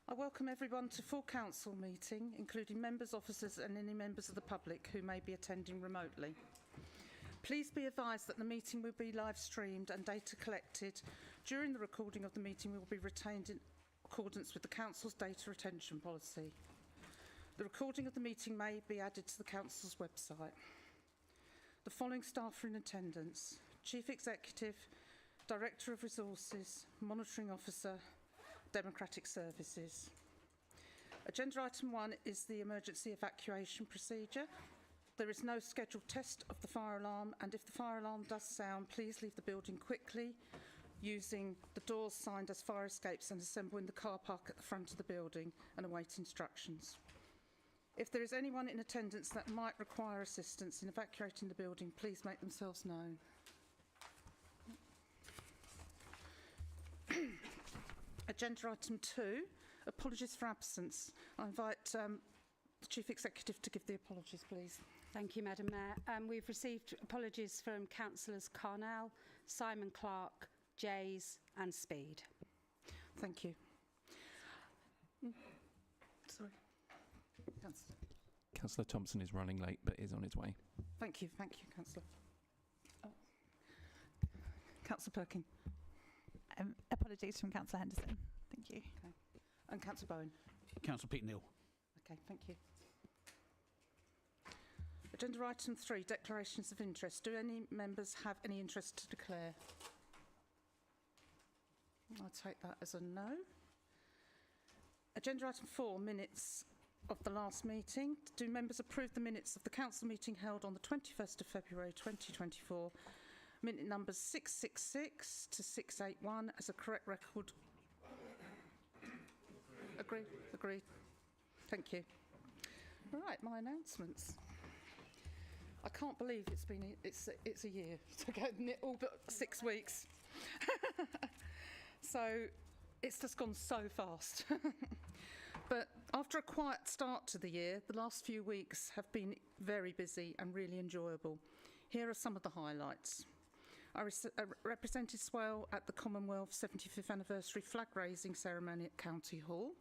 I welcome everyone to full council meeting, including members, officers and any members of the public who may be attending remotely. Please be advised that the meeting will be live streamed and data collected during the recording of the meeting will be retained in accordance with the Council's data retention policy. The recording of the meeting may be added to the Council's website. The following staff are in attendance: Chief Executive, Director of Resources, Monitoring Officer, Democratic Services. Agenda item 1 is the emergency evacuation procedure. There is no scheduled test of the fire alarm, and if the fire alarm does sound, please leave the building quickly using the doors signed as fire escapes and assemble in the car park at the front of the building and await instructions. If there is anyone in attendance that might require assistance in evacuating the building, please make themselves known. Agenda item 2, apologies for absence. I invite the Chief Executive to give the apologies, please. Thank you, Madam Mayor. We've received apologies from Councillors Carnell, Simon Clark, Jays and Speed. Thank you. Sorry. Councillor Thompson is running late but is on his way. Thank you, Councillor. Councillor Perkin. Apologies from Councillor Henderson. Thank you. Okay. And Councillor Bowen. Councillor Pete Neal. Okay, thank you. Agenda item 3, declarations of interest. Do any members have any interest to declare? I'll take that as a no. Agenda item 4, minutes of the last meeting. Do members approve the minutes of the council meeting held on the 21st of February 2024, minute numbers 666 to 681 as a correct record? Agreed. Thank you. Right, my announcements. I can't believe it's a year, all but 6 weeks. So it's just gone so fast. But after a quiet start to the year, the last few weeks have been very busy and really enjoyable. Here are some of the highlights. I represented Swale at the Commonwealth 75th anniversary flag raising ceremony at County Hall.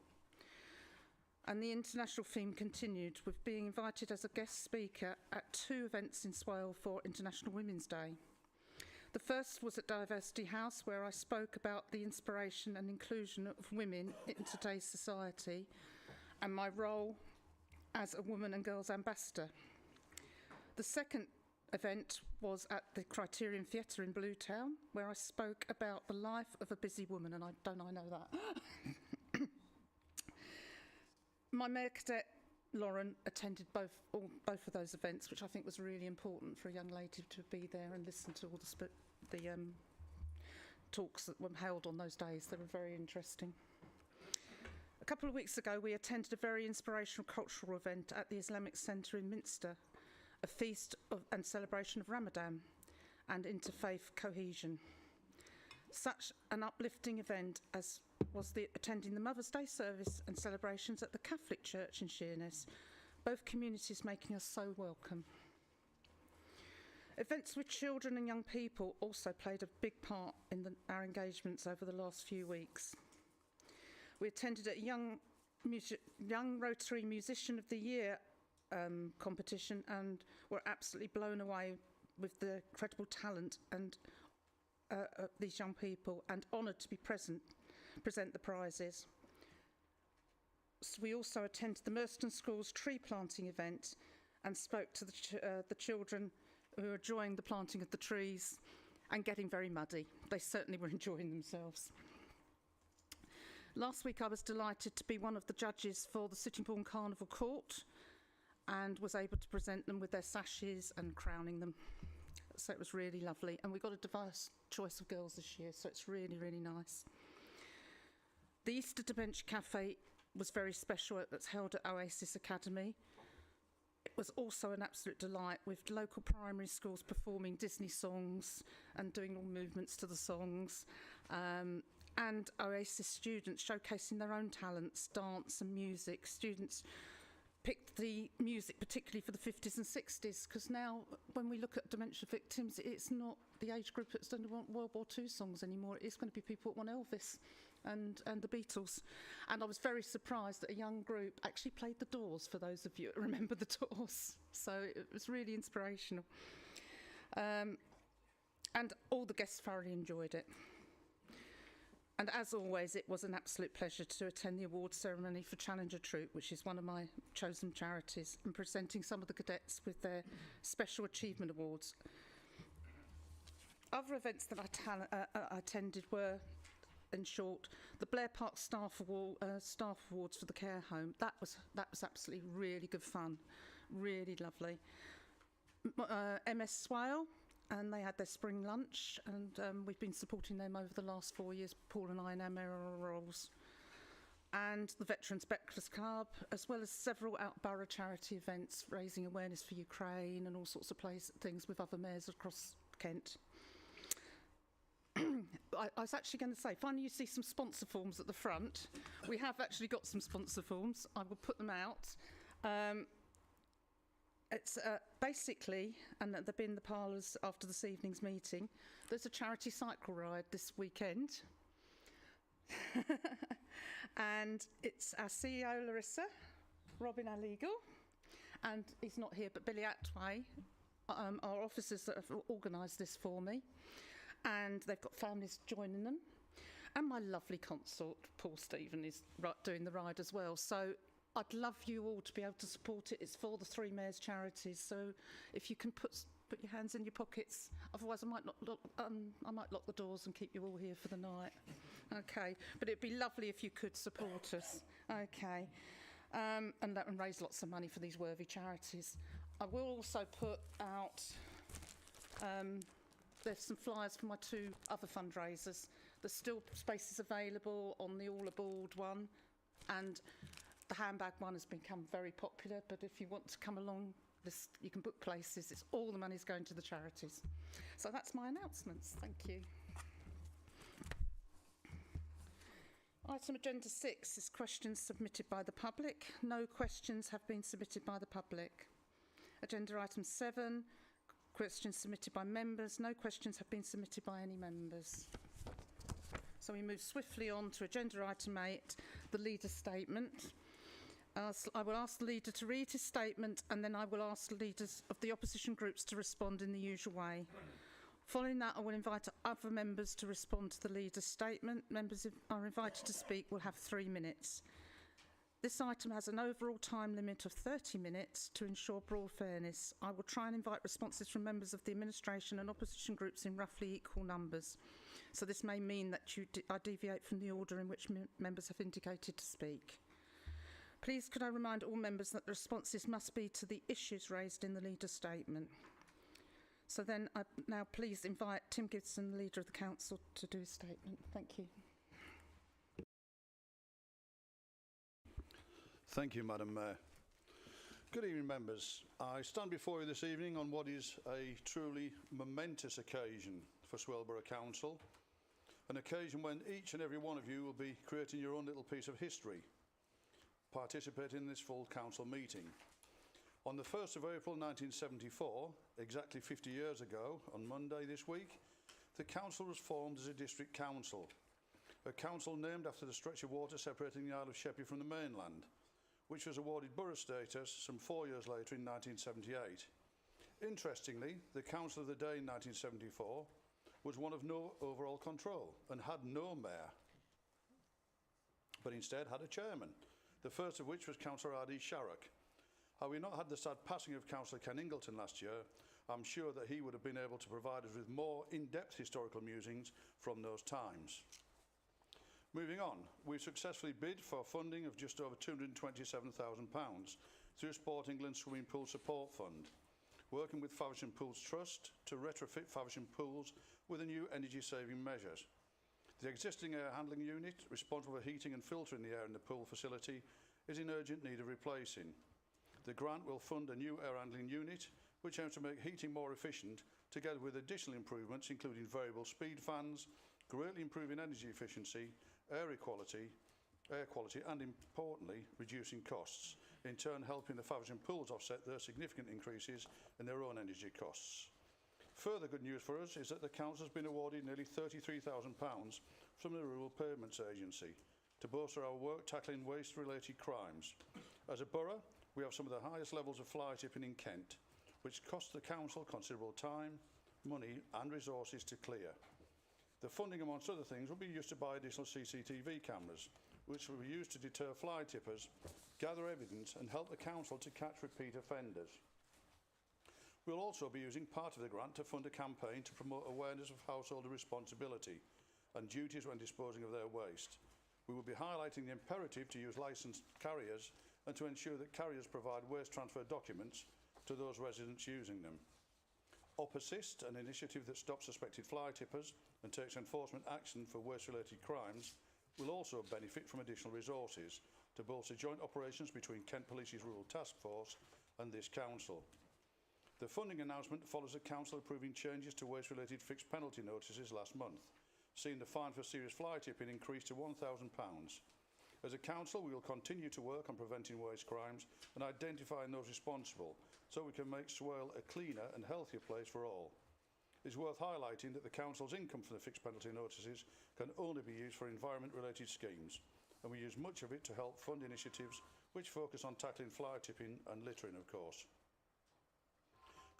And the international theme continued with being invited as a guest speaker at 2 events in Swale for International Women's Day. The first was at Diversity House, where I spoke about the inspiration and inclusion of women in today's society and my role as a woman and girls ambassador. The second event was at the Criterion Theatre in Bluetown, where I spoke about the life of a busy woman, and I know that. My Mayor Cadet Lauren attended both of those events, which I think was really important for a young lady to be there and listen to all the talks that were held on those days. They were very interesting. A couple of weeks ago, we attended a very inspirational cultural event at the Islamic Centre in Minster, a feast and celebration of Ramadan and interfaith cohesion. Such an uplifting event as was attending the Mother's Day service and celebrations at the Catholic Church in Sheerness, both communities making us so welcome. Events with children and young people also played a big part in our engagements over the last few weeks. We attended a Young Rotary Musician of the Year competition and were absolutely blown away with the incredible talent and these young people, and honoured to be present the prizes. So we also attended the Merston School's tree planting event and spoke to the children who were enjoying the planting of the trees and getting very muddy. They certainly were enjoying themselves. Last week I was delighted to be one of the judges for the Sittingbourne Carnival Court and was able to present them with their sashes and crowning them. So it was really lovely, and we got a diverse choice of girls this year, so it's really, really nice. The Easter Dementia Cafe was very special. That's held at Oasis Academy. It was also an absolute delight, with local primary schools performing Disney songs and doing all movements to the songs, and Oasis students showcasing their own talents, dance and music. Students picked the music particularly for the 50s and 60s, because now when we look at dementia victims, it's not the age group that's don't want World War II songs anymore. It's going to be people that want Elvis and the Beatles. And I was very surprised that a young group actually played the Doors, for those of you who remember the Doors. So it was really inspirational. And all the guests thoroughly enjoyed it. And as always, it was an absolute pleasure to attend the awards ceremony for Challenger Troop, which is one of my chosen charities, and presenting some of the cadets with their Special Achievement Awards. Other events that I attended were, in short, the Blair Park Staff Awards for the care home. That was absolutely really good fun, really lovely. MS Swale, and they had their spring lunch, and we've been supporting them over the last 4 years, Paul and I in our mayoral roles. And the Veterans Breakfast Club, as well as several out-borough charity events, raising awareness for Ukraine and all sorts of things with other mayors across Kent. I was actually going to say, finally you see some sponsor forms at the front. We have actually got some sponsor forms. I will put them out. It's basically, and they'll be in the parlours after this evening's meeting, there's a charity cycle ride this weekend. And it's our CEO, Larissa, Robin, our legal, and he's not here, but Billy Atway, our officers that have organised this for me. And they've got families joining them. And my lovely consort, Paul Stephen, is doing the ride as well. So I'd love you all to be able to support it. It's for the three mayors' charities. So if you can put your hands in your pockets, otherwise I might lock the doors and keep you all here for the night. Okay, but it'd be lovely if you could support us. Okay, and raise lots of money for these worthy charities. I will also put out. There's some flyers for my two other fundraisers. There's still spaces available on the All Aboard one, and the handbag one has become very popular, but if you want to come along, you can book places. It's all the money's going to the charities. So that's my announcements. Thank you. Item agenda 6 is questions submitted by the public. No questions have been submitted by the public. Agenda item 7, questions submitted by members. No questions have been submitted by any members. So we move swiftly on to agenda item 8, the leader's statement. I will ask the leader to read his statement, and then I will ask the leaders of the opposition groups to respond in the usual way. Following that, I will invite other members to respond to the leader's statement. Members who are invited to speak will have 3 minutes. This item has an overall time limit of 30 minutes to ensure broad fairness. I will try and invite responses from members of the administration and opposition groups in roughly equal numbers. So this may mean that I deviate from the order in which members have indicated to speak. Please could I remind all members that the responses must be to the issues raised in the leader's statement. So then I now please invite Tim Gibson, the leader of the council, to do his statement. Thank you. Thank you, Madam Mayor. Good evening, members. I stand before you this evening on what is a truly momentous occasion for Swelborough Council, an occasion when each and every one of you will be creating your own little piece of history, participating in this full council meeting. On the 1st of April 1974, exactly 50 years ago, on Monday this week, the council was formed as a district council, a council named after the stretch of water separating the Isle of Sheppey from the mainland, which was awarded borough status some 4 years later in 1978. Interestingly, the council of the day in 1974 was one of no overall control and had no mayor, but instead had a chairman, the first of which was Councillor R.D. Sharrock. Had we not had the sad passing of Councillor Ken Ingleton last year, I'm sure that he would have been able to provide us with more in-depth historical musings from those times. Moving on, we've successfully bid for funding of just over £227,000 through Sport England Swimming Pool Support Fund, working with Faversham Pools Trust to retrofit Faversham pools with a new energy-saving measures. The existing air handling unit, responsible for heating and filtering the air in the pool facility, is in urgent need of replacing. The grant will fund a new air handling unit, which aims to make heating more efficient, together with additional improvements including variable speed fans, greatly improving energy efficiency, air quality, and importantly, reducing costs, in turn helping the Faversham pools offset their significant increases in their own energy costs. Further good news for us is that the council has been awarded nearly £33,000 from the Rural Payments Agency to bolster our work tackling waste-related crimes. As a borough, we have some of the highest levels of fly tipping in Kent, which costs the council considerable time, money and resources to clear. The funding, amongst other things, will be used to buy additional CCTV cameras, which will be used to deter fly tippers, gather evidence and help the council to catch repeat offenders. We'll also be using part of the grant to fund a campaign to promote awareness of householder responsibility and duties when disposing of their waste. We will be highlighting the imperative to use licensed carriers and to ensure that carriers provide waste transfer documents to those residents using them. Opassist, an initiative that stops suspected fly tippers and takes enforcement action for waste-related crimes, will also benefit from additional resources to bolster joint operations between Kent Police's Rural Task Force and this council. The funding announcement follows the council approving changes to waste-related fixed penalty notices last month, seeing the fine for serious fly tipping increase to £1,000. As a council, we will continue to work on preventing waste crimes and identifying those responsible so we can make Swale a cleaner and healthier place for all. It is worth highlighting that the council's income from the fixed penalty notices can only be used for environment-related schemes, and we use much of it to help fund initiatives which focus on tackling fly tipping and littering, of course.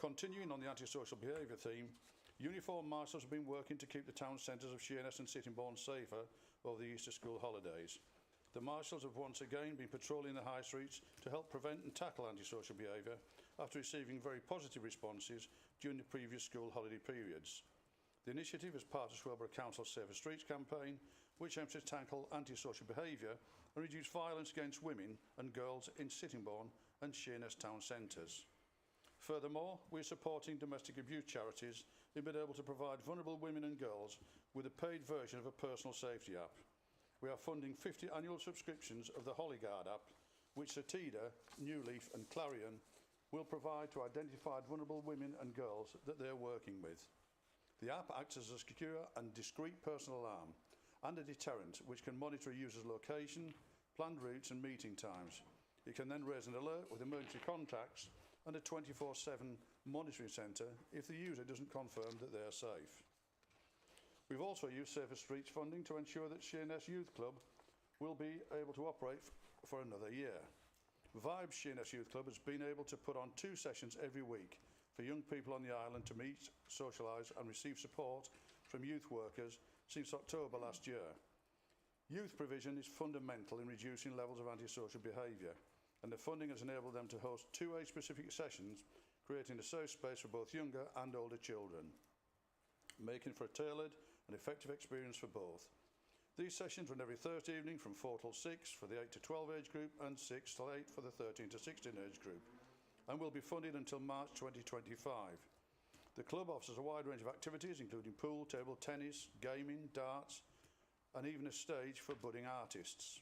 Continuing on the antisocial behaviour theme, uniformed marshals have been working to keep the town centres of Sheerness and Sittingbourne safer over the Easter school holidays. The marshals have once again been patrolling the high streets to help prevent and tackle antisocial behaviour after receiving very positive responses during the previous school holiday periods. The initiative is part of Swelborough Council's Safer Streets campaign, which aims to tackle antisocial behaviour and reduce violence against women and girls in Sittingbourne and Sheerness town centres. Furthermore, we are supporting domestic abuse charities in being able to provide vulnerable women and girls with a paid version of a personal safety app. We are funding 50 annual subscriptions of the Hollyguard app, which Satida, New Leaf and Clarion will provide to identified vulnerable women and girls that they are working with. The app acts as a secure and discreet personal alarm and a deterrent which can monitor a user's location, planned routes and meeting times. It can then raise an alert with emergency contacts and a 24/7 monitoring centre if the user doesn't confirm that they are safe. We've also used Safer Streets funding to ensure that Sheerness Youth Club will be able to operate for another year. Vibes Sheerness Youth Club has been able to put on 2 sessions every week for young people on the island to meet, socialise and receive support from youth workers since October last year. Youth provision is fundamental in reducing levels of antisocial behaviour, and the funding has enabled them to host 2 age-specific sessions, creating a safe space for both younger and older children, making for a tailored and effective experience for both. These sessions run every Thursday evening from 4 till 6 for the 8 to 12 age group and 6 till 8 for the 13 to 16 age group, and will be funded until March 2025. The club offers a wide range of activities, including pool, table tennis, gaming, darts, and even a stage for budding artists.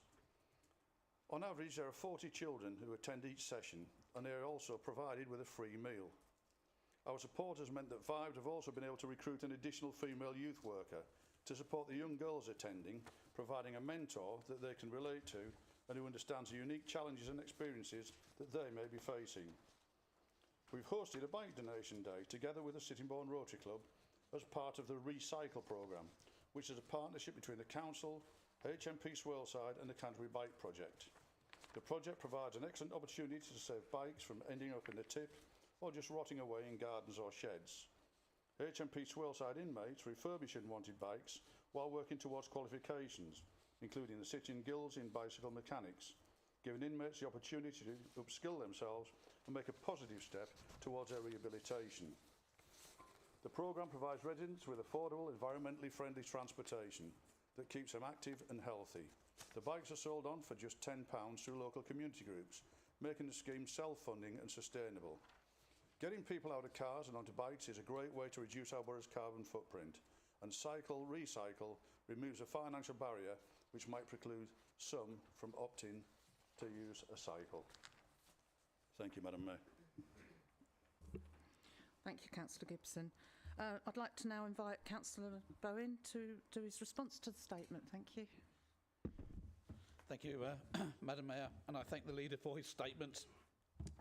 On average, there are 40 children who attend each session, and they are also provided with a free meal. Our support has meant that Vibes have also been able to recruit an additional female youth worker to support the young girls attending, providing a mentor that they can relate to and who understands the unique challenges and experiences that they may be facing. We've hosted a bike donation day together with the Sittingbourne Rotary Club as part of the Recycle programme, which is a partnership between the Council, HMP Swaleside and the Canterbury Bike Project. The project provides an excellent opportunity to save bikes from ending up in the tip or just rotting away in gardens or sheds. HMP Swaleside inmates refurbish unwanted bikes while working towards qualifications, including the Sitting Guilds in bicycle mechanics, giving inmates the opportunity to upskill themselves and make a positive step towards their rehabilitation. The programme provides residents with affordable, environmentally friendly transportation that keeps them active and healthy. The bikes are sold on for just £10 through local community groups, making the scheme self-funding and sustainable. Getting people out of cars and onto bikes is a great way to reduce our borough's carbon footprint, and Cycle Recycle removes a financial barrier which might preclude some from opting to use a cycle. Thank you, Madam Mayor. Thank you, Councillor Gibson. I'd like to now invite Councillor Bowen to do his response to the statement. Thank you. Thank you, Madam Mayor, and I thank the leader for his statement,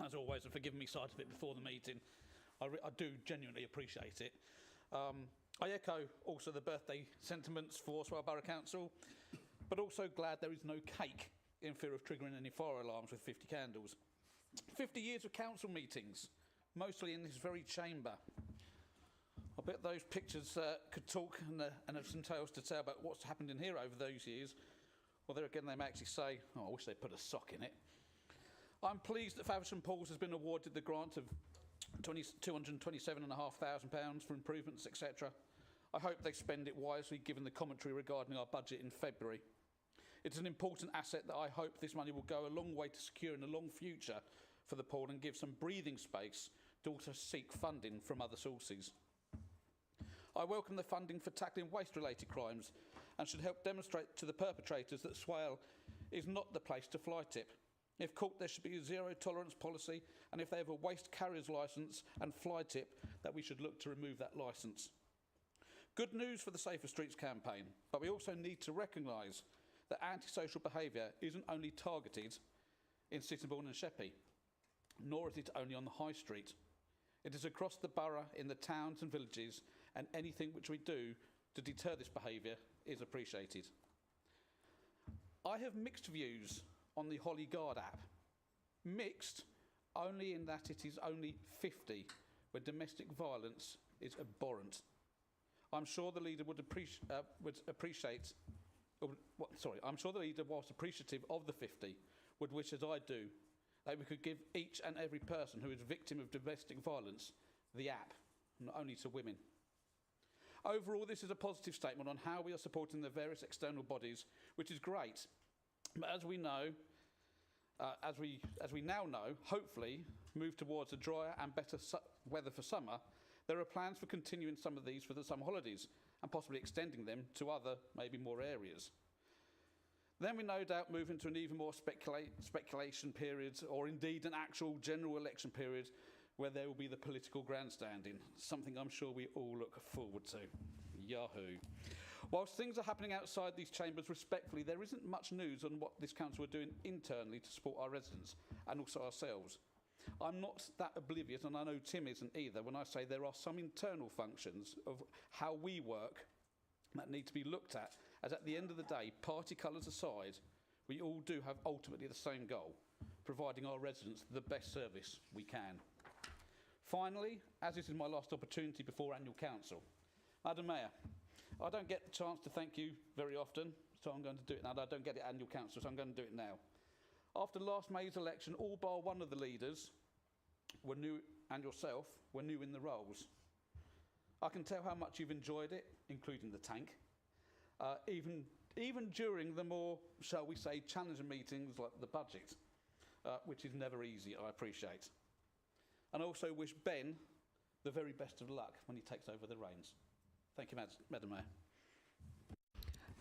as always, and for giving me sight of it before the meeting. I do genuinely appreciate it. I echo also the birthday sentiments for Swale Borough Council, but also glad there is no cake in fear of triggering any fire alarms with 50 candles. 50 years of council meetings, mostly in this very chamber. I bet those pictures could talk and have some tales to tell about what's happened in here over those years. Well, there again, they may actually say, oh, I wish they'd put a sock in it. I'm pleased that Faversham Pools has been awarded the grant of £227,500 for improvements, etc. I hope they spend it wisely, given the commentary regarding our budget in February. It's an important asset that I hope this money will go a long way to securing a long future for the pool and give some breathing space to also seek funding from other sources. I welcome the funding for tackling waste-related crimes and should help demonstrate to the perpetrators that Swale is not the place to fly tip. If caught, there should be a zero-tolerance policy, and if they have a waste carrier's licence and fly tip, that we should look to remove that licence. Good news for the Safer Streets campaign, but we also need to recognise that antisocial behaviour isn't only targeted in Sittingbourne and Sheppey, nor is it only on the High Street. It is across the borough, in the towns and villages, and anything which we do to deter this behaviour is appreciated. I have mixed views on the Holly Guard app. Mixed only in that it is only 50, where domestic violence is abhorrent. I'm sure the leader would appreciate. I'm sure the leader, whilst appreciative of the 50, would wish, as I do, that we could give each and every person who is a victim of domestic violence the app, not only to women. Overall, this is a positive statement on how we are supporting the various external bodies, which is great. But as we know, as we now know, hopefully move towards a drier and better weather for summer, there are plans for continuing some of these for the summer holidays and possibly extending them to other, maybe more areas. Then we no doubt move into an even more speculation period, or indeed an actual general election period, where there will be the political grandstanding, something I'm sure we all look forward to. Yahoo. Whilst things are happening outside these chambers, respectfully, there isn't much news on what this council are doing internally to support our residents and also ourselves. I'm not that oblivious, and I know Tim isn't either, when I say there are some internal functions of how we work that need to be looked at, as at the end of the day, party colours aside, we all do have ultimately the same goal, providing our residents the best service we can. Finally, as this is my last opportunity before annual council, Madam Mayor, I don't get the chance to thank you very often, so I'm going to do it now. I don't get it at annual council, so I'm going to do it now. After last May's election, all bar one of the leaders were new, and yourself were new in the roles. I can tell how much you've enjoyed it, including the tank, even during the more, shall we say, challenging meetings like the budget, which is never easy, I appreciate. And I also wish Ben the very best of luck when he takes over the reins. Thank you, Madam Mayor.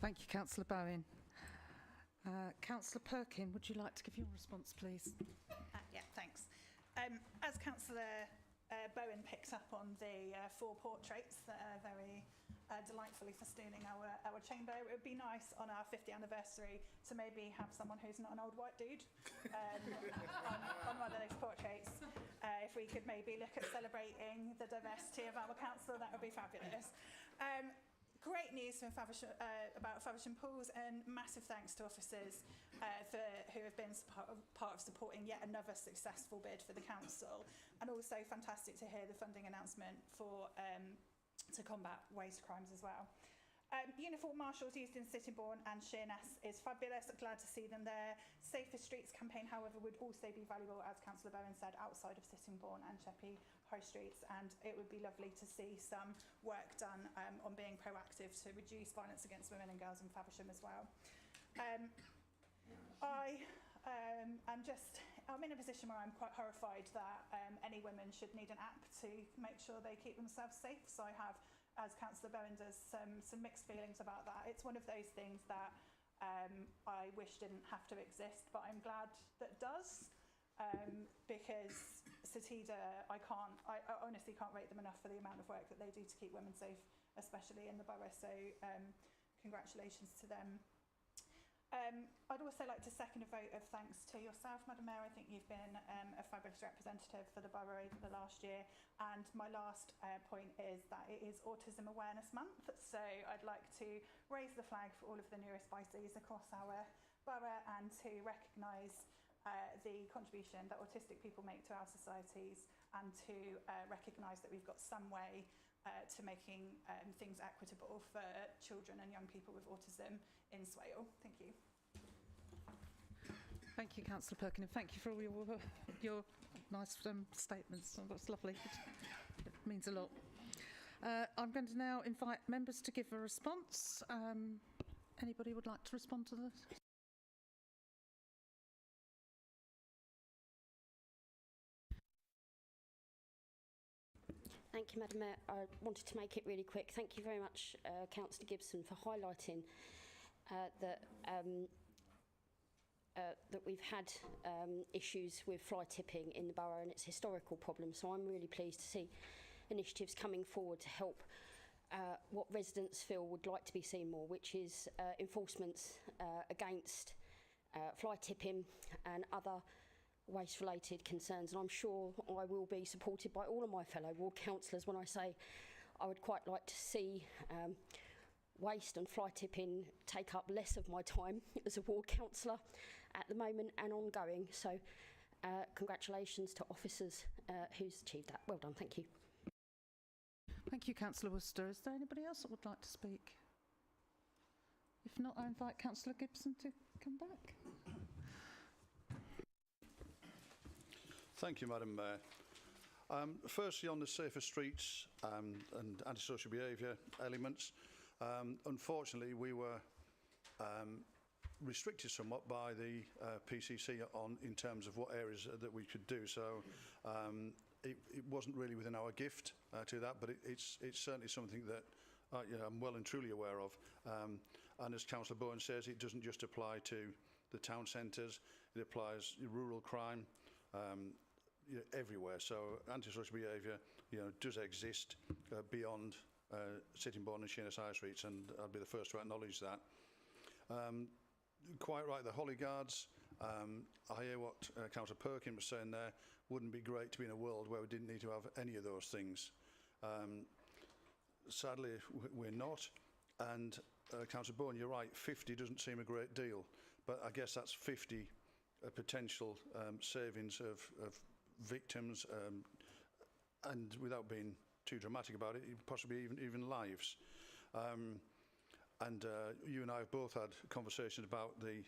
Thank you, Councillor Bowen. Councillor Perkin, would you like to give your response, please? Yeah, thanks. As Councillor Bowen picked up on the 4 portraits that are very delightfully festooning our chamber, it would be nice on our 50th anniversary to maybe have someone who's not an old white dude on one of those portraits. If we could maybe look at celebrating the diversity of our council, that would be fabulous. Great news from about Faversham Pools, and massive thanks to officers who have been part of supporting yet another successful bid for the council, and also fantastic to hear the funding announcement for to combat waste crimes as well. Uniform marshals used in Sittingbourne and Sheerness is fabulous. Glad to see them there. Safer Streets campaign, however, would also be valuable, as Councillor Bowen said, outside of Sittingbourne and Sheppey High Streets, and it would be lovely to see some work done on being proactive to reduce violence against women and girls in Faversham as well. I'm in a position where I'm quite horrified that any women should need an app to make sure they keep themselves safe. So I have, as Councillor Bowen does, some mixed feelings about that. It's one of those things that I wish didn't have to exist, but I'm glad that it does, because Satida, I honestly can't rate them enough for the amount of work that they do to keep women safe, especially in the borough. So congratulations to them. I'd also like to second a vote of thanks to yourself, Madam Mayor. I think you've been a fabulous representative for the borough over the last year. And my last point is that it is Autism Awareness Month. So I'd like to raise the flag for all of the neurospices across our borough and to recognise the contribution that autistic people make to our societies and to recognise that we've got some way to making things equitable for children and young people with autism in Swale. Thank you. Thank you, Councillor Perkin, and thank you for all your nice statements. Oh, that's lovely. It means a lot. I'm going to now invite members to give a response. Anybody would like to respond to this? Thank you, Madam Mayor. I wanted to make it really quick. Thank you very much, Councillor Gibson, for highlighting that we've had issues with fly tipping in the borough and it's a historical problem. So I'm really pleased to see initiatives coming forward to help what residents feel would like to be seen more, which is enforcement against fly tipping and other waste-related concerns, and I'm sure I will be supported by all of my fellow ward councillors when I say I would quite like to see waste and fly tipping take up less of my time as a ward councillor at the moment and ongoing. So congratulations to officers who's achieved that. Well done, thank you. Thank you, Councillor Worcester. Is there anybody else that would like to speak? If not, I invite Councillor Gibson to come back. Thank you, Madam Mayor. Firstly, on the safer streets and antisocial behaviour elements, unfortunately we were restricted somewhat by the PCC in terms of what areas that we could do. So it wasn't really within our gift to that, but it's certainly something that I'm well and truly aware of. And as Councillor Bowen says, it doesn't just apply to the town centres, it applies to rural crime, everywhere. So antisocial behaviour, does exist beyond Sittingbourne and Sheerness High Streets, and I'll be the first to acknowledge that. Quite right, the Holly Guards. I hear what Councillor Perkin was saying there. Wouldn't it be great to be in a world where we didn't need to have any of those things? Sadly, we're not. And Councillor Bowen, you're right. 50 doesn't seem a great deal, but I guess that's 50 potential savings of victims, and without being too dramatic about it, possibly even lives. And you and I have both had conversations about the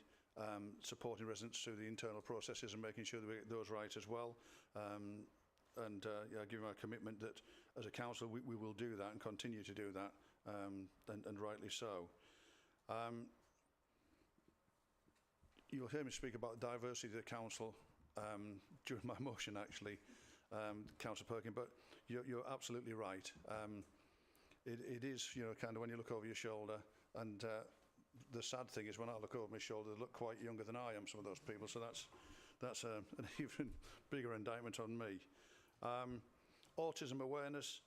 supporting residents through the internal processes and making sure that we get those right as well. And giving our commitment that as a council we will do that and continue to do that, and rightly so. You'll hear me speak about diversity of the council during my motion, actually, Councillor Perkin, but you're absolutely right. It is, kind of when you look over your shoulder, and the sad thing is when I look over my shoulder, they look quite younger than I am, some of those people, so that's an even bigger indictment on me. Autism awareness,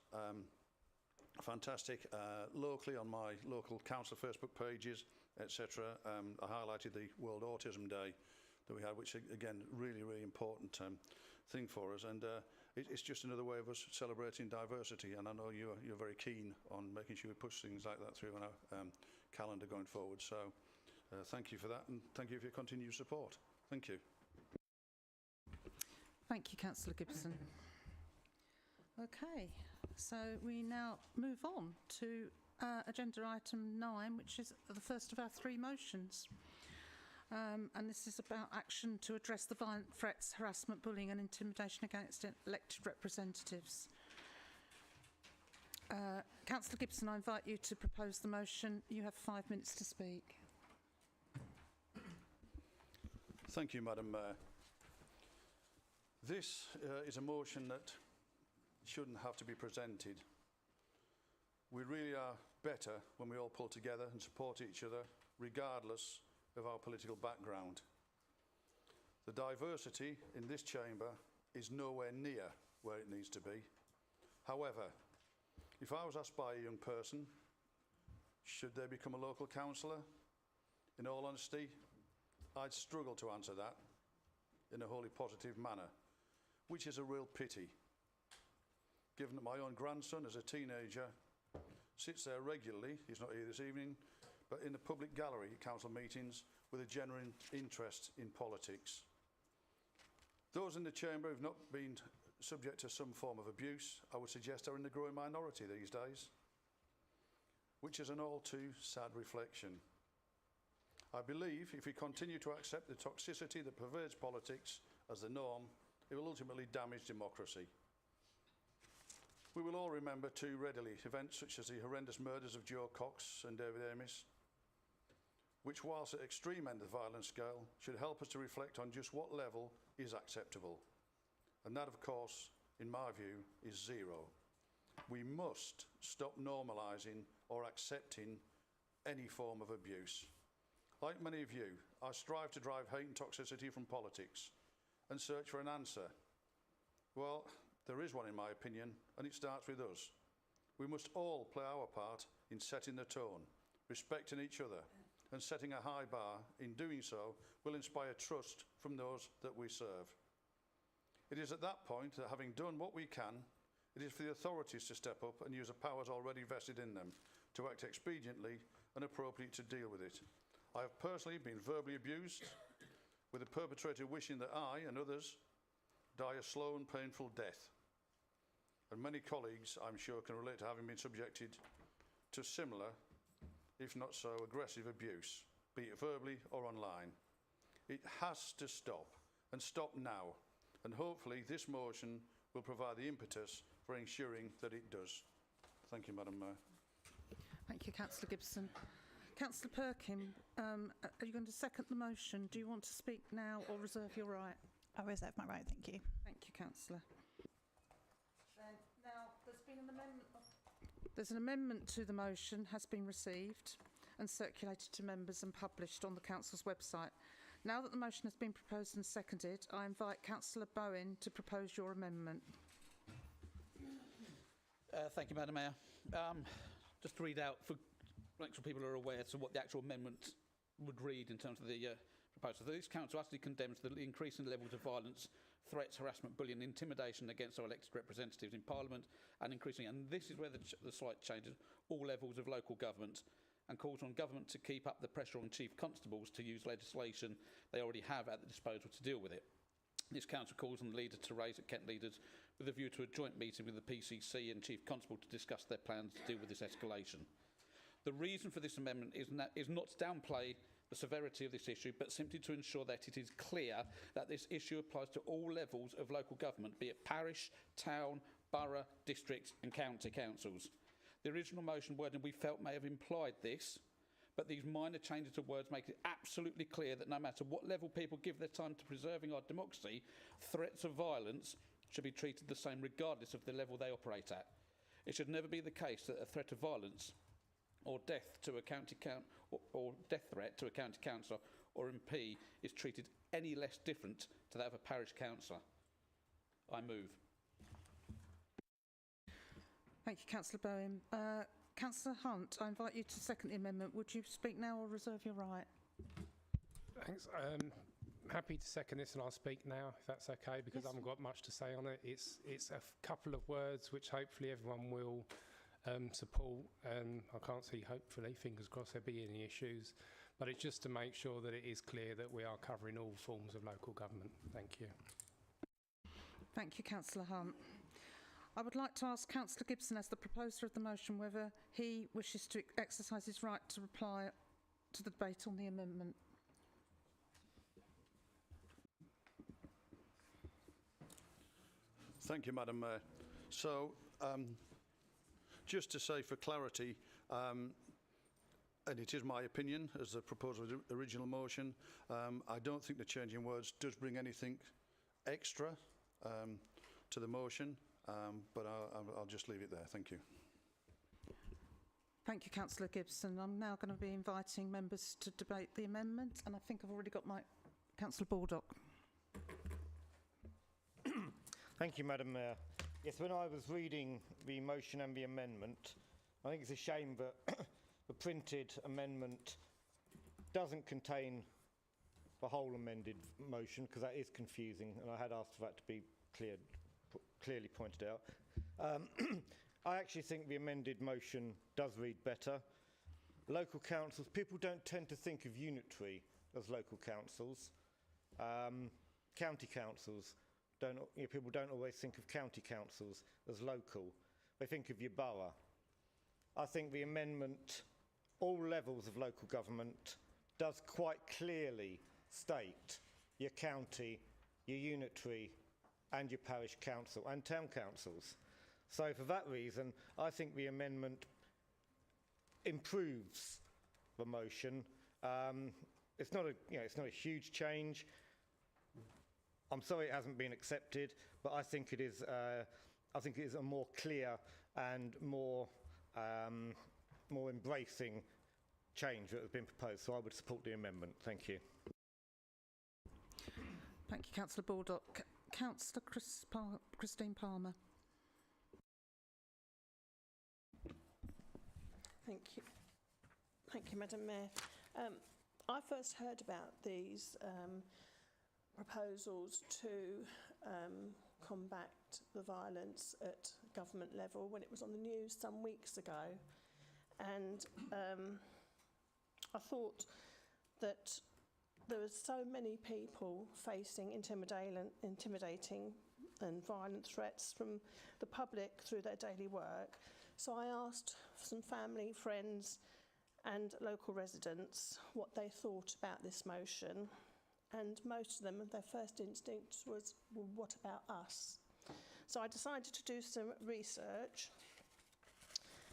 fantastic. Locally, on my local council Facebook pages, etc., I highlighted the World Autism Day that we had, which again, really important thing for us, and it's just another way of us celebrating diversity, and I know you're very keen on making sure we push things like that through on our calendar going forward, so thank you for that, and thank you for your continued support. Thank you. Thank you, Councillor Gibson. Okay, so we now move on to agenda item 9, which is the first of our 3 motions. And this is about action to address the violent threats, harassment, bullying and intimidation against elected representatives. Councillor Gibson, I invite you to propose the motion. You have 5 minutes to speak. Thank you, Madam Mayor. This is a motion that shouldn't have to be presented. We really are better when we all pull together and support each other, regardless of our political background. The diversity in this chamber is nowhere near where it needs to be. However, if I was asked by a young person, should they become a local councillor? In all honesty, I'd struggle to answer that in a wholly positive manner, which is a real pity, given that my own grandson, as a teenager, sits there regularly, he's not here this evening, but in the public gallery at council meetings with a genuine interest in politics. Those in the chamber who've not been subject to some form of abuse, I would suggest are in the growing minority these days, which is an all too sad reflection. I believe if we continue to accept the toxicity that pervades politics as the norm, it will ultimately damage democracy. We will all remember too readily events such as the horrendous murders of Joe Cox and David Amis, which, whilst at extreme end of the violence scale, should help us to reflect on just what level is acceptable. And that, of course, in my view, is zero. We must stop normalising or accepting any form of abuse. Like many of you, I strive to drive hate and toxicity from politics and search for an answer. Well, there is one in my opinion, and it starts with us. We must all play our part in setting the tone, respecting each other, and setting a high bar. In doing so, will inspire trust from those that we serve. It is at that point that, having done what we can, it is for the authorities to step up and use the powers already vested in them to act expediently and appropriately to deal with it. I have personally been verbally abused, with the perpetrator wishing that I and others die a slow and painful death. And many colleagues, I'm sure, can relate to having been subjected to similar, if not so aggressive abuse, be it verbally or online. It has to stop, and stop now. And hopefully this motion will provide the impetus for ensuring that it does. Thank you, Madam Mayor. Thank you, Councillor Gibson. Councillor Perkin, are you going to second the motion? Do you want to speak now or reserve your right? I reserve my right, thank you. Thank you, Councillor. Then, now, there's been an amendment. There's an amendment to the motion, has been received and circulated to members and published on the Council's website. Now that the motion has been proposed and seconded, I invite Councillor Bowen to propose your amendment. Thank you, Madam Mayor. Just to read out, for make sure people are aware, so what the actual amendment would read in terms of the proposal. This council utterly condemns the increasing levels of violence, threats, harassment, bullying, intimidation against our elected representatives in Parliament, and increasing, and this is where the slight changes, all levels of local government, and calls on government to keep up the pressure on chief constables to use legislation they already have at the disposal to deal with it. This council calls on the leader to raise at Kent leaders with a view to a joint meeting with the PCC and chief constable to discuss their plans to deal with this escalation. The reason for this amendment is not to downplay the severity of this issue, but simply to ensure that it is clear that this issue applies to all levels of local government, be it parish, town, borough, district and county councils. The original motion wording we felt may have implied this, but these minor changes to words make it absolutely clear that no matter what level people give their time to preserving our democracy, threats of violence should be treated the same regardless of the level they operate at. It should never be the case that a threat of violence or death to a county or death threat to a county councillor or MP is treated any less different to that of a parish councillor. I move. Thank you, Councillor Bowen. Councillor Hunt, I invite you to second the amendment. Would you speak now or reserve your right? Thanks. Happy to second this, and I'll speak now, if that's okay, because Yes. I haven't got much to say on it. It's a couple of words which hopefully everyone will support. I can't see, hopefully, fingers crossed, there be any issues. But it's just to make sure that it is clear that we are covering all forms of local government. Thank you. Thank you, Councillor Hunt. I would like to ask Councillor Gibson, as the proposer of the motion, whether he wishes to exercise his right to reply to the debate on the amendment. Thank you, Madam Mayor. So, just to say for clarity, and it is my opinion as the proposer of the original motion, I don't think the change in words does bring anything extra to the motion, but I'll just leave it there. Thank you. Thank you, Councillor Gibson. I'm now going to be inviting members to debate the amendment, and I think I've already got my Councillor Baldock. Thank you, Madam Mayor. Yes, when I was reading the motion and the amendment, I think it's a shame that the printed amendment doesn't contain the whole amended motion, because that is confusing, and I had asked for that to be clearly pointed out. I actually think the amended motion does read better. Local councils, people don't tend to think of unitary as local councils. County councils, people don't always think of county councils as local. They think of your borough. I think the amendment, all levels of local government, does quite clearly state your county, your unitary, and your parish council and town councils. So for that reason, I think the amendment improves the motion. It's not a huge change. I'm sorry it hasn't been accepted, but I think it is a more clear and more embracing change that has been proposed. So I would support the amendment. Thank you. Thank you, Councillor Baldock. Councillor Christine Palmer. Thank you, Madam Mayor. I first heard about these proposals to combat the violence at government level when it was on the news some weeks ago, and I thought that there were so many people facing intimidating and violent threats from the public through their daily work. So I asked some family, friends and local residents what they thought about this motion, and most of them, their first instinct was, well, what about us? So I decided to do some research,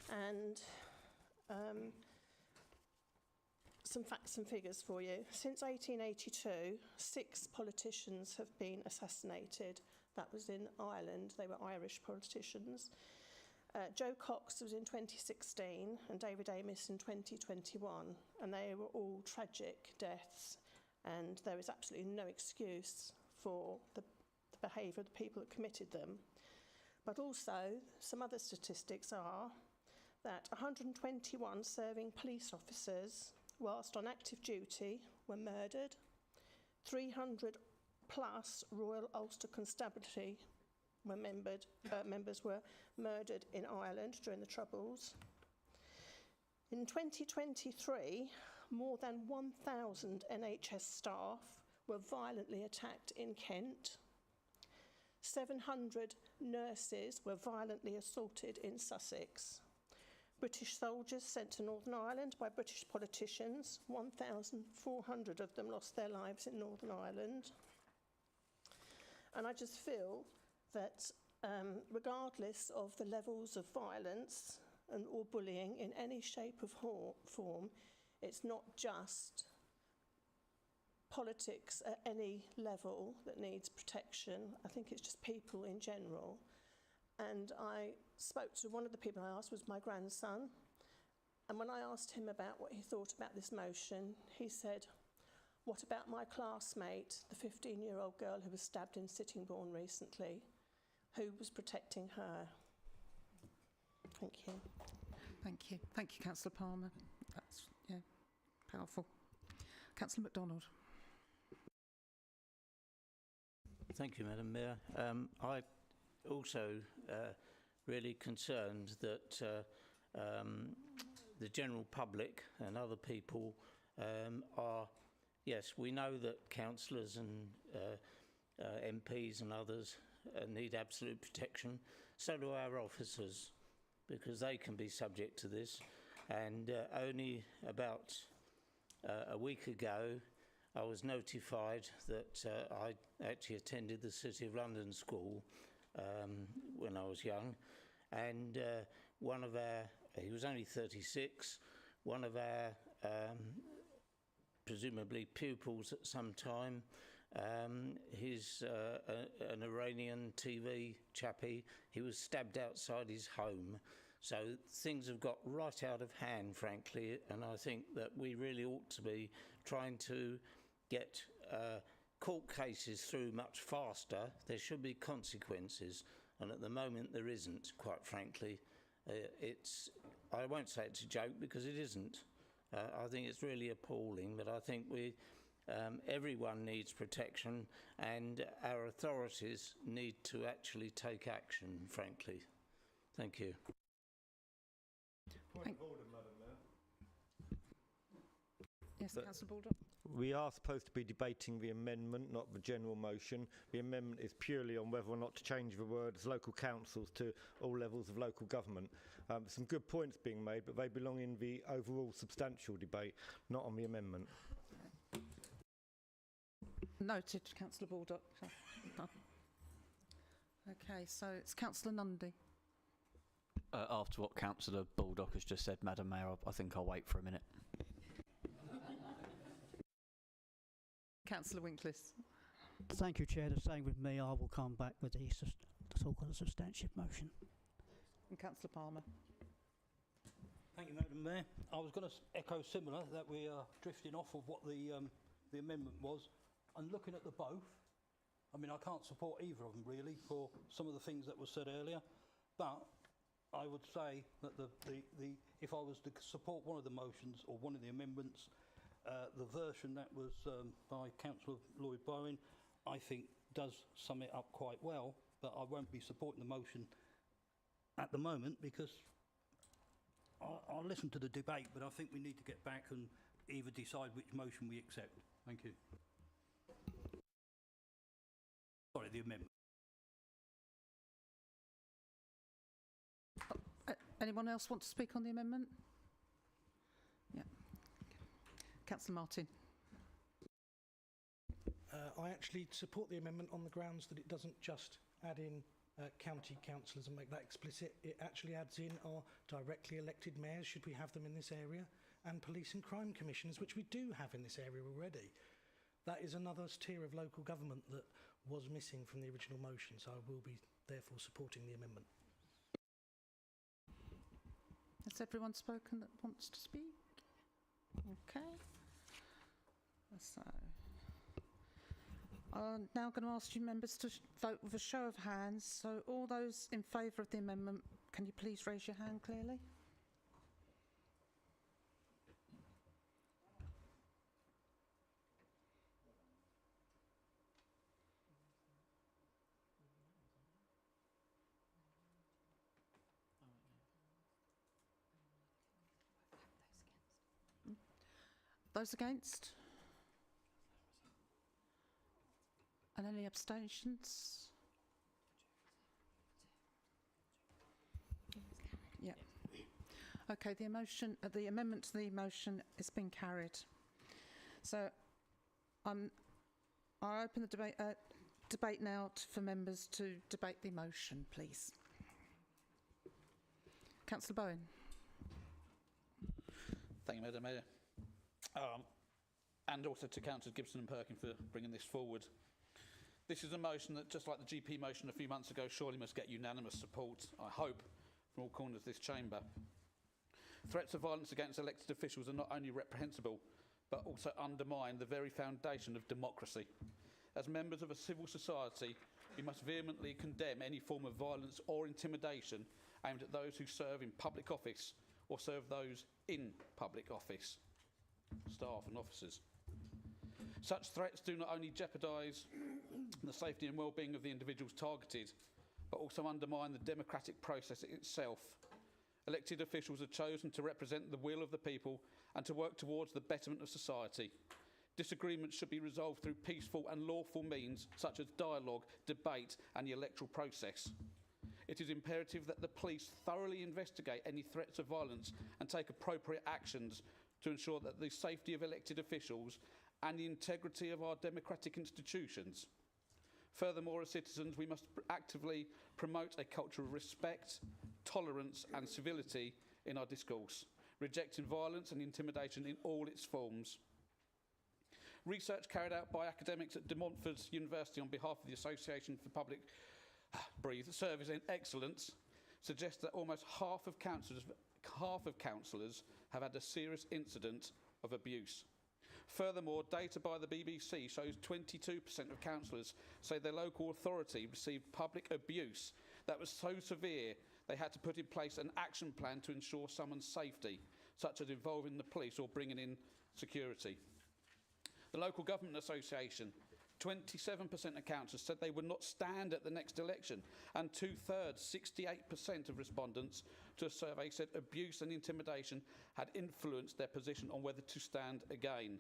and some facts and figures for you. Since 1882, 6 politicians have been assassinated. That was in Ireland. They were Irish politicians. Joe Cox was in 2016 and David Amess in 2021, and they were all tragic deaths, and there is absolutely no excuse for the behaviour of the people that committed them. But also, some other statistics are that 121 serving police officers, whilst on active duty, were murdered. 300 plus Royal Ulster Constabulary members were murdered in Ireland during the Troubles. In 2023, more than 1,000 NHS staff were violently attacked in Kent. 700 nurses were violently assaulted in Sussex. British soldiers sent to Northern Ireland by British politicians, 1,400 of them lost their lives in Northern Ireland. And I just feel that regardless of the levels of violence or bullying in any shape of form, it's not just politics at any level that needs protection. I think it's just people in general. And I spoke to one of the people I asked was my grandson. And when I asked him about what he thought about this motion, he said, what about my classmate, the 15-year-old girl who was stabbed in Sittingbourne recently? Who was protecting her? Thank you. Thank you. Thank you, Councillor Palmer. That's, powerful. Councillor MacDonald. Thank you, Madam Mayor. I also really concerned that the general public and other people are, yes, we know that councillors and MPs and others need absolute protection. So do our officers, because they can be subject to this. And only about a week ago, I was notified that I actually attended the City of London School when I was young, and one of our, he was only 36, one of our presumably pupils at some time, he's an Iranian TV chappie, he was stabbed outside his home. So things have got right out of hand, frankly, and I think that we really ought to be trying to get court cases through much faster. There should be consequences, and at the moment there isn't, quite frankly. I won't say it's a joke, because it isn't. I think it's really appalling, but I think everyone needs protection, and our authorities need to actually take action, frankly. Thank you. Point of order, Madam Mayor. Yes, But- Councillor Baldock. We are supposed to be debating the amendment, not the general motion. The amendment is purely on whether or not to change the words local councils to all levels of local government. Some good points being made, but they belong in the overall substantial debate, not on the amendment. Noted, Councillor Baldock. Okay, so it's Councillor Nundy. After what Councillor Baldock has just said, Madam Mayor, I think I'll wait for a minute. Councillor Winklis. Thank you, Chair. The same with me. I will come back with the so-called substantive motion. And Councillor Palmer. Thank you, Madam Mayor. I was going to echo similar, that we are drifting off of what the amendment was, and looking at the both. I mean, I can't support either of them really for some of the things that were said earlier, but I would say that if I was to support one of the motions or one of the amendments, the version that was by Councillor Lloyd Bowen, I think does sum it up quite well, but I won't be supporting the motion at the moment because I'll listen to the debate, but I think we need to get back and either decide which motion we accept. Thank you. Sorry, the amendment. Anyone else want to speak on the amendment? Yeah. Councillor Martin. I actually support the amendment on the grounds that it doesn't just add in county councillors and make that explicit. It actually adds in our directly elected mayors, should we have them in this area, and police and crime commissioners, which we do have in this area already. That is another tier of local government that was missing from the original motion, so I will be therefore supporting the amendment. Has everyone spoken that wants to speak? Okay. So, I'm now going to ask you members to vote with a show of hands. So all those in favour of the amendment, can you please raise your hand clearly? Those against? And any abstentions? Yeah. Okay, the amendment to the motion has been carried. So I open the debate now for members to debate the motion, please. Councillor Bowen. Thank you, Madam Mayor. And also to Councillors Gibson and Perkin for bringing this forward. This is a motion that, just like the GP motion a few months ago, surely must get unanimous support, I hope, from all corners of this chamber. Threats of violence against elected officials are not only reprehensible, but also undermine the very foundation of democracy. As members of a civil society, we must vehemently condemn any form of violence or intimidation aimed at those who serve in public office or serve those in public office, staff and officers. Such threats do not only jeopardise the safety and well-being of the individuals targeted, but also undermine the democratic process itself. Elected officials are chosen to represent the will of the people and to work towards the betterment of society. Disagreements should be resolved through peaceful and lawful means, such as dialogue, debate and the electoral process. It is imperative that the police thoroughly investigate any threats of violence and take appropriate actions to ensure that the safety of elected officials and the integrity of our democratic institutions. Furthermore, as citizens, we must actively promote a culture of respect, tolerance and civility in our discourse, rejecting violence and intimidation in all its forms. Research carried out by academics at De Montfort University on behalf of the Association for Public Service and Excellence suggests that almost half of councillors have had a serious incident of abuse. Furthermore, data by the BBC shows 22% of councillors say their local authority received public abuse that was so severe they had to put in place an action plan to ensure someone's safety, such as involving the police or bringing in security. The Local Government Association, 27% of councillors said they would not stand at the next election, and 2/3, 68% of respondents to a survey said abuse and intimidation had influenced their position on whether to stand again.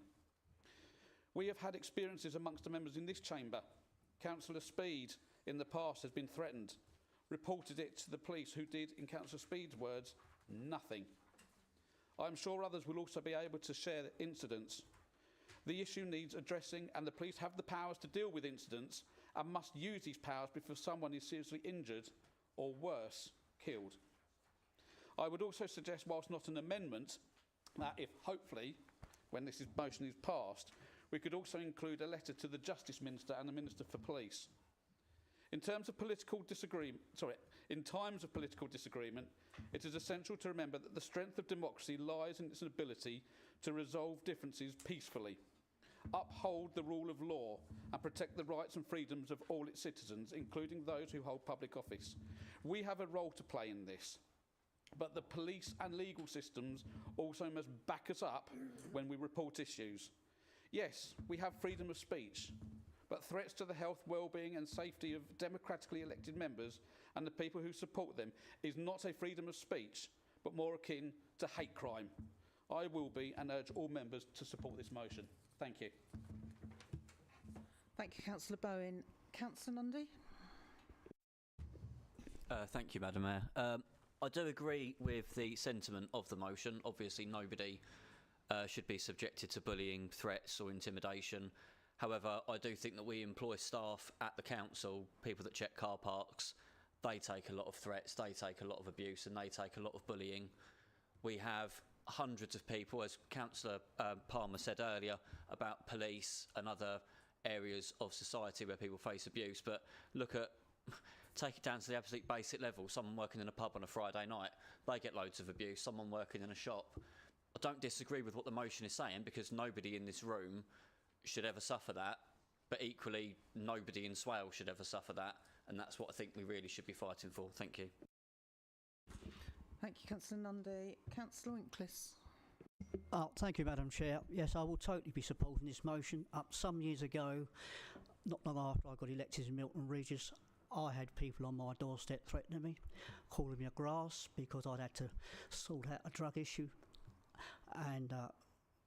We have had experiences amongst the members in this chamber. Councillor Speed in the past has been threatened, reported it to the police, who did, in Councillor Speed's words, nothing. I am sure others will also be able to share incidents. The issue needs addressing, and the police have the powers to deal with incidents and must use these powers before someone is seriously injured or worse, killed. I would also suggest, whilst not an amendment, that if hopefully, when this motion is passed, we could also include a letter to the Justice Minister and the Minister for Police. In times of political disagreement, it is essential to remember that the strength of democracy lies in its ability to resolve differences peacefully, uphold the rule of law, and protect the rights and freedoms of all its citizens, including those who hold public office. We have a role to play in this, but the police and legal systems also must back us up when we report issues. Yes, we have freedom of speech, but threats to the health, well-being and safety of democratically elected members and the people who support them is not a freedom of speech, but more akin to hate crime. I will be and urge all members to support this motion. Thank you. Thank you, Councillor Bowen. Councillor Nundy? Thank you, Madam Mayor. I do agree with the sentiment of the motion. Obviously, nobody should be subjected to bullying, threats or intimidation. However, I do think that we employ staff at the council, people that check car parks. They take a lot of threats, they take a lot of abuse and they take a lot of bullying. We have hundreds of people, as Councillor Palmer said earlier, about police and other areas of society where people face abuse. But take it down to the absolute basic level. Someone working in a pub on a Friday night, they get loads of abuse. Someone working in a shop. I don't disagree with what the motion is saying, because nobody in this room should ever suffer that, but equally nobody in Swale should ever suffer that, and that's what I think we really should be fighting for. Thank you. Thank you, Councillor Nundy. Councillor Winklis. Thank you, Madam Chair. Yes, I will totally be supporting this motion. Some years ago, not long after I got elected in Milton Regis, I had people on my doorstep threatening me, calling me a grass because I'd had to sort out a drug issue, and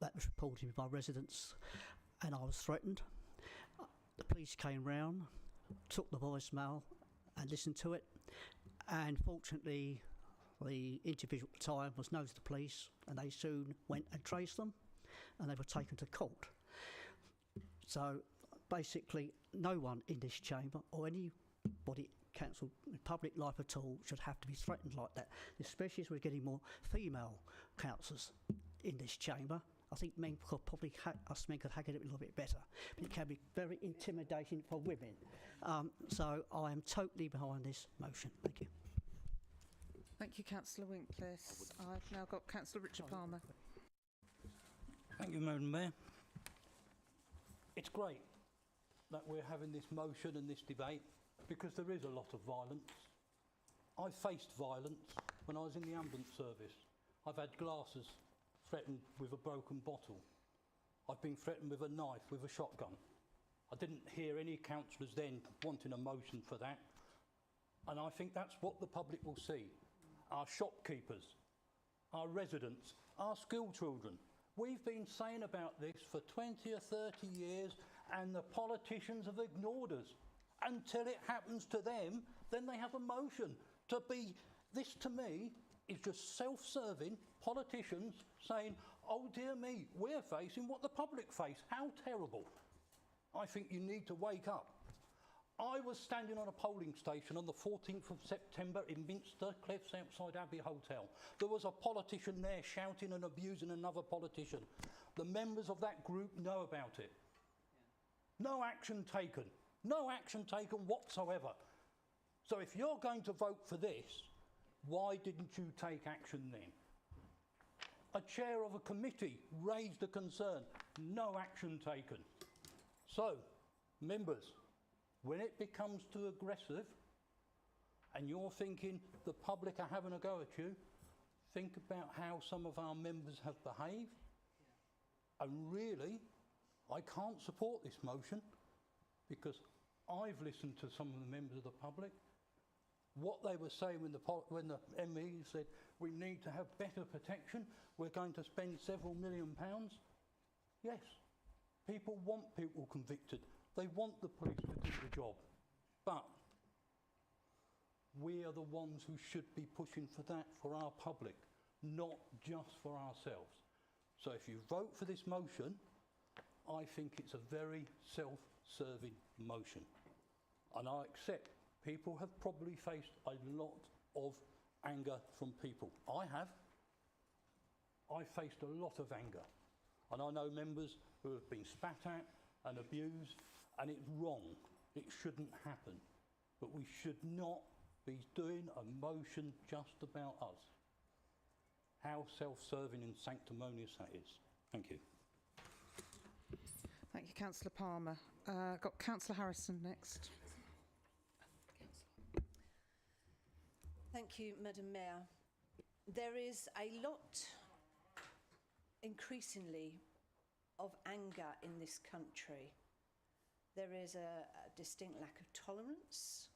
that was reported by residents, and I was threatened. The police came round, took the voicemail and listened to it, and fortunately the individual at the time was known to the police, and they soon went and traced them, and they were taken to court. So basically no one in this chamber or anybody council in public life at all should have to be threatened like that, especially as we're getting more female councillors in this chamber. I think men could probably us men could hack it a little bit better, but it can be very intimidating for women. So I am totally behind this motion. Thank you. Thank you, Councillor Winklis. I've now got Councillor Richard Palmer. Thank you, Madam Mayor. It's great that we're having this motion and this debate, because there is a lot of violence. I faced violence when I was in the ambulance service. I've had glasses threatened with a broken bottle. I've been threatened with a knife, with a shotgun. I didn't hear any councillors then wanting a motion for that. And I think that's what the public will see. Our shopkeepers, our residents, our school children. We've been saying about this for 20 or 30 years, and the politicians have ignored us. Until it happens to them, then they have a motion to be. This to me is just self-serving politicians saying, oh dear me, we're facing what the public face. How terrible. I think you need to wake up. I was standing on a polling station on the 14th of September in Minster Cliffs outside Abbey Hotel. There was a politician there shouting and abusing another politician. The members of that group know about it. No action taken. No action taken whatsoever. So if you're going to vote for this, why didn't you take action then? A chair of a committee raised a concern. No action taken. So, members, when it becomes too aggressive and you're thinking the public are having a go at you, think about how some of our members have behaved. And really, I can't support this motion because I've listened to some of the members of the public. What they were saying when the ME said we need to have better protection, we're going to spend several £1 million. Yes, people want people convicted. They want the police to do the job. But we are the ones who should be pushing for that for our public, not just for ourselves. So if you vote for this motion, I think it's a very self-serving motion. And I accept people have probably faced a lot of anger from people. I have. I faced a lot of anger. And I know members who have been spat at and abused, and it's wrong. It shouldn't happen. But we should not be doing a motion just about us. How self-serving and sanctimonious that is. Thank you. Thank you, Councillor Palmer. Got Councillor Harrison next. Thank you, Madam Mayor. There is a lot, increasingly, of anger in this country. There is a distinct lack of tolerance,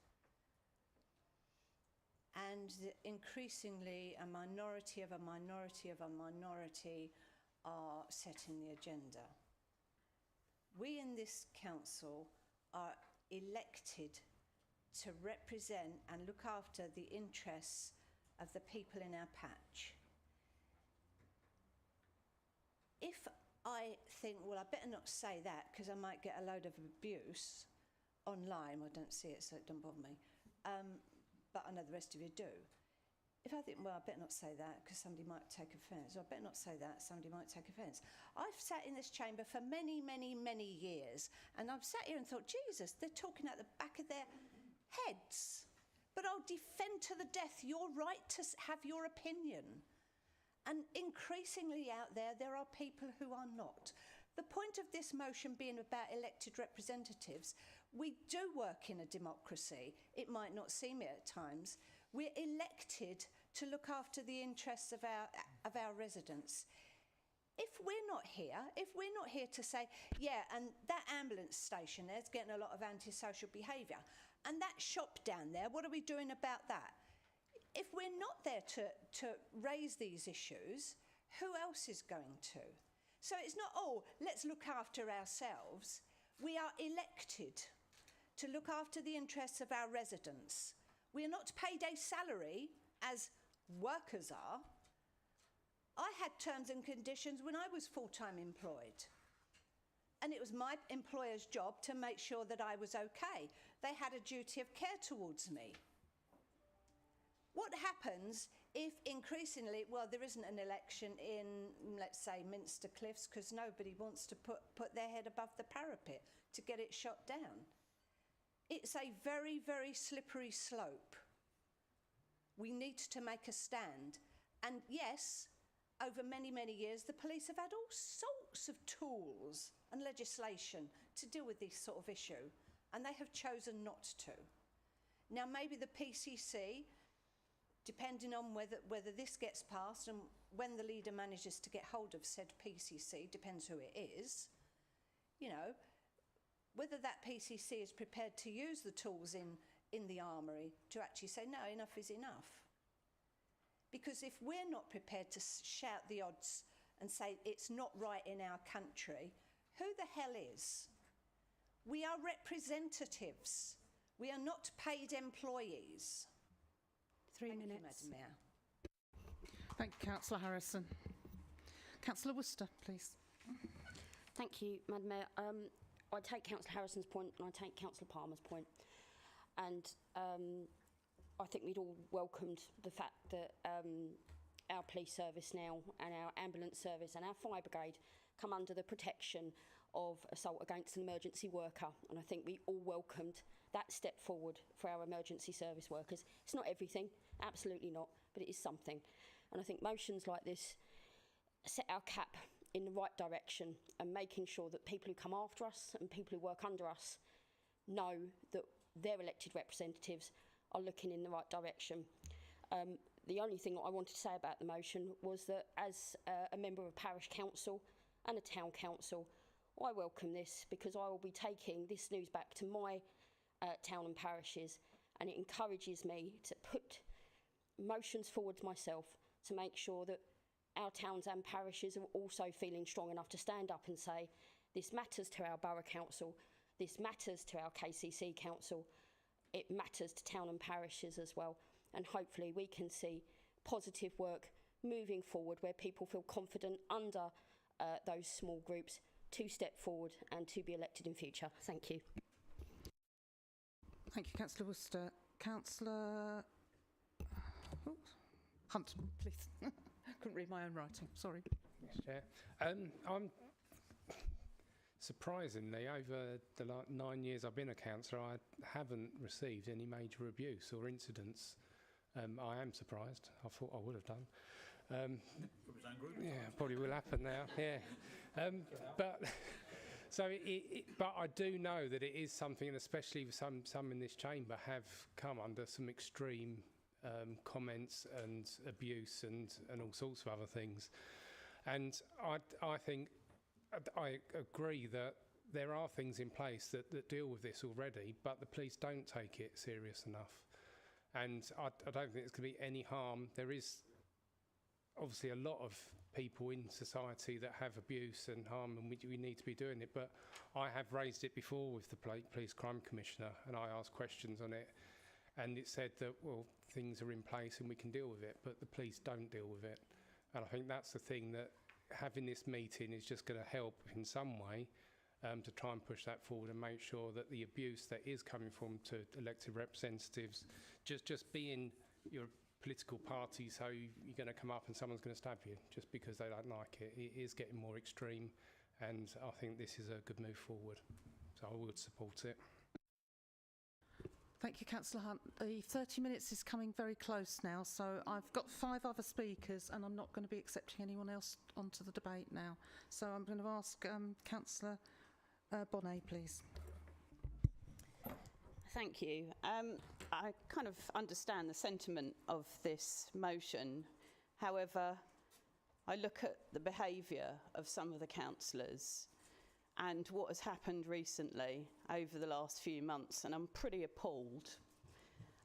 and increasingly a minority of a minority of a minority are setting the agenda. We in this council are elected to represent and look after the interests of the people in our patch. If I think, well, I better not say that because I might get a load of abuse online. I don't see it, so it don't bother me. But I know the rest of you do. If I think, well, I better not say that because somebody might take offence, or I better not say that, somebody might take offence. I've sat in this chamber for many, many, many years, and I've sat here and thought, Jesus, they're talking out the back of their heads. But I'll defend to the death your right to have your opinion. And increasingly out there, there are people who are not. The point of this motion being about elected representatives, we do work in a democracy. It might not seem it at times. We're elected to look after the interests of our residents. If we're not here to say, yeah, and that ambulance station there's getting a lot of antisocial behaviour, and that shop down there, what are we doing about that? If we're not there to raise these issues, who else is going to? So it's not, oh, let's look after ourselves. We are elected to look after the interests of our residents. We are not paid a salary as workers are. I had terms and conditions when I was full-time employed. And it was my employer's job to make sure that I was okay. They had a duty of care towards me. What happens if increasingly, well, there isn't an election in, let's say, Minster Cliffs because nobody wants to put their head above the parapet to get it shot down? It's a very, very slippery slope. We need to make a stand. And yes, over many, many years, the police have had all sorts of tools and legislation to deal with this sort of issue, and they have chosen not to. Now, maybe the PCC, depending on whether this gets passed and when the leader manages to get hold of said PCC, depends who it is, you know, whether that PCC is prepared to use the tools in the armoury to actually say, no, enough is enough. Because if we're not prepared to shout the odds and say it's not right in our country, who the hell is? We are representatives. We are not paid employees. 3 Thank minutes. you, Madam Mayor. Thank you, Councillor Harrison. Councillor Worcester, please. Thank you, Madam Mayor. I take Councillor Harrison's point and I take Councillor Palmer's point. And I think we'd all welcomed the fact that our police service now and our ambulance service and our fire brigade come under the protection of assault against an emergency worker. And I think we all welcomed that step forward for our emergency service workers. It's not everything, absolutely not, but it is something. And I think motions like this set our cap in the right direction and making sure that people who come after us and people who work under us know that their elected representatives are looking in the right direction. the only thing I wanted to say about the motion was that as a member of a parish council and a town council, I welcome this because I will be taking this news back to my town and parishes, and it encourages me to put motions forward myself to make sure that our towns and parishes are also feeling strong enough to stand up and say, this matters to our borough council, this matters to our KCC council, it matters to town and parishes as well. And hopefully we can see positive work moving forward where people feel confident under those small groups to step forward and to be elected in future. Thank you. Thank you, Councillor Worcester. Councillor Hunt, please. Couldn't read my own writing, sorry. Yes, Chair. I'm surprisingly, over the 9 years I've been a councillor, I haven't received any major abuse or incidents. I am surprised. I thought I would have done. Yeah, probably will happen now. Yeah, but but I do know that it is something, and especially some in this chamber have come under some extreme comments and abuse and all sorts of other things. And I think I agree that there are things in place that deal with this already, but the police don't take it serious enough. And I don't think there's going to be any harm. There is obviously a lot of people in society that have abuse and harm, and we need to be doing it. But I have raised it before with the Police Crime Commissioner, and I asked questions on it, and it said that, well, things are in place and we can deal with it, but the police don't deal with it. And I think that's the thing, that having this meeting is just going to help in some way to try and push that forward and make sure that the abuse that is coming from to elected representatives, just being your political party, so you're going to come up and someone's going to stab you just because they don't like it. It is getting more extreme, and I think this is a good move forward. So I would support it. Thank you, Councillor Hunt. The 30 minutes is coming very close now, so I've got 5 other speakers and I'm not going to be accepting anyone else onto the debate now. So I'm going to ask Councillor Bonnet, please. Thank you. I kind of understand the sentiment of this motion. However, I look at the behaviour of some of the councillors and what has happened recently over the last few months, and I'm pretty appalled.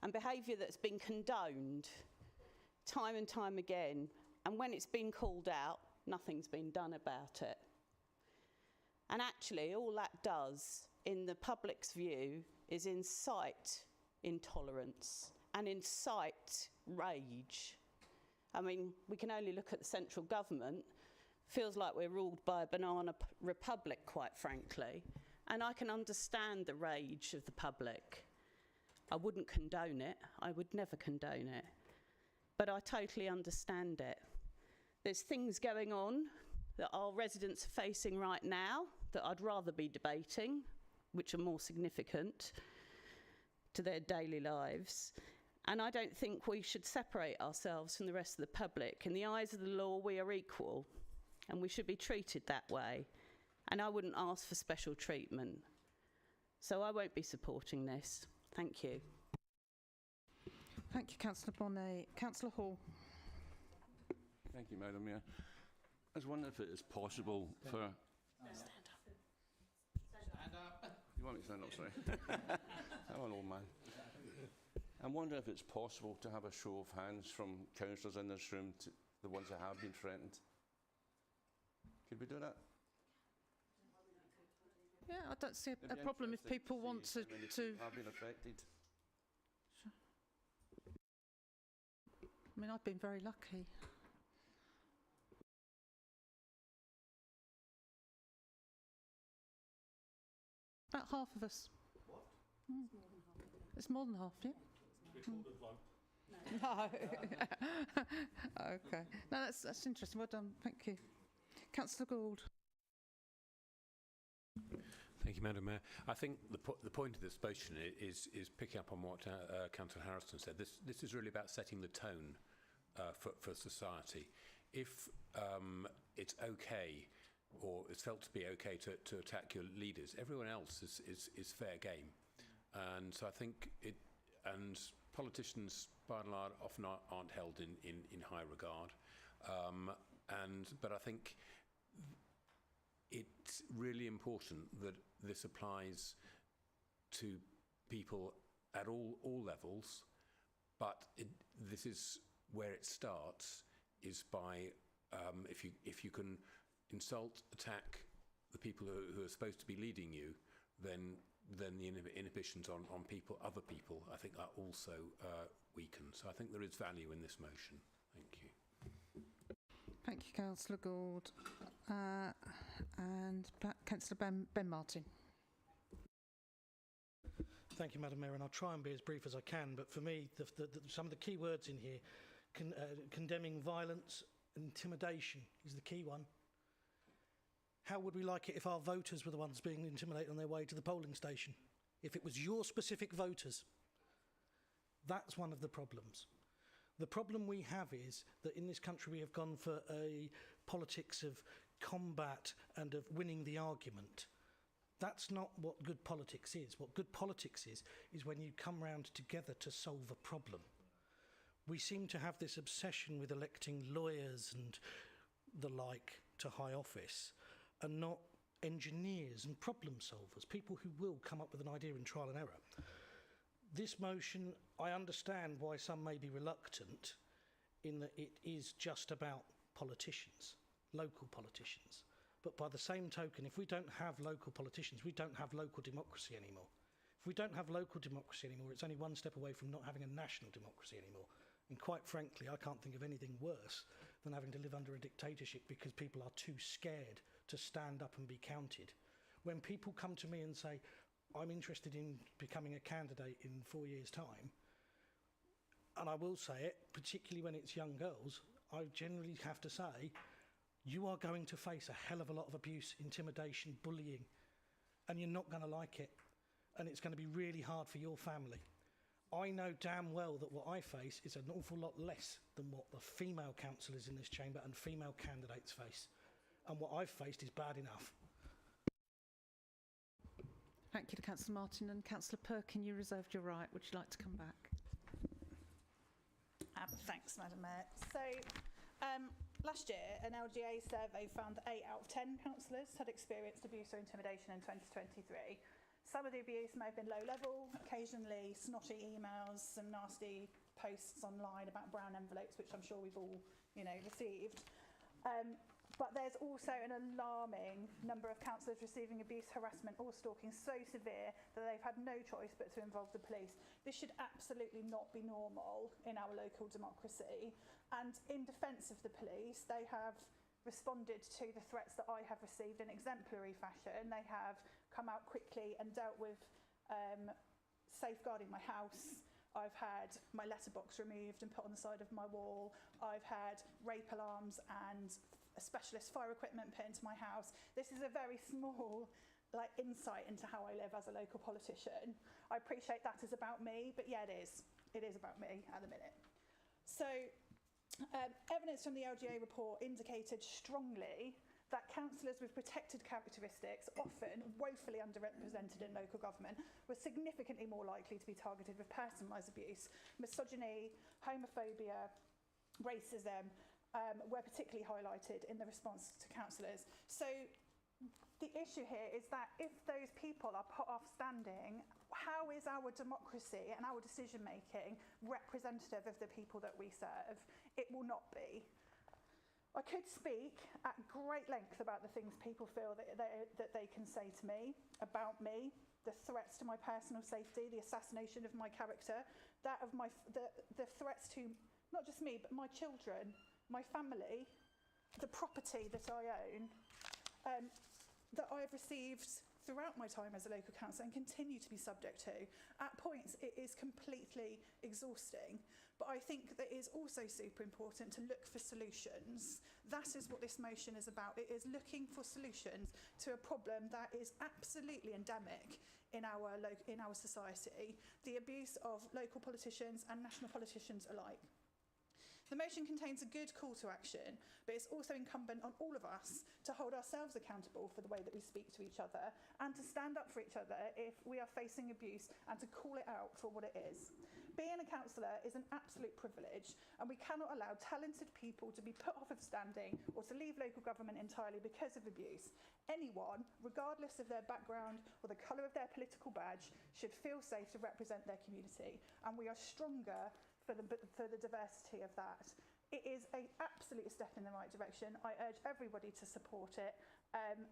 And behaviour that's been condoned time and time again, and when it's been called out, nothing's been done about it. And actually, all that does, in the public's view, is incite intolerance and incite rage. I mean, we can only look at the central government. Feels like we're ruled by a banana republic, quite frankly. And I can understand the rage of the public. I wouldn't condone it. I would never condone it. But I totally understand it. There's things going on that our residents are facing right now that I'd rather be debating, which are more significant to their daily lives. And I don't think we should separate ourselves from the rest of the public. In the eyes of the law, we are equal, and we should be treated that way. And I wouldn't ask for special treatment. So I won't be supporting this. Thank you. Thank you, Councillor Bonnet. Councillor Hall. Thank you, Madam Mayor. I was wondering if it is possible for... Stand up. Stand up. You want me to stand up, sorry? I'm an old man. I'm wondering if it's possible to have a show of hands from councillors in this room to the ones that have been threatened. Could we do that? Yeah, I don't see a problem if people want to... Have been affected. Sure. I mean, I've been very lucky. About half of us. What? Mm. It's more than half, yeah? Recorded vote. No. Okay. No, that's interesting. Well done. Thank you. Councillor Gould. Thank you, Madam Mayor. I think the point of this motion is picking up on what Councillor Harrison said. This is really about setting the tone for society. If it's okay, or it's felt to be okay to attack your leaders, everyone else is fair game. And so I think politicians, by and large, often aren't held in high regard. But I think it's really important that this applies to people at all levels, but this is where it starts, is by if you can insult, attack the people who are supposed to be leading you, then the inhibitions on other people, I think, are also weakened. So I think there is value in this motion. Thank you. Thank you, Councillor Gould. And Councillor Ben Martin. Thank you, Madam Mayor, and I'll try and be as brief as I can, but for me, some of the key words in here, condemning violence and intimidation is the key one. How would we like it if our voters were the ones being intimidated on their way to the polling station? If it was your specific voters? That's one of the problems. The problem we have is that in this country we have gone for a politics of combat and of winning the argument. That's not what good politics is. What good politics is when you come round together to solve a problem. We seem to have this obsession with electing lawyers and the like to high office, and not engineers and problem solvers, people who will come up with an idea in trial and error. This motion, I understand why some may be reluctant in that it is just about politicians, local politicians. But by the same token, if we don't have local politicians, we don't have local democracy anymore. If we don't have local democracy anymore, it's only one step away from not having a national democracy anymore. And quite frankly, I can't think of anything worse than having to live under a dictatorship because people are too scared to stand up and be counted. When people come to me and say, I'm interested in becoming a candidate in 4 years' time, and I will say it, particularly when it's young girls, I generally have to say, you are going to face a hell of a lot of abuse, intimidation, bullying, and you're not going to like it. And it's going to be really hard for your family. I know damn well that what I face is an awful lot less than what the female councillors in this chamber and female candidates face. And what I've faced is bad enough. Thank you to Councillor Martin. And Councillor Perkin, you reserved your right. Would you like to come back? Thanks, Madam Mayor. So, last year, an LGA survey found that 8 out of 10 councillors had experienced abuse or intimidation in 2023. Some of the abuse may have been low level, occasionally snotty emails, some nasty posts online about brown envelopes, which I'm sure we've all, received. But there's also an alarming number of councillors receiving abuse, harassment or stalking so severe that they've had no choice but to involve the police. This should absolutely not be normal in our local democracy. And in defence of the police, they have responded to the threats that I have received in exemplary fashion. They have come out quickly and dealt with safeguarding my house. I've had my letterbox removed and put on the side of my wall. I've had rape alarms and specialist fire equipment put into my house. This is a very small insight into how I live as a local politician. I appreciate that is about me, but yeah, it is. It is about me at the minute. So evidence from the LGA report indicated strongly that councillors with protected characteristics, often woefully underrepresented in local government, were significantly more likely to be targeted with personalised abuse. Misogyny, homophobia, racism were particularly highlighted in the response to councillors. So the issue here is that if those people are put off standing, how is our democracy and our decision making representative of the people that we serve? It will not be. I could speak at great length about the things people feel that they can say to me, about me, the threats to my personal safety, the assassination of my character, that of the threats to not just me, but my children, my family, the property that I own, that I've received throughout my time as a local councillor and continue to be subject to. At points, it is completely exhausting. But I think that it is also super important to look for solutions. That is what this motion is about. It is looking for solutions to a problem that is absolutely endemic in our society, the abuse of local politicians and national politicians alike. The motion contains a good call to action, but it's also incumbent on all of us to hold ourselves accountable for the way that we speak to each other and to stand up for each other if we are facing abuse and to call it out for what it is. Being a councillor is an absolute privilege, and we cannot allow talented people to be put off of standing or to leave local government entirely because of abuse. Anyone, regardless of their background or the colour of their political badge, should feel safe to represent their community, and we are stronger for the diversity of that. It is an absolute step in the right direction. I urge everybody to support it.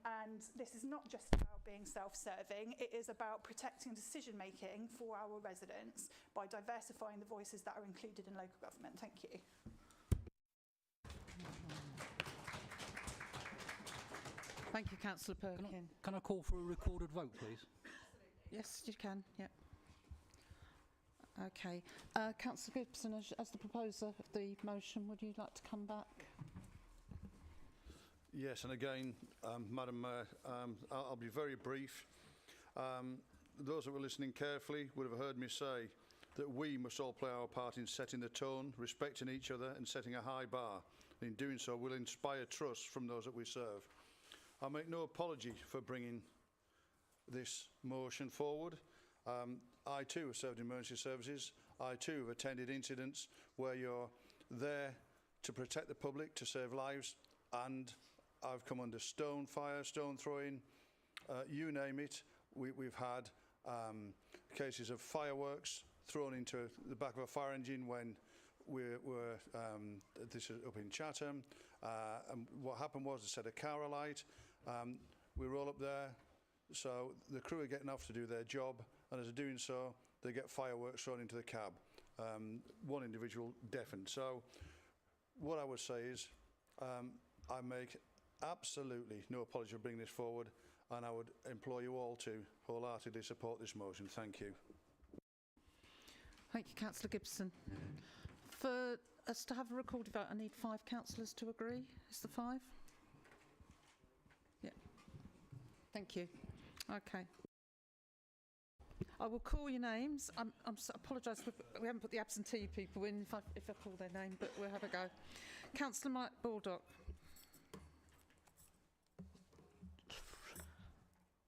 And this is not just about being self-serving, it is about protecting decision-making for our residents by diversifying the voices that are included in local government. Thank you. Thank you, Councillor Perkin. Can I call for a recorded vote, please? Yes, you can, yeah. Okay. Councillor Gibson, as the proposer of the motion, would you like to come back? Yes, and again, Madam Mayor, I'll be very brief. Those that were listening carefully would have heard me say that we must all play our part in setting the tone, respecting each other and setting a high bar. In doing so, we'll inspire trust from those that we serve. I make no apology for bringing this motion forward. I too have served in emergency services. I too have attended incidents where you're there to protect the public, to save lives, and I've come under stone fire, stone throwing, you name it. We've had cases of fireworks thrown into the back of a fire engine when this is up in Chatham. And what happened was they set a car alight. We roll up there, so the crew are getting off to do their job, and as they're doing so, they get fireworks thrown into the cab. One individual deafened. So what I would say is I make absolutely no apology for bringing this forward, and I would implore you all to wholeheartedly support this motion. Thank you. Thank you, Councillor Gibson. For us to have a recorded vote, I need 5 councillors to agree. Is there 5? Yeah. Thank you. Okay. I will call your names. I apologise, we haven't put the absentee people in if I call their name, but we'll have a go. Councillor Mike Baldock.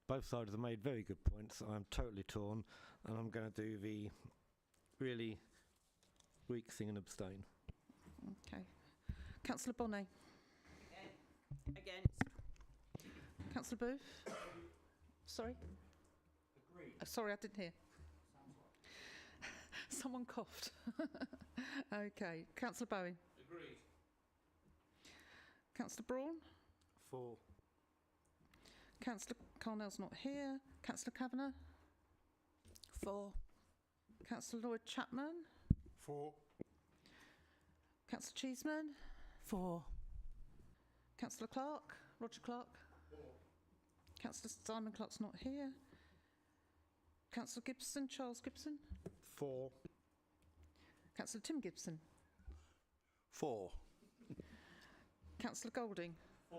Both sides have made very good points. I'm totally torn, and I'm going to do the really weak thing and abstain. Okay. Councillor Bonnet. Against. Councillor Booth. Sorry? Agreed. Sorry, I didn't hear. Someone coughed. Okay. Councillor Bowen. Agreed. Councillor Braun. For. Councillor Carnell's not here. Councillor Kavanagh. 4. Councillor Lloyd Chapman. 4. Councillor Cheeseman. 4. Councillor Clark. Roger Clark. 4. Councillor Simon Clark's not here. Councillor Gibson. Charles Gibson. 4. Councillor Tim Gibson. 4. Councillor Golding. 4.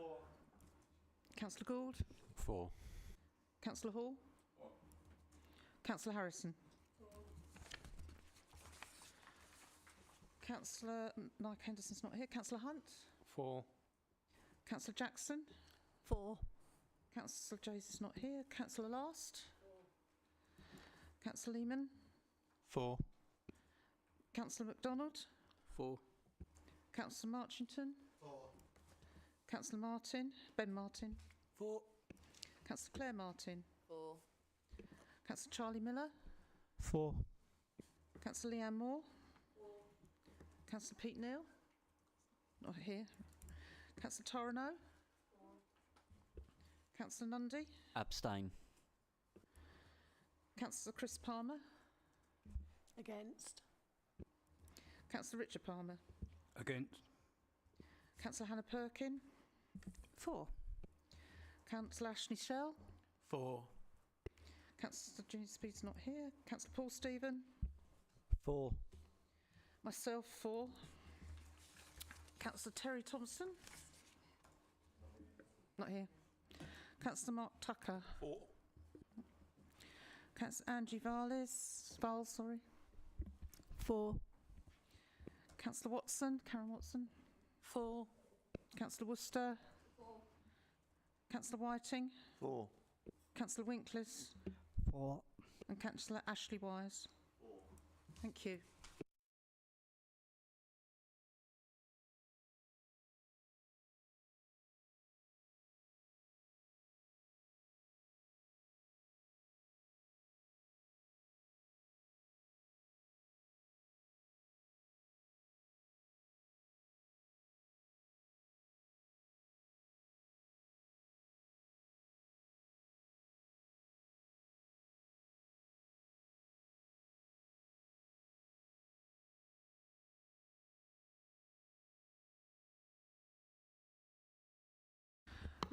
Councillor Gould. 4. Councillor Hall. 4. Councillor Harrison. 4. Councillor Mike Henderson's not here. Councillor Hunt. 4. Councillor Jackson. 4. Councillor Jays is not here. Councillor Last. 4. Councillor Lehman. 4. Councillor MacDonald. 4. Councillor Marchington. 4. Councillor Martin. Ben Martin. 4. Councillor Claire Martin. 4. Councillor Charlie Miller. 4. Councillor Leanne Moore. 4. Councillor Pete Neal. Not here. Councillor Torano. 4. Councillor Nundy. Abstain. Councillor Chris Palmer. Against. Councillor Richard Palmer. Against. Councillor Hannah Perkin. 4. Councillor Ashley Shell. 4. Councillor Junior Speed's not here. Councillor Paul Stephen. 4. Myself, 4. Councillor Terry Thompson. Not here. Councillor Mark Tucker. 4. Councillor Angie Vales. 4. Councillor Watson, Karen Watson. 4. Councillor Worcester. 4. Councillor Whiting. 4. Councillor Winkles. 4. And Councillor Ashley Wise. 4. Thank you.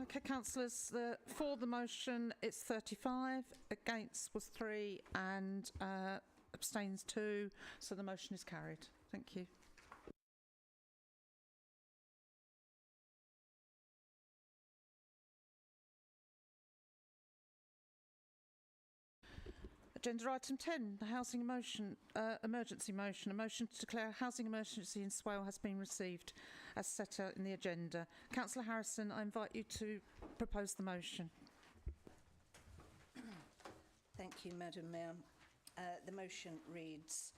Okay, councillors, for the motion it's 35, against was 3 and abstains 2, so the motion is carried. Thank you. Agenda item 10, the housing emergency motion. A motion to declare a housing emergency in Swale has been received as set out in the agenda. Councillor Harrison, I invite you to propose the motion. Thank you, Madam Mayor. The motion reads,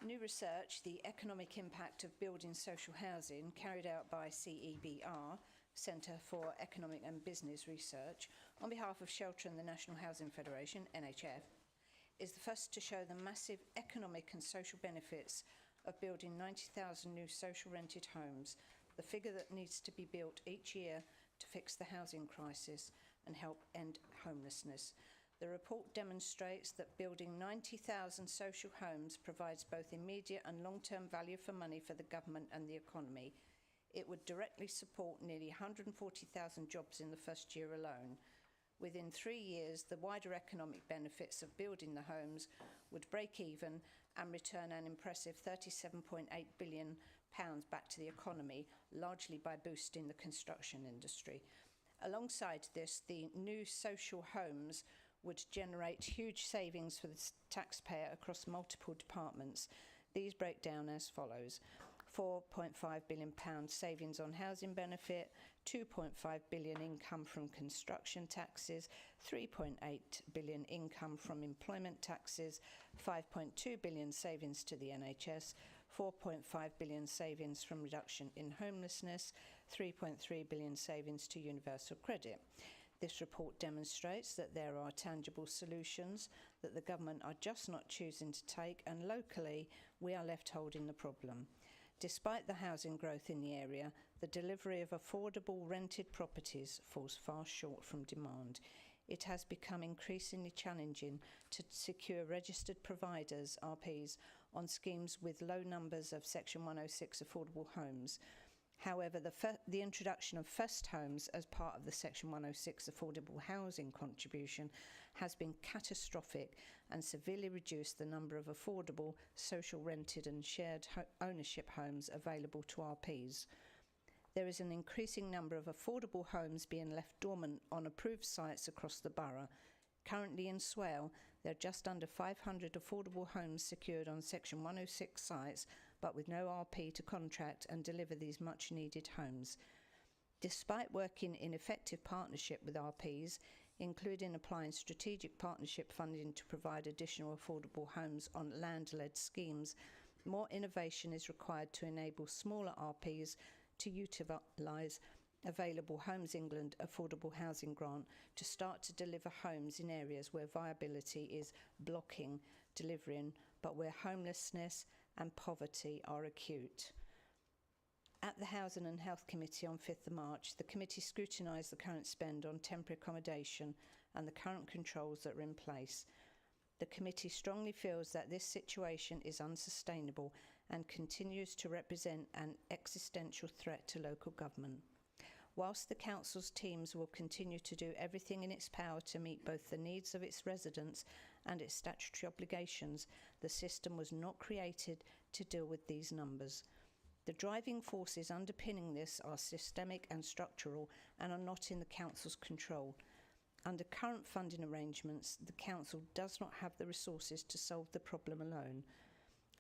new research, the economic impact of building social housing carried out by CEBR, Centre for Economic and Business Research, on behalf of Shelter and the National Housing Federation, NHF, is the first to show the massive economic and social benefits of building 90,000 new social rented homes, the figure that needs to be built each year to fix the housing crisis and help end homelessness. The report demonstrates that building 90,000 social homes provides both immediate and long-term value for money for the government and the economy. It would directly support nearly 140,000 jobs in the first year alone. Within 3 years, the wider economic benefits of building the homes would break even and return an impressive £37.8 billion back to the economy, largely by boosting the construction industry. Alongside this, the new social homes would generate huge savings for the taxpayer across multiple departments. These break down as follows. £4.5 billion savings on housing benefit, £2.5 billion income from construction taxes, £3.8 billion income from employment taxes, £5.2 billion savings to the NHS, £4.5 billion savings from reduction in homelessness, £3.3 billion savings to universal credit. This report demonstrates that there are tangible solutions that the government are just not choosing to take, and locally we are left holding the problem. Despite the housing growth in the area, the delivery of affordable rented properties falls far short from demand. It has become increasingly challenging to secure registered providers, RPs, on schemes with low numbers of Section 106 affordable homes. However, the introduction of first homes as part of the Section 106 affordable housing contribution has been catastrophic and severely reduced the number of affordable social rented and shared ownership homes available to RPs. There is an increasing number of affordable homes being left dormant on approved sites across the borough. Currently in Swale, there are just under 500 affordable homes secured on Section 106 sites, but with no RP to contract and deliver these much needed homes. Despite working in effective partnership with RPs, including applying strategic partnership funding to provide additional affordable homes on land-led schemes, more innovation is required to enable smaller RPs to utilise available Homes England affordable housing grant to start to deliver homes in areas where viability is blocking delivering, but where homelessness and poverty are acute. At the Housing and Health Committee on 5th of March, the committee scrutinised the current spend on temporary accommodation and the current controls that are in place. The committee strongly feels that this situation is unsustainable and continues to represent an existential threat to local government. Whilst the council's teams will continue to do everything in its power to meet both the needs of its residents and its statutory obligations, the system was not created to deal with these numbers. The driving forces underpinning this are systemic and structural and are not in the council's control. Under current funding arrangements, the council does not have the resources to solve the problem alone.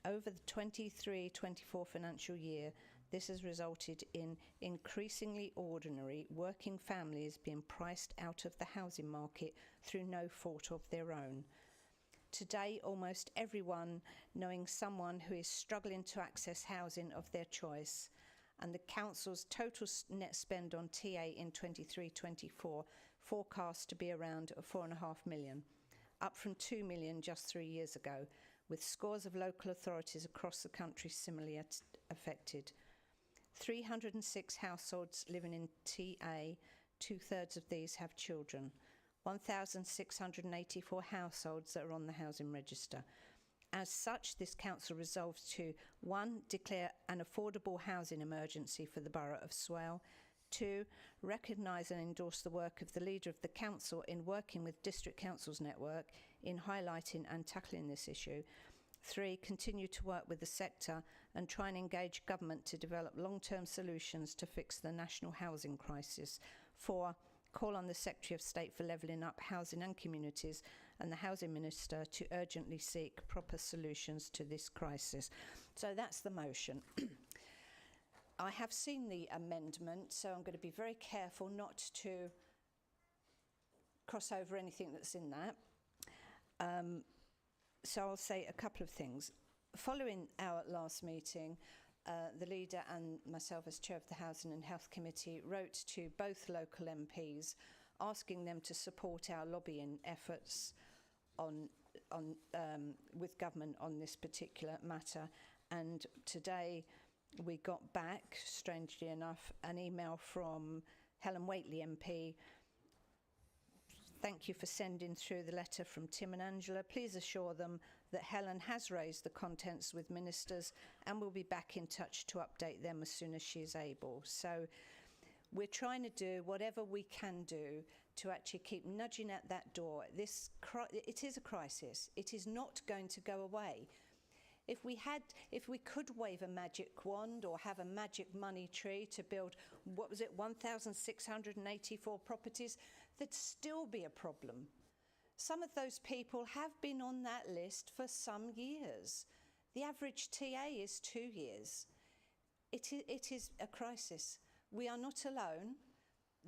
Over the 23-24 financial year, this has resulted in increasingly ordinary working families being priced out of the housing market through no fault of their own. Today, almost everyone knowing someone who is struggling to access housing of their choice, and the council's total net spend on TA in 23-24 forecast to be around 4.5 million, up from 2 million just 3 years ago, with scores of local authorities across the country similarly affected. 306 households living in TA, 2/3 of these have children. 1,684 households that are on the housing register. As such, this council resolves to 1. Declare an affordable housing emergency for the borough of Swale. 2. Recognise and endorse the work of the leader of the council in working with District Councils Network in highlighting and tackling this issue. 3. Continue to work with the sector and try and engage government to develop long-term solutions to fix the national housing crisis. 4. Call on the Secretary of State for Levelling Up Housing and Communities and the Housing Minister to urgently seek proper solutions to this crisis. So that's the motion. I have seen the amendment, so I'm going to be very careful not to cross over anything that's in that. So I'll say a couple of things. Following our last meeting, the leader and myself as chair of the Housing and Health Committee wrote to both local MPs asking them to support our lobbying efforts with government on this particular matter. And today we got back, strangely enough, an email from Helen Whately MP. Thank you for sending through the letter from Tim and Angela. Please assure them that Helen has raised the contents with ministers and will be back in touch to update them as soon as she is able. So we're trying to do whatever we can do to actually keep nudging at that door. It is a crisis. It is not going to go away. If we could wave a magic wand or have a magic money tree to build, 1,684 properties, there'd still be a problem. Some of those people have been on that list for some years. The average TA is 2 years. It is a crisis. We are not alone.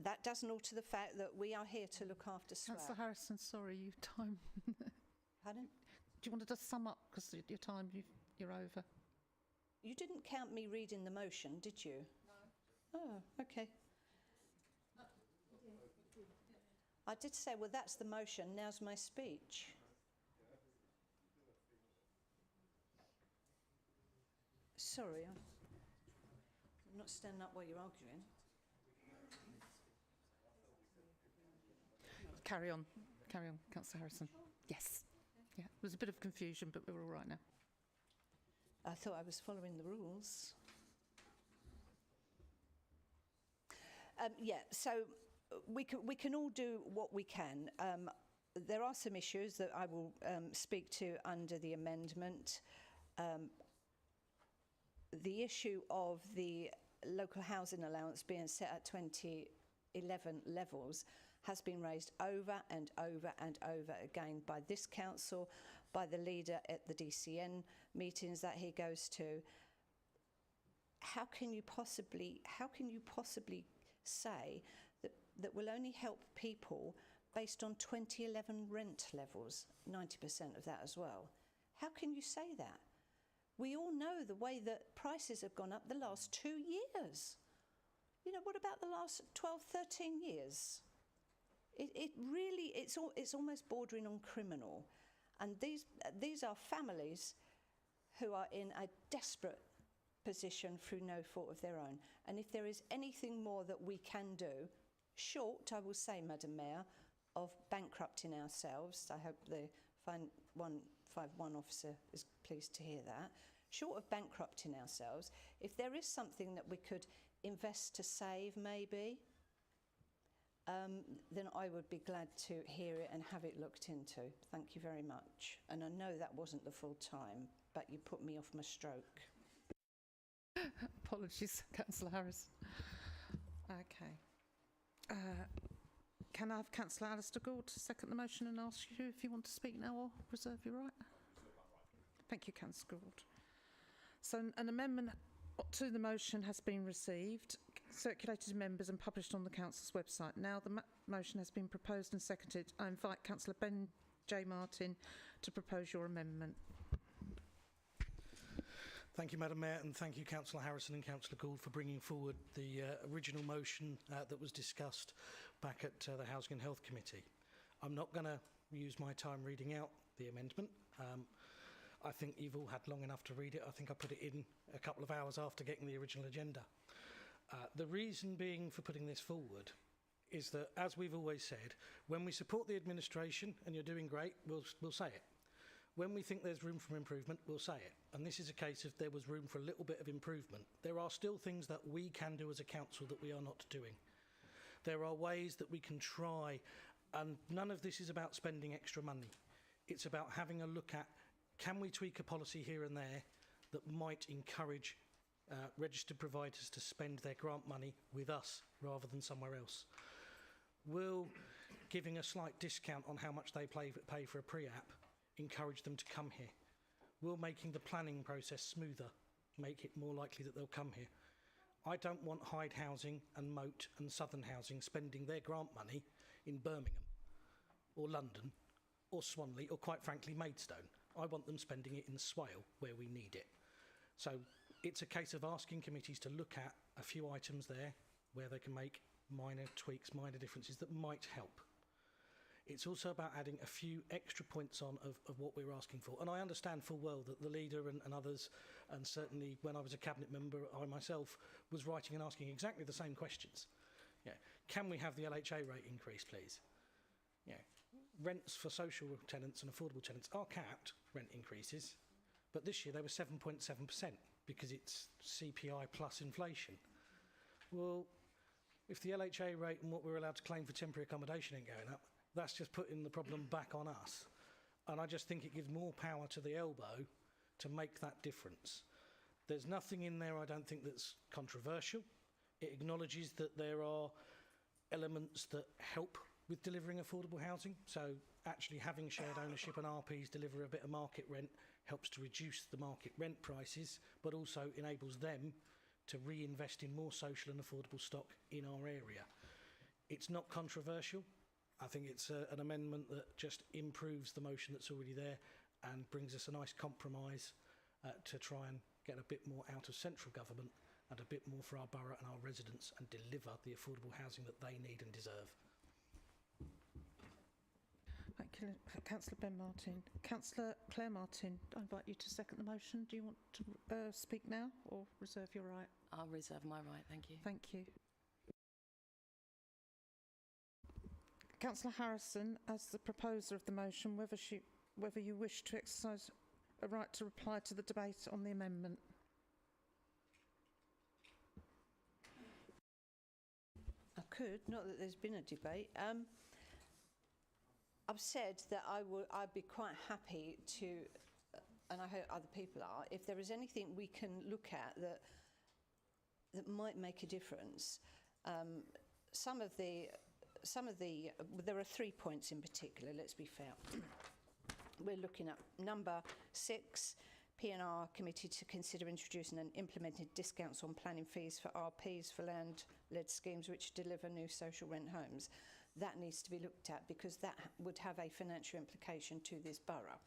That doesn't alter the fact that we are here to look after Swale. Councillor Harrison, sorry, you time. Pardon? Do you want to just sum up, because your time, you're over? You didn't count me reading the motion, did you? No. Oh, okay. I did say, well, that's the motion, now's my speech. Sorry, I'm not standing up while you're arguing. Carry on, Councillor Harrison. Yes. Yeah, there was a bit of confusion, but we're all right now. I thought I was following the rules. So we can all do what we can. There are some issues that I will speak to under the amendment. The issue of the local housing allowance being set at 2011 levels has been raised over and over and over again by this council, by the leader at the DCN meetings that he goes to. How can you possibly say that will only help people based on 2011 rent levels, 90% of that as well? How can you say that? We all know the way that prices have gone up the last 2 years. You know, what about the last 12, 13 years? It's almost bordering on criminal. And these are families who are in a desperate position through no fault of their own. And if there is anything more that we can do, short, I will say, Madam Mayor, of bankrupting ourselves, I hope the 151 officer is pleased to hear that, short of bankrupting ourselves, if there is something that we could invest to save maybe, then I would be glad to hear it and have it looked into. Thank you very much. And I know that wasn't the full time, but you put me off my stroke. Apologies, Councillor Harris. Okay. Can I have Councillor Alistair Gould to second the motion and ask you if you want to speak now or reserve your right? Thank you, Councillor Gould. So an amendment to the motion has been received, circulated to members and published on the council's website. Now the motion has been proposed and seconded. I invite Councillor Ben J. Martin to propose your amendment. Thank you, Madam Mayor, and thank you, Councillor Harrison and Councillor Gould, for bringing forward the original motion that was discussed back at the Housing and Health Committee. I'm not going to use my time reading out the amendment. I think you've all had long enough to read it. I think I put it in a couple of hours after getting the original agenda. The reason being for putting this forward is that, as we've always said, when we support the administration and you're doing great, we'll say it. When we think there's room for improvement, we'll say it. And this is a case of there was room for a little bit of improvement. There are still things that we can do as a council that we are not doing. There are ways that we can try, and none of this is about spending extra money. It's about having a look at, can we tweak a policy here and there that might encourage registered providers to spend their grant money with us rather than somewhere else? Will giving a slight discount on how much they pay for a pre-app encourage them to come here? Will making the planning process smoother make it more likely that they'll come here? I don't want Hyde Housing and Moat and Southern Housing spending their grant money in Birmingham or London or Swanley or, quite frankly, Maidstone. I want them spending it in Swale where we need it. So it's a case of asking committees to look at a few items there where they can make minor tweaks, minor differences that might help. It's also about adding a few extra points on of what we're asking for. And I understand full well that the leader and others, and certainly when I was a cabinet member, I myself was writing and asking exactly the same questions. Yeah. Can we have the LHA rate increase, please? Yeah. Rents for social tenants and affordable tenants are capped, rent increases, but this year they were 7.7% because it's CPI plus inflation. Well, if the LHA rate and what we're allowed to claim for temporary accommodation ain't going up, that's just putting the problem back on us. And I just think it gives more power to the elbow to make that difference. There's nothing in there, I don't think, that's controversial. It acknowledges that there are elements that help with delivering affordable housing. So actually having shared ownership and RPs deliver a bit of market rent helps to reduce the market rent prices, but also enables them to reinvest in more social and affordable stock in our area. It's not controversial. I think it's an amendment that just improves the motion that's already there and brings us a nice compromise to try and get a bit more out of central government and a bit more for our borough and our residents and deliver the affordable housing that they need and deserve. Thank you, Councillor Ben Martin. Councillor Claire Martin, I invite you to second the motion. Do you want to speak now or reserve your right? I'll reserve my right, thank you. Thank you. Councillor Harrison, as the proposer of the motion, whether you wish to exercise a right to reply to the debate on the amendment. I could, not that there's been a debate. I've said that I'd be quite happy to, and I hope other people are, if there is anything we can look at that might make a difference. There are 3 points in particular, let's be fair. We're looking at number 6, P&R committee to consider introducing and implementing discounts on planning fees for RPs for land-led schemes which deliver new social rent homes. That needs to be looked at because that would have a financial implication to this borough.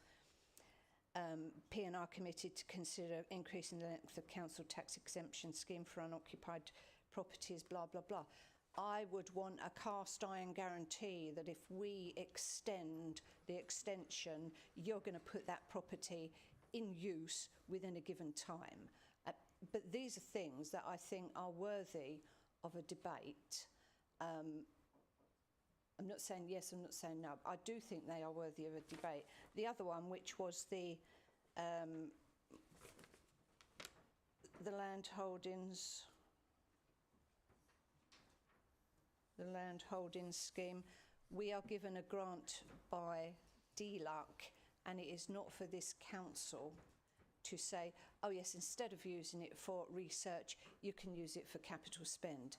P&R committee to consider increasing the length of council tax exemption scheme for unoccupied properties, blah, blah, blah. I would want a cast iron guarantee that if we extend the extension, you're going to put that property in use within a given time. But these are things that I think are worthy of a debate. I'm not saying yes, I'm not saying no. I do think they are worthy of a debate. The other one, which was the land holdings scheme, we are given a grant by DLUC, and it is not for this council to say, oh yes, instead of using it for research, you can use it for capital spend.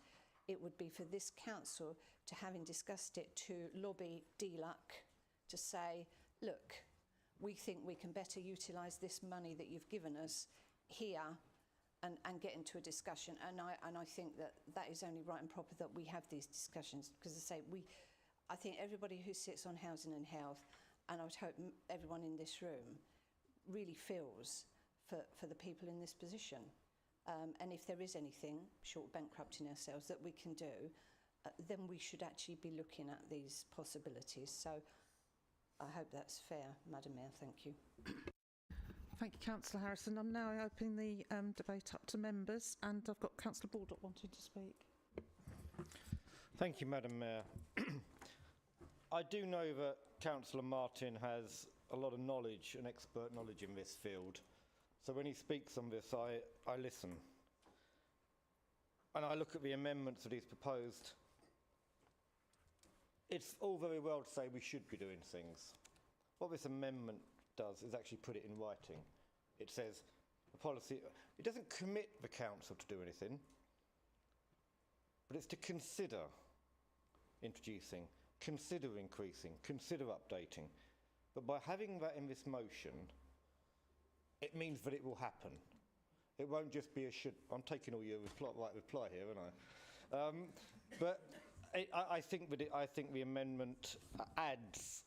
It would be for this council to, having discussed it, to lobby DLUC to say, look, we think we can better utilise this money that you've given us here and get into a discussion. And I think that is only right and proper that we have these discussions, because as I say, I think everybody who sits on housing and health, and I would hope everyone in this room, really feels for the people in this position. And if there is anything, short of bankrupting ourselves, that we can do, then we should actually be looking at these possibilities. So I hope that's fair, Madam Mayor. Thank you. Thank you, Councillor Harrison. I'm now opening the debate up to members, and I've got Councillor Baldock wanting to speak. Thank you, Madam Mayor. I do know that Councillor Martin has a lot of knowledge and expert knowledge in this field. So when he speaks on this, I listen. And I look at the amendments that he's proposed. It's all very well to say we should be doing things. What this amendment does is actually put it in writing. It says the policy, it doesn't commit the council to do anything, but it's to consider introducing, consider increasing, consider updating. But by having that in this motion, it means that it will happen. It won't just be a should. I'm taking all your right reply here, aren't I? But I think the amendment adds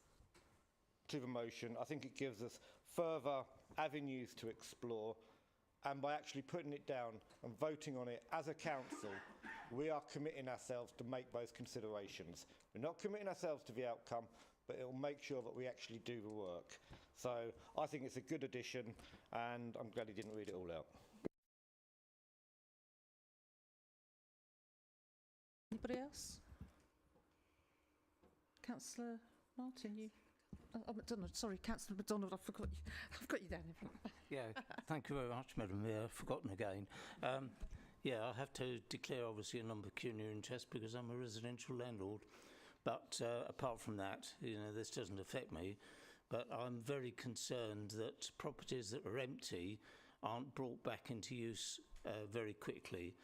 to the motion. I think it gives us further avenues to explore, and by actually putting it down and voting on it as a council, we are committing ourselves to make those considerations. We're not committing ourselves to the outcome, but it will make sure that we actually do the work. So I think it's a good addition, and I'm glad he didn't read it all out. Anybody else? Councillor Martin, you... Oh, MacDonald, sorry, Councillor MacDonald, I've got you down. Yeah, thank you very much, Madam Mayor. I've forgotten again. Yeah, I have to declare obviously a non-pecuniary interest because I'm a residential landlord. But apart from that, you know, this doesn't affect me. But I'm very concerned that properties that are empty aren't brought back into use very quickly.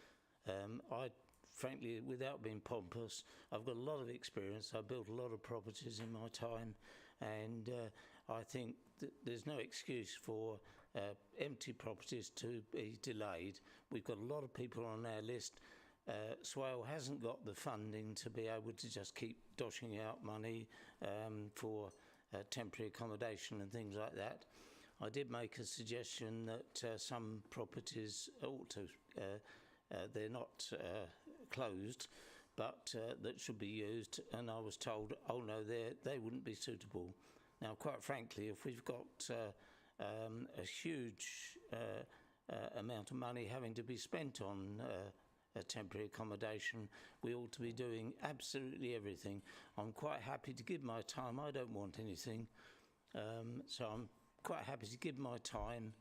Frankly, without being pompous, I've got a lot of experience. I built a lot of properties in my time, and I think that there's no excuse for empty properties to be delayed. We've got a lot of people on our list. Swale hasn't got the funding to be able to just keep doshing out money for temporary accommodation and things like that. I did make a suggestion that some properties ought to, they're not closed, but that should be used, and I was told, oh no, they wouldn't be suitable. Now, quite frankly, if we've got a huge amount of money having to be spent on a temporary accommodation, we ought to be doing absolutely everything. I'm quite happy to give my time. I don't want anything, so I'm quite happy to give my time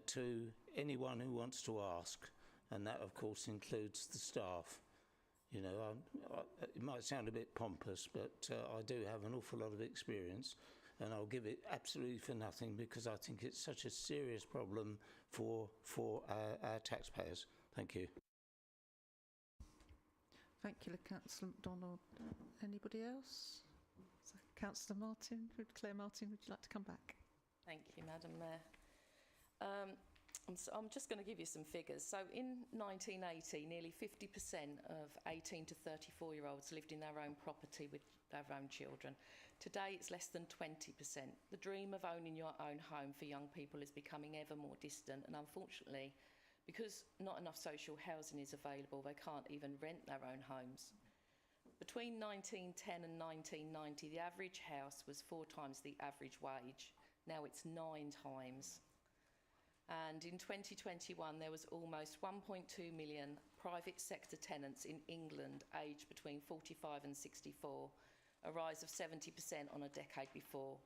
to anyone who wants to ask, and that of course includes the staff. You know, it might sound a bit pompous, but I do have an awful lot of experience, and I'll give it absolutely for nothing because I think it's such a serious problem for our taxpayers. Thank you. Thank you, Councillor MacDonald. Anybody else? So, Councillor Martin, Claire Martin, would you like to come back? Thank you, Madam Mayor. I'm just going to give you some figures. So in 1980, nearly 50% of 18 to 34-year-olds lived in their own property with their own children. Today, it's less than 20%. The dream of owning your own home for young people is becoming ever more distant, and unfortunately, because not enough social housing is available, they can't even rent their own homes. Between 1910 and 1990, the average house was 4 times the average wage. Now it's 9 times. And in 2021, there was almost 1.2 million private sector tenants in England aged between 45 and 64, a rise of 70% on a decade before.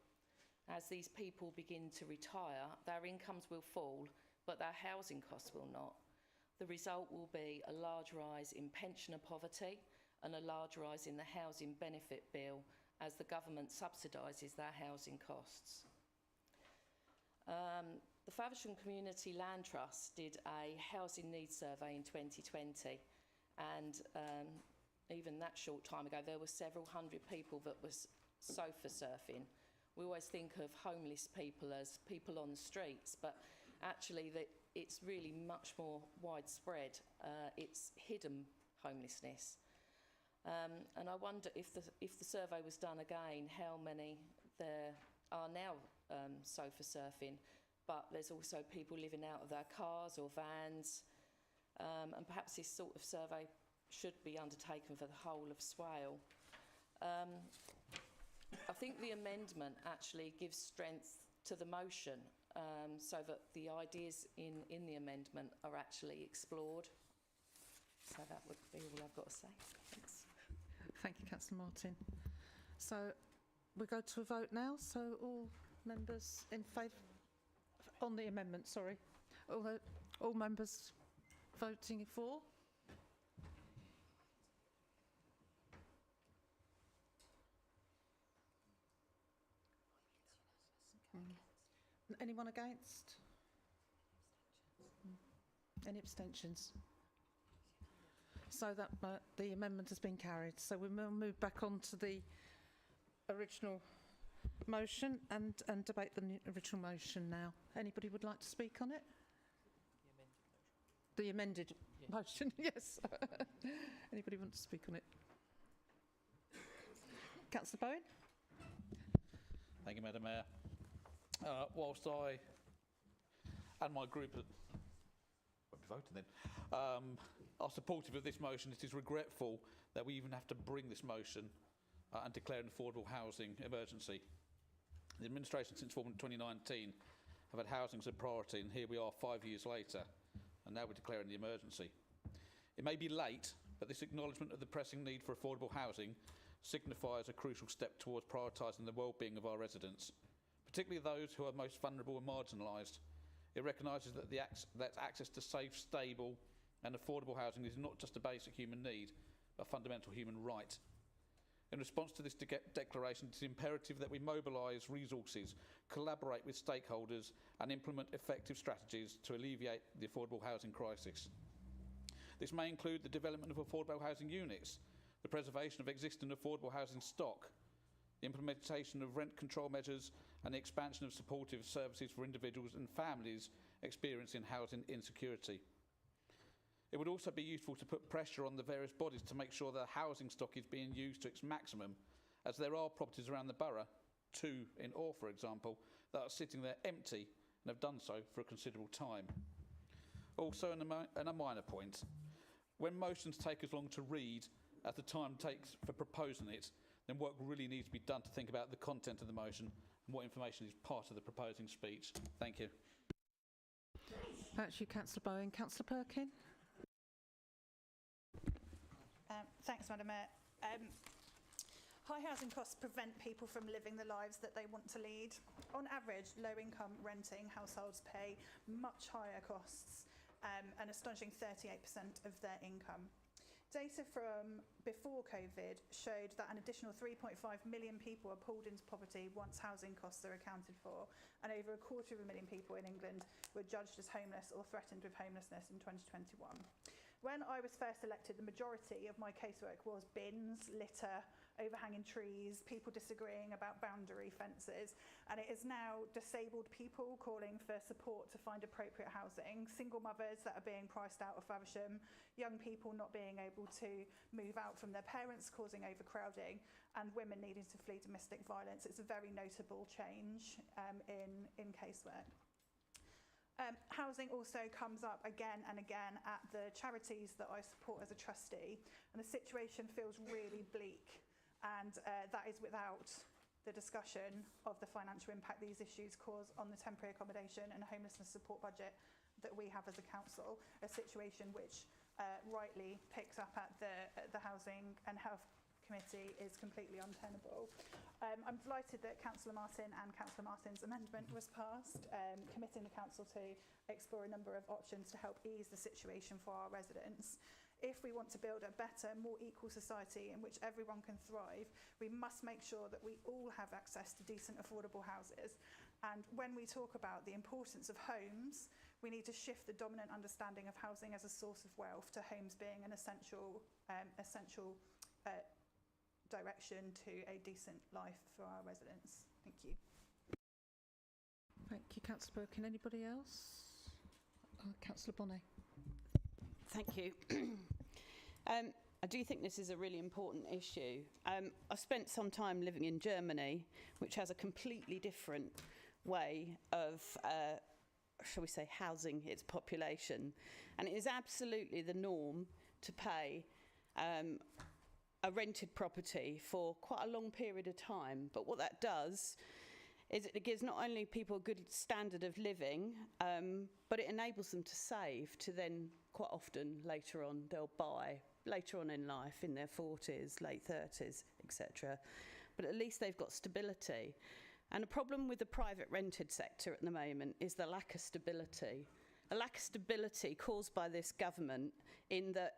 As these people begin to retire, their incomes will fall, but their housing costs will not. The result will be a large rise in pensioner poverty and a large rise in the housing benefit bill as the government subsidises their housing costs. The Faversham Community Land Trust did a housing needs survey in 2020, and even that short time ago, there were several hundred people that was sofa surfing. We always think of homeless people as people on the streets, but actually that it's really much more widespread. It's hidden homelessness. And I wonder if the survey was done again, how many there are now sofa surfing, but there's also people living out of their cars or vans, and perhaps this sort of survey should be undertaken for the whole of Swale. I think the amendment actually gives strength to the motion, so that the ideas in the amendment are actually explored. So that would be all I've got to say. Thanks. Thank you, Councillor Martin. So we go to a vote now. So all members in favour on the amendment. Sorry, all members voting for. Anyone against? Any abstentions? So that the amendment has been carried. So we will move back on to the original motion and debate the original motion now. Anybody would like to speak on it? The amended motion, yes. Anybody want to speak on it? Councillor Bowen? Thank you, Madam Mayor. Whilst I and my group won't be voting then, are supportive of this motion, it is regretful that we even have to bring this motion and declare an affordable housing emergency. The administration since forming in 2019 have had housing as a priority, and here we are 5 years later, and now we're declaring the emergency. It may be late, but this acknowledgement of the pressing need for affordable housing signifies a crucial step towards prioritising the well-being of our residents, particularly those who are most vulnerable and marginalised. It recognises that access to safe, stable and affordable housing is not just a basic human need, but a fundamental human right. In response to this declaration, it is imperative that we mobilise resources, collaborate with stakeholders and implement effective strategies to alleviate the affordable housing crisis. This may include the development of affordable housing units, the preservation of existing affordable housing stock, the implementation of rent control measures and the expansion of supportive services for individuals and families experiencing housing insecurity. It would also be useful to put pressure on the various bodies to make sure that housing stock is being used to its maximum, as there are properties around the borough, 2 in Orr for example, that are sitting there empty and have done so for a considerable time. Also, and a minor point, when motions take as long to read as the time takes for proposing it, then work really needs to be done to think about the content of the motion and what information is part of the proposing speech. Thank you. Thank you, Councillor Bowen. Councillor Perkin? Thanks, Madam Mayor. High housing costs prevent people from living the lives that they want to lead. On average, low-income renting households pay much higher costs, an astonishing 38% of their income. Data from before COVID showed that an additional 3.5 million people are pulled into poverty once housing costs are accounted for, and over 250,000 people in England were judged as homeless or threatened with homelessness in 2021. When I was first elected, the majority of my casework was bins, litter, overhanging trees, people disagreeing about boundary fences, and it is now disabled people calling for support to find appropriate housing, single mothers that are being priced out of Faversham, young people not being able to move out from their parents, causing overcrowding, and women needing to flee domestic violence. It's a very notable change in casework. Housing also comes up again and again at the charities that I support as a trustee, and the situation feels really bleak, and that is without the discussion of the financial impact these issues cause on the temporary accommodation and homelessness support budget that we have as a council, a situation which rightly picks up at the Housing and Health Committee is completely untenable. I'm delighted that Councillor Martin and Councillor Martin's amendment was passed, committing the council to explore a number of options to help ease the situation for our residents. If we want to build a better, more equal society in which everyone can thrive, we must make sure that we all have access to decent, affordable houses. And when we talk about the importance of homes, we need to shift the dominant understanding of housing as a source of wealth to homes being an essential direction to a decent life for our residents. Thank you. Thank you, Councillor Birkin. Anybody else? Councillor Bonnet. Thank you. I do think this is a really important issue. I've spent some time living in Germany, which has a completely different way of, shall we say, housing its population. And it is absolutely the norm to pay a rented property for quite a long period of time. But what that does is it gives not only people a good standard of living, but it enables them to save to then quite often later on they'll buy later on in life, in their 40s, late 30s, etc. But at least they've got stability. And a problem with the private rented sector at the moment is the lack of stability. A lack of stability caused by this government in that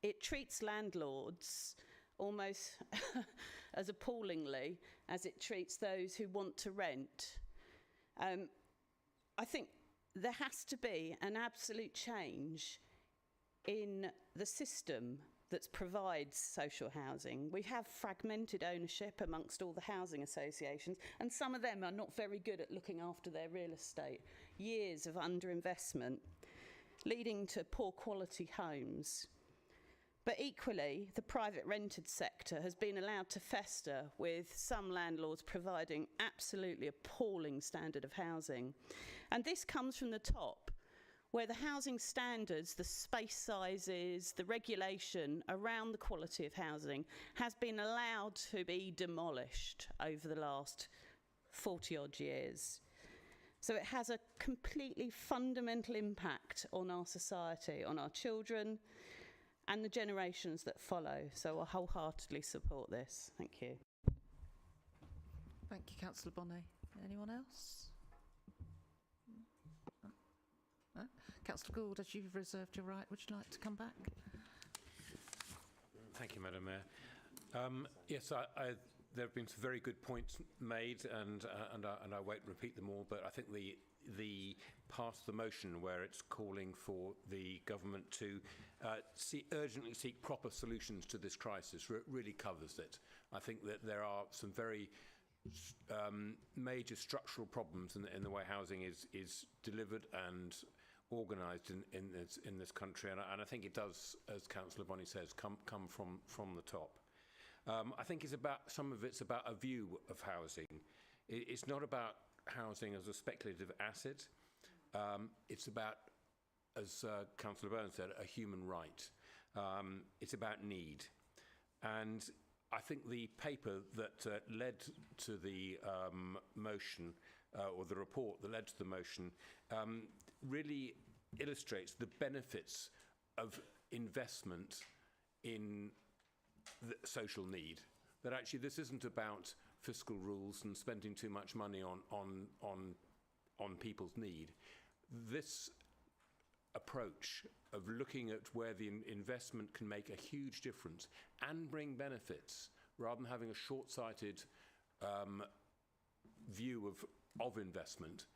it treats landlords almost as appallingly as it treats those who want to rent. I think there has to be an absolute change in the system that provides social housing. We have fragmented ownership amongst all the housing associations, and some of them are not very good at looking after their real estate. Years of underinvestment, leading to poor quality homes. But equally, the private rented sector has been allowed to fester, with some landlords providing absolutely appalling standard of housing. And this comes from the top, where the housing standards, the space sizes, the regulation around the quality of housing has been allowed to be demolished over the last 40-odd years. So it has a completely fundamental impact on our society, on our children, and the generations that follow. So I wholeheartedly support this. Thank you. Thank you, Councillor Bonnet. Anyone else? No? Councillor Gould, as you've reserved your right, would you like to come back? Thank you, Madam Mayor. Yes, there have been some very good points made, and I won't repeat them all. But I think the part of the motion where it's calling for the government to urgently seek proper solutions to this crisis really covers it. I think that there are some very major structural problems in the way housing is delivered and organised in this country, and I think it does, as Councillor Bonnie says, come from the top. I think some of it's about a view of housing. It's not about housing as a speculative asset. It's about, as Councillor Burns said, a human right. It's about need. And I think the paper that led to the motion, or the report that led to the motion, really illustrates the benefits of investment in the social need. That actually this isn't about fiscal rules and spending too much money on people's need. This approach of looking at where the investment can make a huge difference and bring benefits, rather than having a short-sighted view of investment,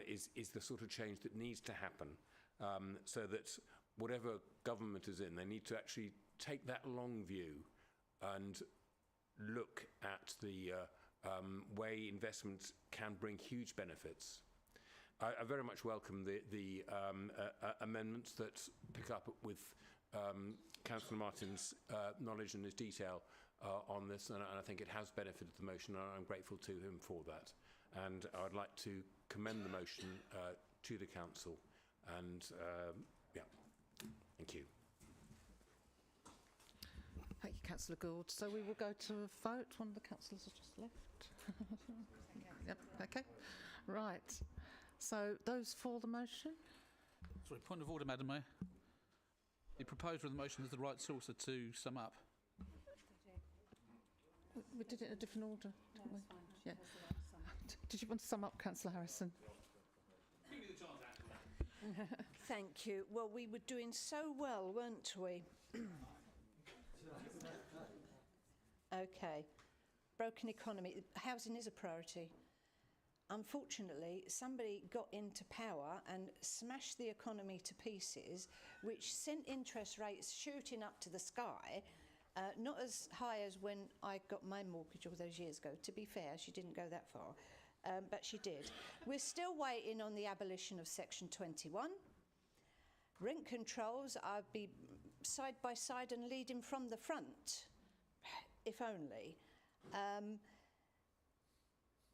is the sort of change that needs to happen, so that whatever government is in, they need to actually take that long view and look at the way investments can bring huge benefits. I very much welcome the amendments that pick up with Councillor Martin's knowledge and his detail on this, and I think it has benefited the motion, and I'm grateful to him for that. And I would like to commend the motion to the Council, and yeah, thank you. Thank you, Councillor Gould. So we will go to a vote. One of the councillors has just left. Yep, okay. Right. So those for the motion? Sorry, point of order, Madam Mayor. The proposer of the motion is the right sourcer to sum up. We did it in a different order, didn't we? Yeah. Did you want to sum up, Councillor Harrison? Thank you. Well, we were doing so well, weren't we? Okay. Broken economy. Housing is a priority. Unfortunately, somebody got into power and smashed the economy to pieces, which sent interest rates shooting up to the sky, not as high as when I got my mortgage all those years ago. To be fair, she didn't go that far, but she did. We're still waiting on the abolition of Section 21. Rent controls, I'd be side by side and leading from the front, if only.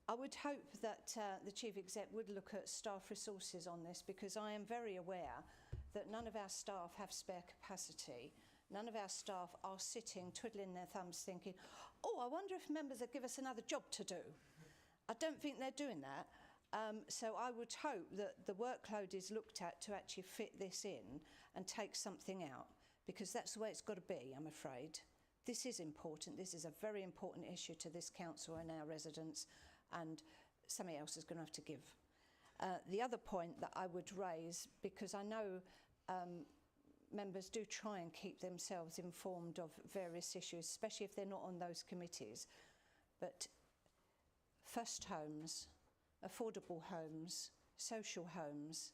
I would hope that the Chief Exec would look at staff resources on this, because I am very aware that none of our staff have spare capacity. None of our staff are sitting, twiddling their thumbs, thinking, oh, I wonder if members will give us another job to do. I don't think they're doing that. So I would hope that the workload is looked at to actually fit this in and take something out, because that's the way it's got to be, I'm afraid. This is important. This is a very important issue to this council and our residents, and somebody else is going to have to give. The other point that I would raise, because I know members do try and keep themselves informed of various issues, especially if they're not on those committees, but first homes, affordable homes, social homes,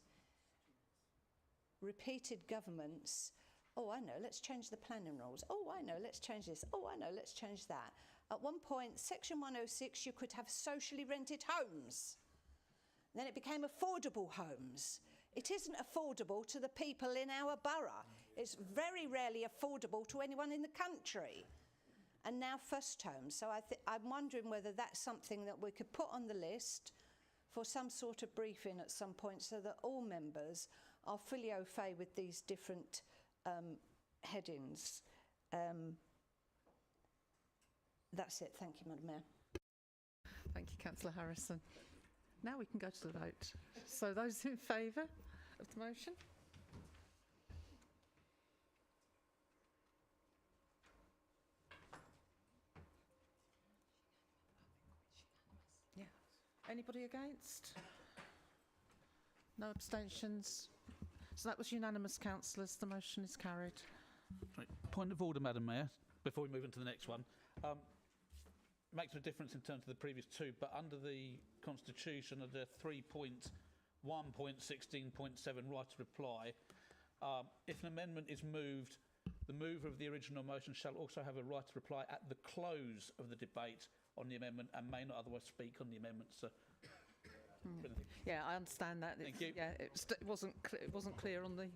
repeated governments, oh, I know, let's change the planning rules. Oh, I know, let's change this. Oh, I know, let's change that. At one point, Section 106, you could have socially rented homes. Then it became affordable homes. It isn't affordable to the people in our borough. It's very rarely affordable to anyone in the country. And now first homes. So I'm wondering whether that's something that we could put on the list for some sort of briefing at some point, so that all members are fully au fait with these different headings. That's it. Thank you, Madam Mayor. Thank you, Councillor Harrison. Now we can go to the vote. So those in favour of the motion? Yeah. Anybody against? No abstentions? So that was unanimous, councillors. The motion is carried. Right. Point of order, Madam Mayor, before we move on to the next one. Makes a difference in terms of the previous two, but under the Constitution, under 3.1.16.7, right to reply, if an amendment is moved, the mover of the original motion shall also have a right to reply at the close of the debate on the amendment and may not otherwise speak on the amendment. So, yeah, I understand that. Thank you. Yeah, it wasn't clear on the.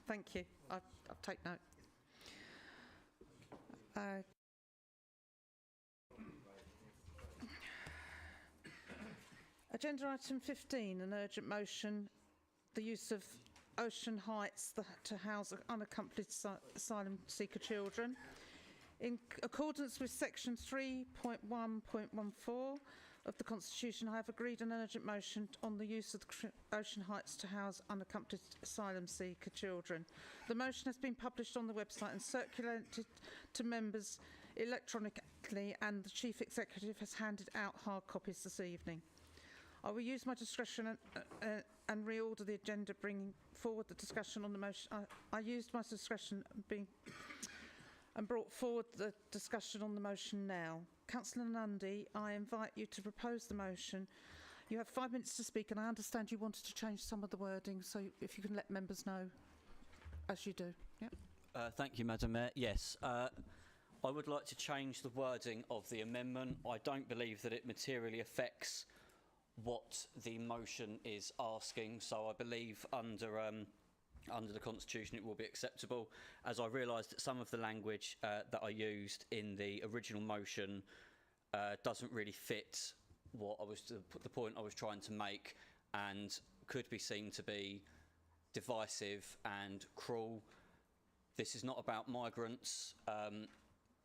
Thank you. I'll take note. Agenda item 15, an urgent motion, the use of Ocean Heights to house unaccompanied asylum seeker children. In accordance with section 3.1.14 of the Constitution, I have agreed an urgent motion on the use of Ocean Heights to house unaccompanied asylum seeker children. The motion has been published on the website and circulated to members electronically, and the Chief Executive has handed out hard copies this evening. I will use my discretion and reorder the agenda, bringing forward the discussion on the motion. I used my discretion and brought forward the discussion on the motion now. Councillor Nundy, I invite you to propose the motion. You have 5 minutes to speak, and I understand you wanted to change some of the wording, so if you can let members know as you do. Yep. Thank you, Madam Mayor. Yes, I would like to change the wording of the amendment. I don't believe that it materially affects what the motion is asking, so I believe under the Constitution it will be acceptable, as I realised that some of the language that I used in the original motion doesn't really fit what the point I was trying to make, and could be seen to be divisive and cruel. This is not about migrants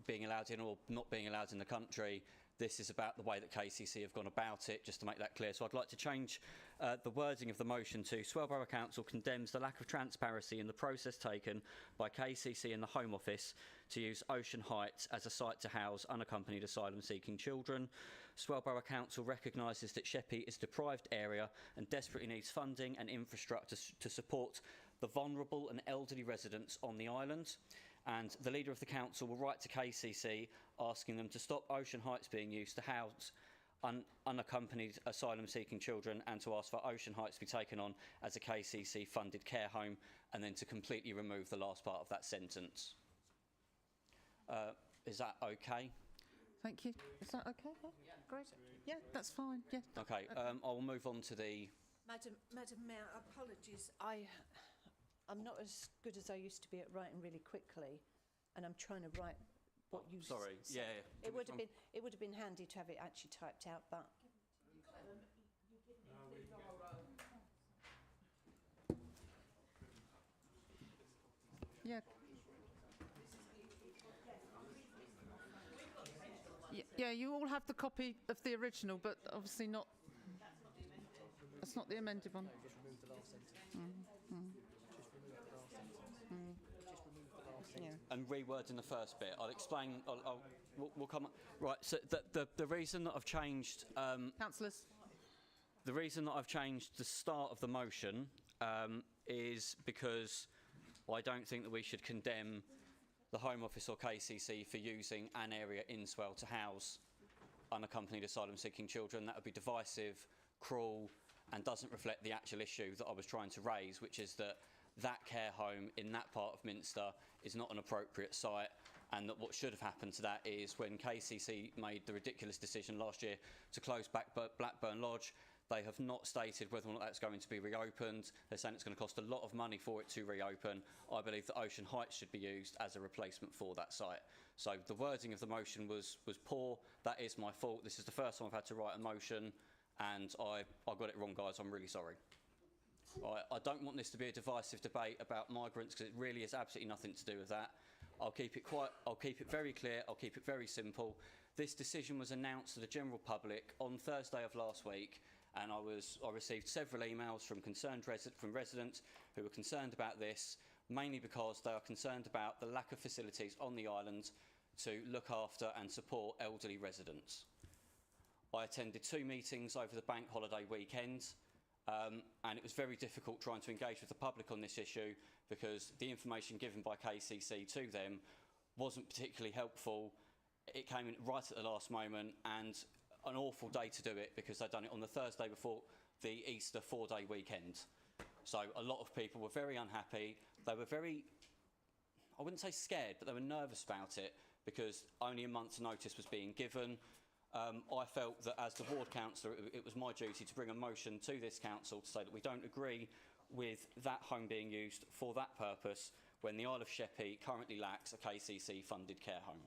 being allowed in or not being allowed in the country. This is about the way that KCC have gone about it, just to make that clear. So I'd like to change the wording of the motion to Swell Borough Council condemns the lack of transparency in the process taken by KCC and the Home Office to use Ocean Heights as a site to house unaccompanied asylum-seeking children. Swell Borough Council recognises that Sheppey is a deprived area and desperately needs funding and infrastructure to support the vulnerable and elderly residents on the island. And the leader of the council will write to KCC asking them to stop Ocean Heights being used to house unaccompanied asylum-seeking children, and to ask for Ocean Heights to be taken on as a KCC-funded care home, and then to completely remove the last part of that sentence. Is that okay? Thank you. Is that okay? Yeah. Great. Yeah, that's fine. Yeah. Okay. I will move on to the. Madam Mayor, apologies. I'm not as good as I used to be at writing really quickly, and I'm trying to write what you Sorry, said. yeah. It would have been handy to have it actually typed out, but Yeah. Yeah, you all have the copy of the original, but obviously not. That's not the amended one. And rewording the first bit. I'll explain. We'll come. Right. So the reason that I've changed. Councillors. The reason that I've changed the start of the motion is because I don't think that we should condemn the Home Office or KCC for using an area in Swale to house unaccompanied asylum-seeking children. That would be divisive, cruel, and doesn't reflect the actual issue that I was trying to raise, which is that that care home in that part of Minster is not an appropriate site, and that what should have happened to that is when KCC made the ridiculous decision last year to close Blackburn Lodge, they have not stated whether or not that's going to be reopened. They're saying it's going to cost a lot of money for it to reopen. I believe that Ocean Heights should be used as a replacement for that site. So the wording of the motion was poor. That is my fault. This is the first time I've had to write a motion, and I got it wrong, guys. I'm really sorry. I don't want this to be a divisive debate about migrants, because it really is absolutely nothing to do with that. I'll keep it very clear. I'll keep it very simple. This decision was announced to the general public on Thursday of last week, and I received several emails from residents who were concerned about this, mainly because they are concerned about the lack of facilities on the island to look after and support elderly residents. I attended 2 meetings over the bank holiday weekend, and it was very difficult trying to engage with the public on this issue, because the information given by KCC to them wasn't particularly helpful. It came in right at the last moment, and an awful day to do it, because they'd done it on the Thursday before the Easter 4-day weekend. So a lot of people were very unhappy. They were very, I wouldn't say scared, but they were nervous about it, because only a month's notice was being given. I felt that as the ward councillor, it was my duty to bring a motion to this council to say that we don't agree with that home being used for that purpose when the Isle of Sheppey currently lacks a KCC funded care home.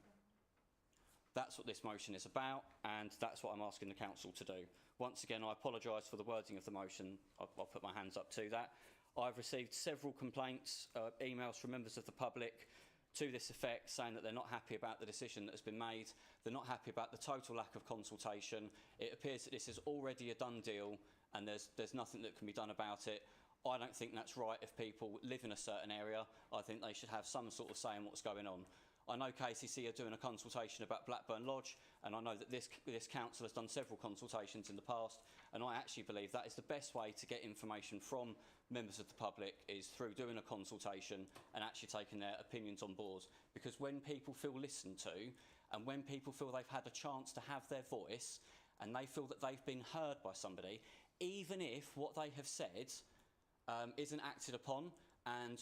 That's what this motion is about, and that's what I'm asking the council to do. Once again, I apologise for the wording of the motion. I'll put my hands up to that. I've received several complaints, emails from members of the public to this effect, saying that they're not happy about the decision that has been made. They're not happy about the total lack of consultation. It appears that this is already a done deal, and there's nothing that can be done about it. I don't think that's right. If people live in a certain area, I think they should have some sort of say in what's going on. I know KCC are doing a consultation about Blackburn Lodge, and I know that this council has done several consultations in the past, and I actually believe that is the best way to get information from members of the public, is through doing a consultation and actually taking their opinions on board. Because when people feel listened to, and when people feel they've had a chance to have their voice, and they feel that they've been heard by somebody, even if what they have said isn't acted upon, and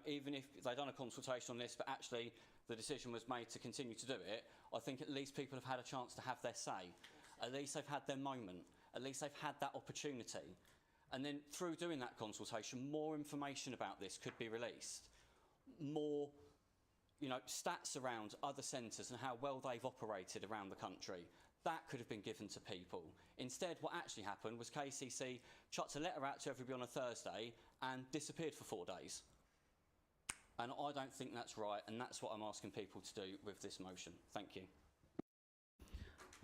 even if they've done a consultation on this, but actually the decision was made to continue to do it, I think at least people have had a chance to have their say. At least they've had their moment. At least they've had that opportunity. And then through doing that consultation, more information about this could be released. More, stats around other centres and how well they've operated around the country. That could have been given to people. Instead, what actually happened was KCC chucked a letter out to everybody on a Thursday and disappeared for 4 days. And I don't think that's right, and that's what I'm asking people to do with this motion. Thank you.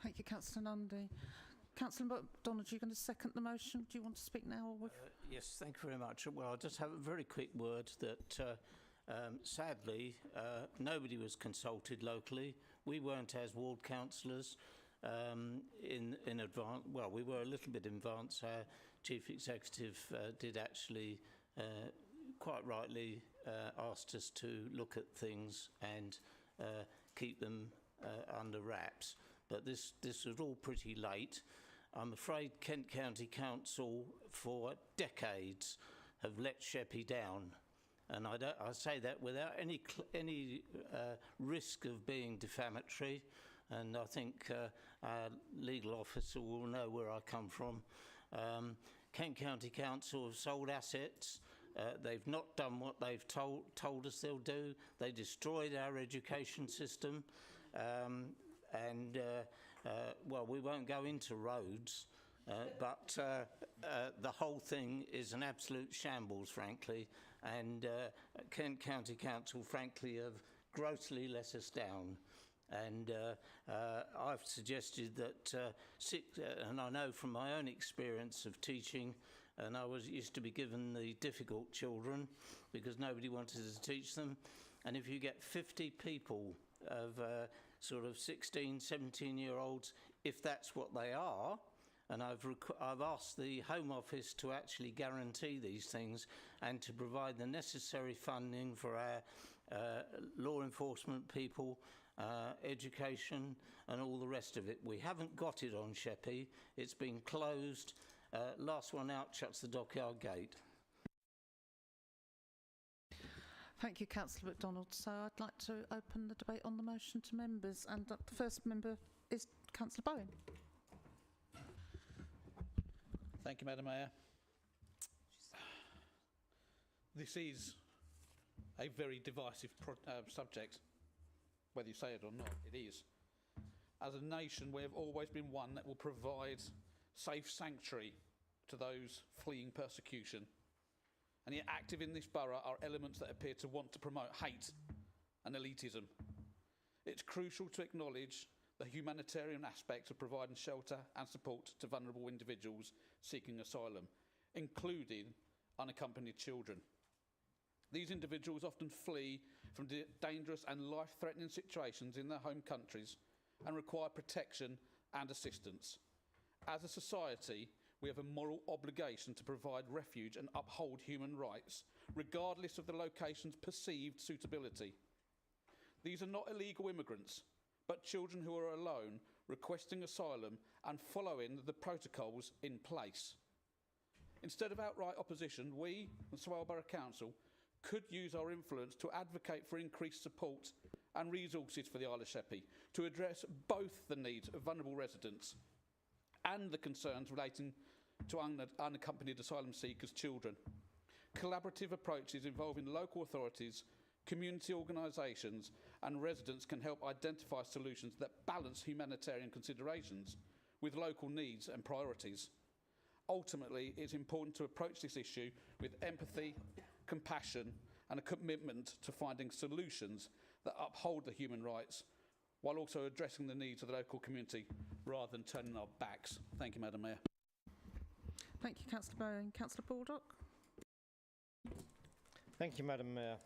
Thank you, Councillor Nundy. Councillor MacDonald, are you going to second the motion? Do you want to speak now? Or yes, thank you very much. Well, I'll just have a very quick word that sadly nobody was consulted locally. We weren't, as ward councillors, in advance. Well, we were a little bit in advance. Our chief executive did actually quite rightly asked us to look at things and keep them under wraps. But this was all pretty late. I'm afraid Kent County Council for decades have let Sheppey down. And I say that without any risk of being defamatory. And I think our legal officer will know where I come from. Kent County Council have sold assets. They've not done what they've told us they'll do. They destroyed our education system. Well, we won't go into roads, but the whole thing is an absolute shambles, frankly, and Kent County Council, frankly, have grossly let us down. And I've suggested that, and I know from my own experience of teaching, and I used to be given the difficult children because nobody wanted to teach them, and if you get 50 people of sort of 16, 17-year-olds, if that's what they are, and I've asked the Home Office to actually guarantee these things and to provide the necessary funding for our law enforcement people, education and all the rest of it. We haven't got it on Sheppey. It's been closed. Last one out shuts the dockyard gate. Thank you, Councillor MacDonald. So I'd like to open the debate on the motion to members, and the first member is Councillor Bowen. Thank you, Madam Mayor. This is a very divisive subject, whether you say it or not, it is. As a nation, we have always been one that will provide safe sanctuary to those fleeing persecution. And yet active in this borough are elements that appear to want to promote hate and elitism. It's crucial to acknowledge the humanitarian aspect of providing shelter and support to vulnerable individuals seeking asylum, including unaccompanied children. These individuals often flee from dangerous and life-threatening situations in their home countries and require protection and assistance. As a society, we have a moral obligation to provide refuge and uphold human rights, regardless of the location's perceived suitability. These are not illegal immigrants, but children who are alone, requesting asylum and following the protocols in place. Instead of outright opposition, we, the Swale Borough Council, could use our influence to advocate for increased support and resources for the Isle of Sheppey to address both the needs of vulnerable residents and the concerns relating to unaccompanied asylum seekers' children. Collaborative approaches involving local authorities, community organisations and residents can help identify solutions that balance humanitarian considerations with local needs and priorities. Ultimately, it's important to approach this issue with empathy, compassion and a commitment to finding solutions that uphold the human rights while also addressing the needs of the local community rather than turning our backs. Thank you, Madam Mayor. Thank you, Councillor Bowen. Councillor Baldock. Thank you, Madam Mayor.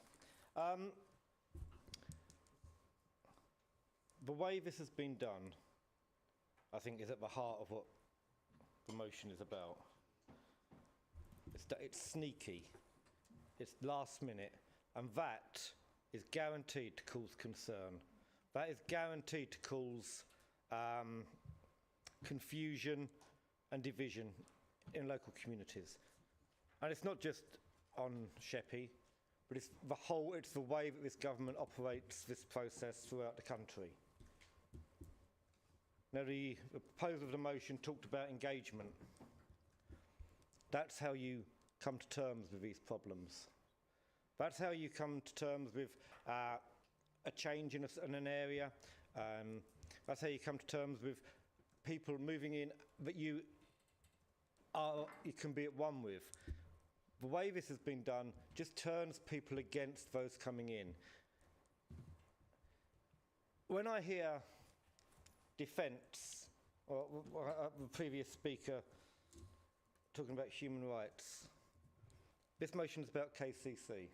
The way this has been done, I think, is at the heart of what the motion is about. It's sneaky, it's last minute, and that is guaranteed to cause concern. That is guaranteed to cause confusion and division in local communities. And it's not just on Sheppey, but it's the way that this government operates this process throughout the country. Now, the proposal of the motion talked about engagement. That's how you come to terms with these problems. That's how you come to terms with a change in an area. That's how you come to terms with people moving in that you can be at one with. The way this has been done just turns people against those coming in. When I hear defence, or the previous speaker talking about human rights, this motion is about KCC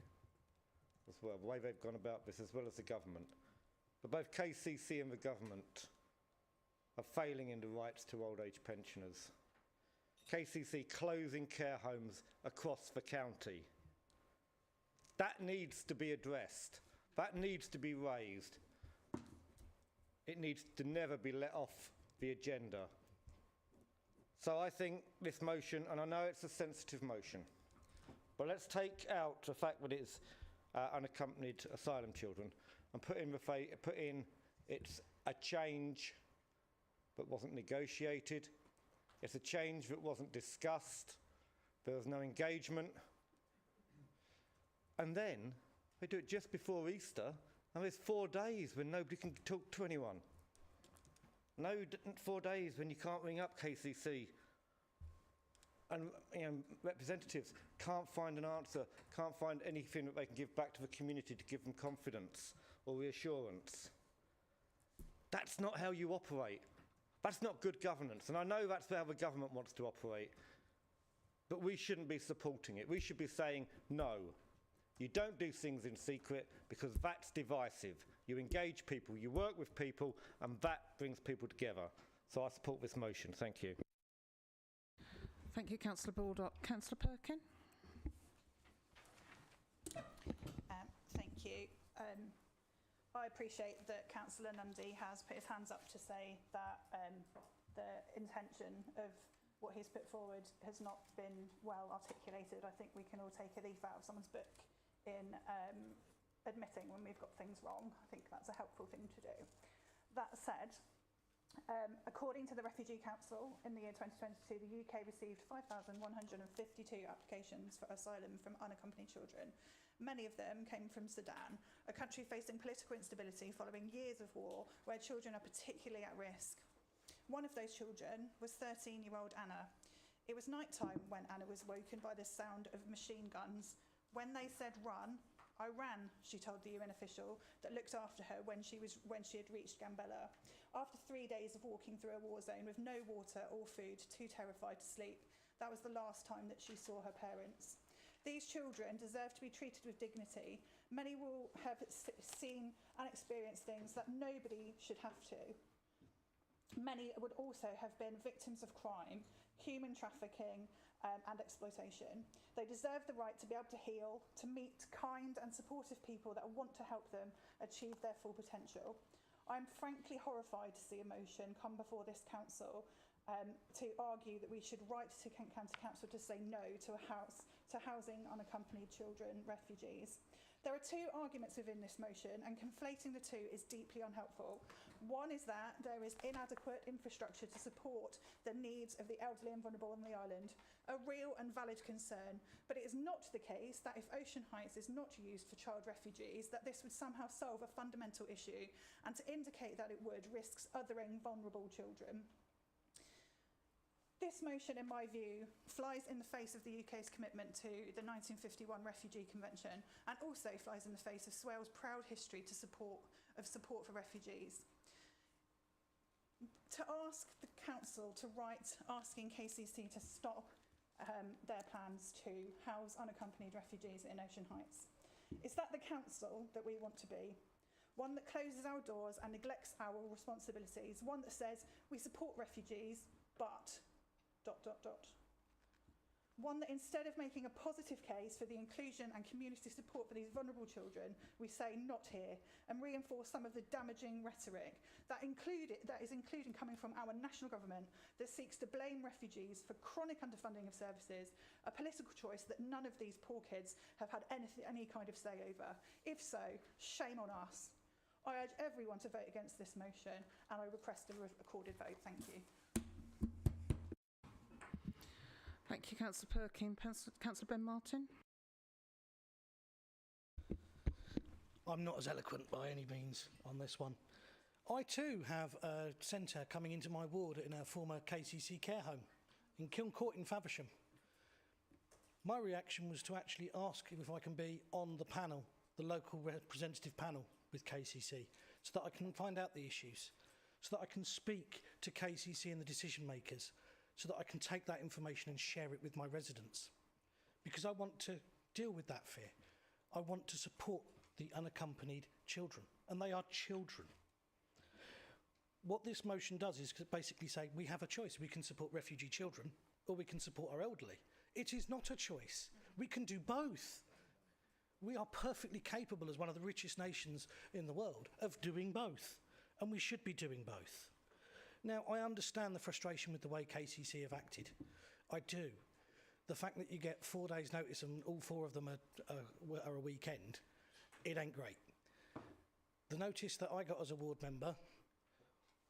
as well, the way they've gone about this, as well as the government. But both KCC and the government are failing in the rights to old age pensioners. KCC closing care homes across the county. That needs to be addressed. That needs to be raised. It needs to never be let off the agenda. So I think this motion, and I know it's a sensitive motion, but let's take out the fact that it's unaccompanied asylum children and put in it's a change that wasn't negotiated. It's a change that wasn't discussed. There was no engagement. And then they do it just before Easter, and there's 4 days when nobody can talk to anyone. 4 days when you can't ring up KCC and representatives can't find an answer, can't find anything that they can give back to the community to give them confidence or reassurance. That's not how you operate. That's not good governance, and I know that's how the government wants to operate. But we shouldn't be supporting it. We should be saying, no, you don't do things in secret because that's divisive. You engage people, you work with people, and that brings people together. So I support this motion. Thank you. Thank you, Councillor Baldock. Councillor Perkin? Thank you. I appreciate that Councillor Nundy has put his hands up to say that the intention of what he's put forward has not been well articulated. I think we can all take a leaf out of someone's book in admitting when we've got things wrong. I think that's a helpful thing to do. That said, according to the Refugee Council, in the year 2022, the UK received 5,152 applications for asylum from unaccompanied children. Many of them came from Sudan, a country facing political instability following years of war, where children are particularly at risk. One of those children was 13-year-old Anna. It was night time when Anna was woken by the sound of machine guns. When they said run, I ran, she told the UN official that looked after her when she had reached Gambella. After 3 days of walking through a war zone with no water or food, too terrified to sleep, that was the last time that she saw her parents. These children deserve to be treated with dignity. Many will have seen and experienced things that nobody should have to. Many would also have been victims of crime, human trafficking, and exploitation. They deserve the right to be able to heal, to meet kind and supportive people that want to help them achieve their full potential. I'm frankly horrified to see a motion come before this council to argue that we should write to County Council to say no to housing unaccompanied children, refugees. There are two arguments within this motion, and conflating the two is deeply unhelpful. One is that there is inadequate infrastructure to support the needs of the elderly and vulnerable on the island, a real and valid concern, but it is not the case that if Ocean Heights is not used for child refugees, that this would somehow solve a fundamental issue, and to indicate that it would risks othering vulnerable children. This motion, in my view, flies in the face of the UK's commitment to the 1951 Refugee Convention, and also flies in the face of Swales' proud history of support for refugees. To ask the council to write asking KCC to stop their plans to house unaccompanied refugees in Ocean Heights. Is that the council that we want to be? One that closes our doors and neglects our responsibilities. One that says we support refugees, but... One that instead of making a positive case for the inclusion and community support for these vulnerable children, we say not here, and reinforce some of the damaging rhetoric that is including coming from our national government that seeks to blame refugees for chronic underfunding of services, a political choice that none of these poor kids have had any kind of say over. If so, shame on us. I urge everyone to vote against this motion, and I request a recorded vote. Thank you. Thank you, Councillor Perkin. Councillor Ben Martin. I'm not as eloquent by any means on this one. I too have a centre coming into my ward in a former KCC care home in Kiln Court in Faversham. My reaction was to actually ask if I can be on the panel, the local representative panel with KCC, so that I can find out the issues, so that I can speak to KCC and the decision makers, so that I can take that information and share it with my residents. Because I want to deal with that fear. I want to support the unaccompanied children, and they are children. What this motion does is basically say we have a choice. We can support refugee children, or we can support our elderly. It is not a choice. We can do both. We are perfectly capable, as one of the richest nations in the world, of doing both, and we should be doing both. Now, I understand the frustration with the way KCC have acted. I do. The fact that you get 4 days' notice and all 4 of them are a weekend, it ain't great. The notice that I got as a ward member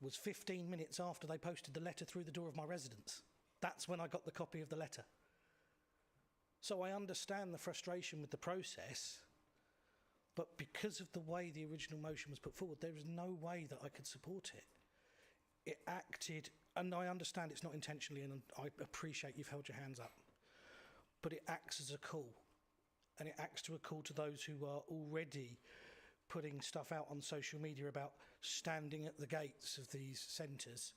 was 15 minutes after they posted the letter through the door of my residence. That's when I got the copy of the letter. So I understand the frustration with the process, but because of the way the original motion was put forward, there is no way that I could support it. It acted, and I understand it's not intentionally, and I appreciate you've held your hands up, but it acts as a call, and it acts to a call to those who are already putting stuff out on social media about standing at the gates of these centres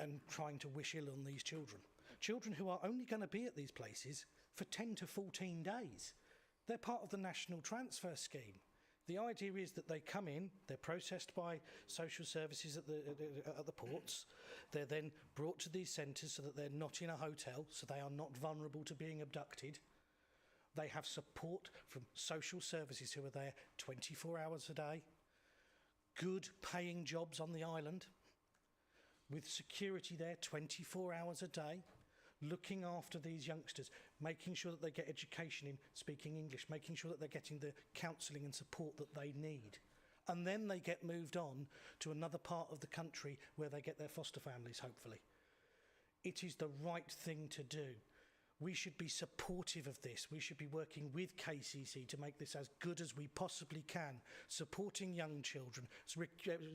and trying to wish ill on these children. Children who are only going to be at these places for 10 to 14 days. They're part of the National Transfer Scheme. The idea is that they come in, they're processed by social services at the ports, they're then brought to these centres so that they're not in a hotel, so they are not vulnerable to being abducted. They have support from social services who are there 24 hours a day, good paying jobs on the island, with security there 24 hours a day, looking after these youngsters, making sure that they get education in speaking English, making sure that they're getting the counselling and support that they need. And then they get moved on to another part of the country where they get their foster families, hopefully. It is the right thing to do. We should be supportive of this. We should be working with KCC to make this as good as we possibly can, supporting young children,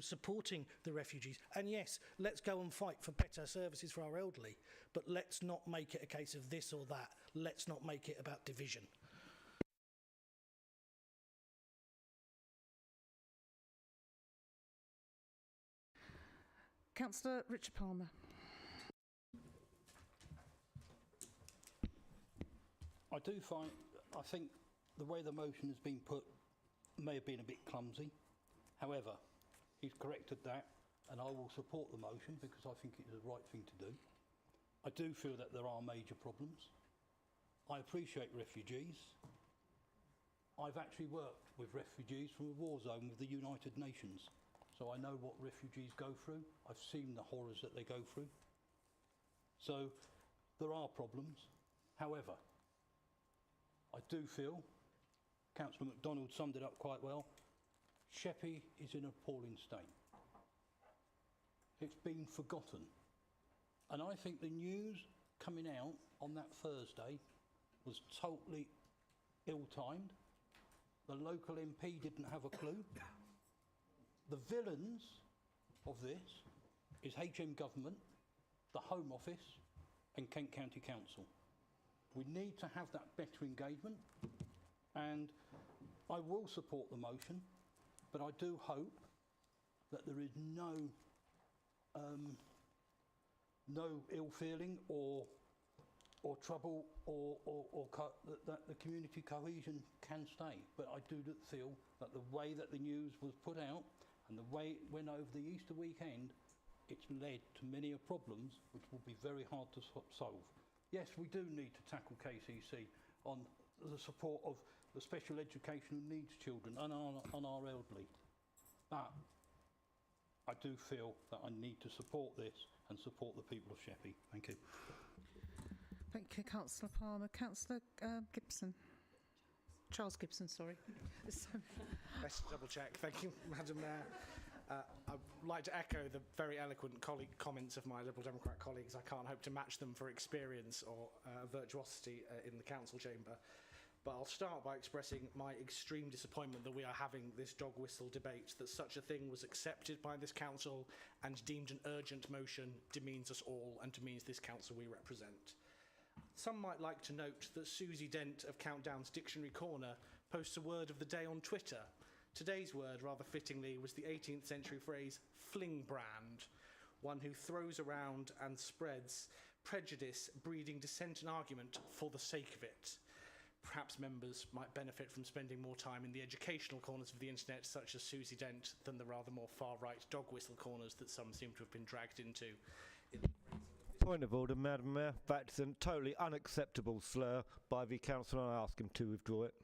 supporting the refugees. And yes, let's go and fight for better services for our elderly, but let's not make it a case of this or that. Let's not make it about division. Councillor Richard Palmer. I think the way the motion has been put may have been a bit clumsy. However, he's corrected that, and I will support the motion because I think it's the right thing to do. I do feel that there are major problems. I appreciate refugees. I've actually worked with refugees from a war zone with the United Nations, so I know what refugees go through. I've seen the horrors that they go through. So there are problems. However, I do feel, Councillor MacDonald summed it up quite well, Sheppey is in an appalling state. It's been forgotten. And I think the news coming out on that Thursday was totally ill-timed. The local MP didn't have a clue. The villains of this is HM Government, the Home Office and Kent County Council. We need to have that better engagement, and I will support the motion, but I do hope that there is no ill feeling or trouble that the community cohesion can stay. But I do feel that the way that the news was put out and the way it went over the Easter weekend, it's led to many problems which will be very hard to solve. Yes, we do need to tackle KCC on the support of the special educational needs children and on our elderly. But I do feel that I need to support this and support the people of Sheppey. Thank you. Thank you, Councillor Palmer. Councillor Gibson. Charles Gibson, sorry. Let's double check. Thank you, Madam Mayor. I'd like to echo the very eloquent comments of my Liberal Democrat colleagues. I can't hope to match them for experience or virtuosity in the council chamber. But I'll start by expressing my extreme disappointment that we are having this dog whistle debate, that such a thing was accepted by this council and deemed an urgent motion demeans us all and demeans this council we represent. Some might like to note that Susie Dent of Countdown's Dictionary Corner posts a word of the day on Twitter. Today's word, rather fittingly, was the 18th century phrase fling brand, one who throws around and spreads prejudice, breeding dissent and argument for the sake of it. Perhaps members might benefit from spending more time in the educational corners of the internet, such as Susie Dent, than the rather more far-right dog whistle corners that some seem to have been dragged into. Point of order, Madam Mayor. That's a totally unacceptable slur by the councillor, and I ask him to withdraw it.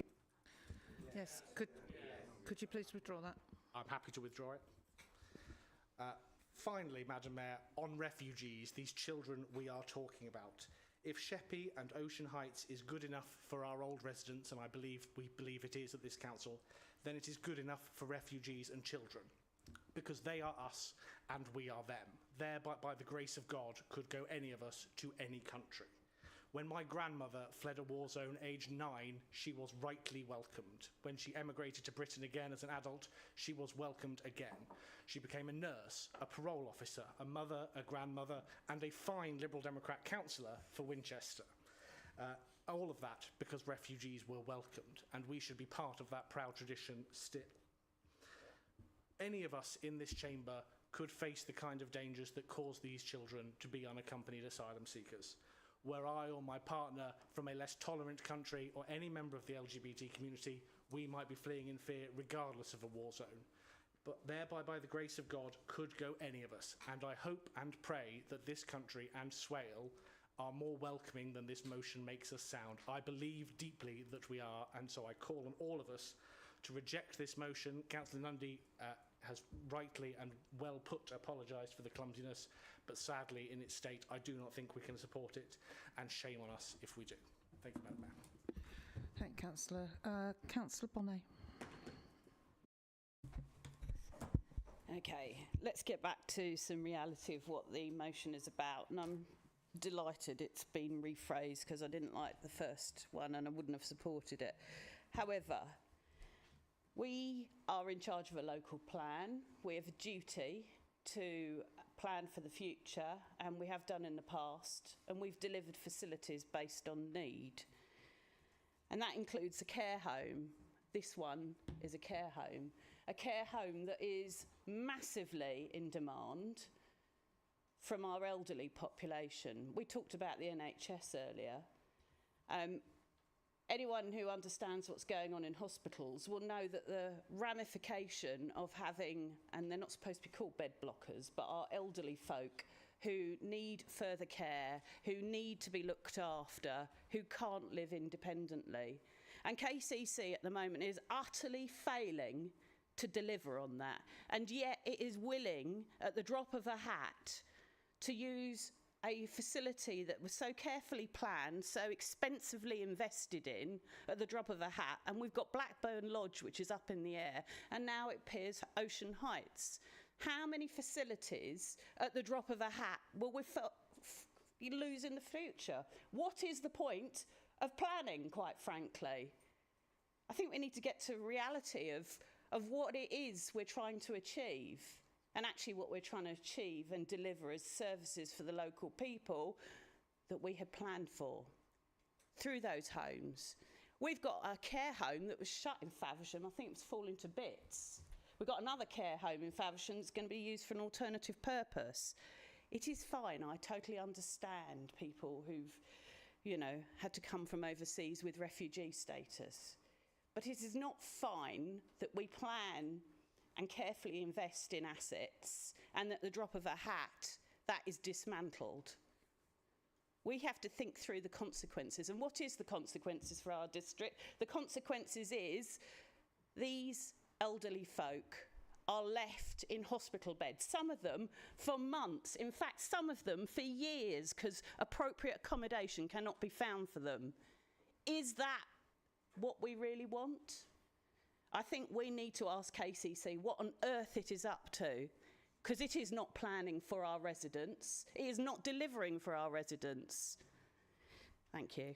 Yes, could you please withdraw that? I'm happy to withdraw it. Finally, Madam Mayor, on refugees, these children we are talking about. If Sheppey and Ocean Heights is good enough for our old residents, and we believe it is at this council, then it is good enough for refugees and children, because they are us and we are them. There, by the grace of God, could go any of us to any country. When my grandmother fled a war zone aged 9, she was rightly welcomed. When she emigrated to Britain again as an adult, she was welcomed again. She became a nurse, a parole officer, a mother, a grandmother, and a fine Liberal Democrat councillor for Winchester. All of that because refugees were welcomed, and we should be part of that proud tradition still. Any of us in this chamber could face the kind of dangers that cause these children to be unaccompanied asylum seekers. Were I or my partner from a less tolerant country or any member of the LGBT community, we might be fleeing in fear regardless of a war zone. But thereby, by the grace of God, could go any of us. And I hope and pray that this country and Swale are more welcoming than this motion makes us sound. I believe deeply that we are, and so I call on all of us to reject this motion. Councillor Nundy has rightly and well put apologised for the clumsiness, but sadly in its state I do not think we can support it, and shame on us if we do. Thank you, Madam Mayor. Thank you, Councillor. Councillor Bonnet. Okay, let's get back to some reality of what the motion is about. And I'm delighted it's been rephrased because I didn't like the first one and I wouldn't have supported it. However, we are in charge of a local plan. We have a duty to plan for the future, and we have done in the past, and we've delivered facilities based on need. And that includes a care home. This one is a care home that is massively in demand from our elderly population. We talked about the NHS earlier. Anyone who understands what's going on in hospitals will know that the ramification of having, and they're not supposed to be called bed blockers, but our elderly folk who need further care, who need to be looked after, who can't live independently. And KCC at the moment is utterly failing to deliver on that. And yet it is willing, at the drop of a hat, to use a facility that was so carefully planned, so expensively invested in, at the drop of a hat. And we've got Blackburn Lodge, which is up in the air, and now it appears Ocean Heights. How many facilities at the drop of a hat will we lose in the future? What is the point of planning, quite frankly? I think we need to get to reality of what it is we're trying to achieve. And actually what we're trying to achieve and deliver as services for the local people that we had planned for through those homes. We've got a care home that was shut in Faversham. I think it was falling to bits. We've got another care home in Faversham that's going to be used for an alternative purpose. It is fine. I totally understand people who've, had to come from overseas with refugee status. But it is not fine that we plan and carefully invest in assets, and at the drop of a hat, that is dismantled. We have to think through the consequences. And what is the consequences for our district? The consequences is these elderly folk are left in hospital beds, some of them for months, in fact, some of them for years, because appropriate accommodation cannot be found for them. Is that what we really want? I think we need to ask KCC what on earth it is up to, because it is not planning for our residents. It is not delivering for our residents. Thank you.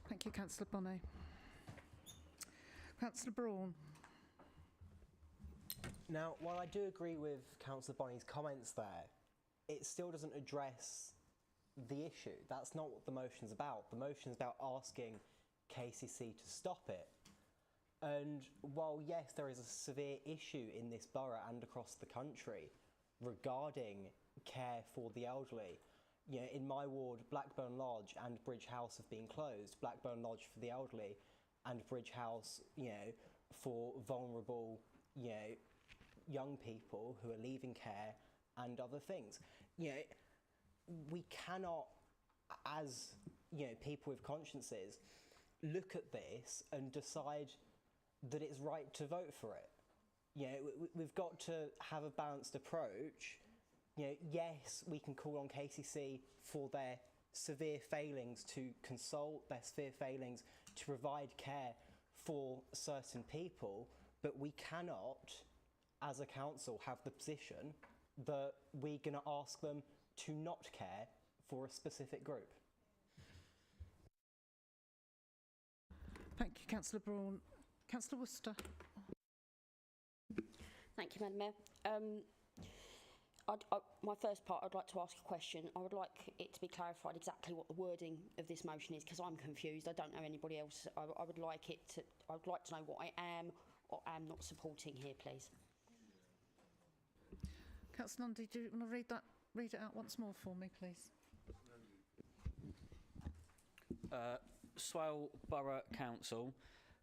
Thank you, Councillor Bonnet. Councillor Braun. Now, while I do agree with Councillor Bonnet's comments there, it still doesn't address the issue. That's not what the motion's about. The motion's about asking KCC to stop it. And while, yes, there is a severe issue in this borough and across the country regarding care for the elderly, in my ward, Blackburn Lodge and Bridge House have been closed. Blackburn Lodge for the elderly and Bridge House, for vulnerable, young people who are leaving care and other things. We cannot, as, people with consciences, look at this and decide that it's right to vote for it. We've got to have a balanced approach. Yes, we can call on KCC for their severe failings to consult, their severe failings to provide care for certain people, but we cannot, as a council, have the position that we're going to ask them to not care for a specific group. Councillor Braun. Councillor Worcester. Thank you, Madam Mayor. My first part, I'd like to ask a question. I would like it to be clarified exactly what the wording of this motion is, because I'm confused. I don't know anybody else. I would like to know what I am or am not supporting here, please. Councillor Nundy, do you want to read it out once more for me, please? Swale Borough Council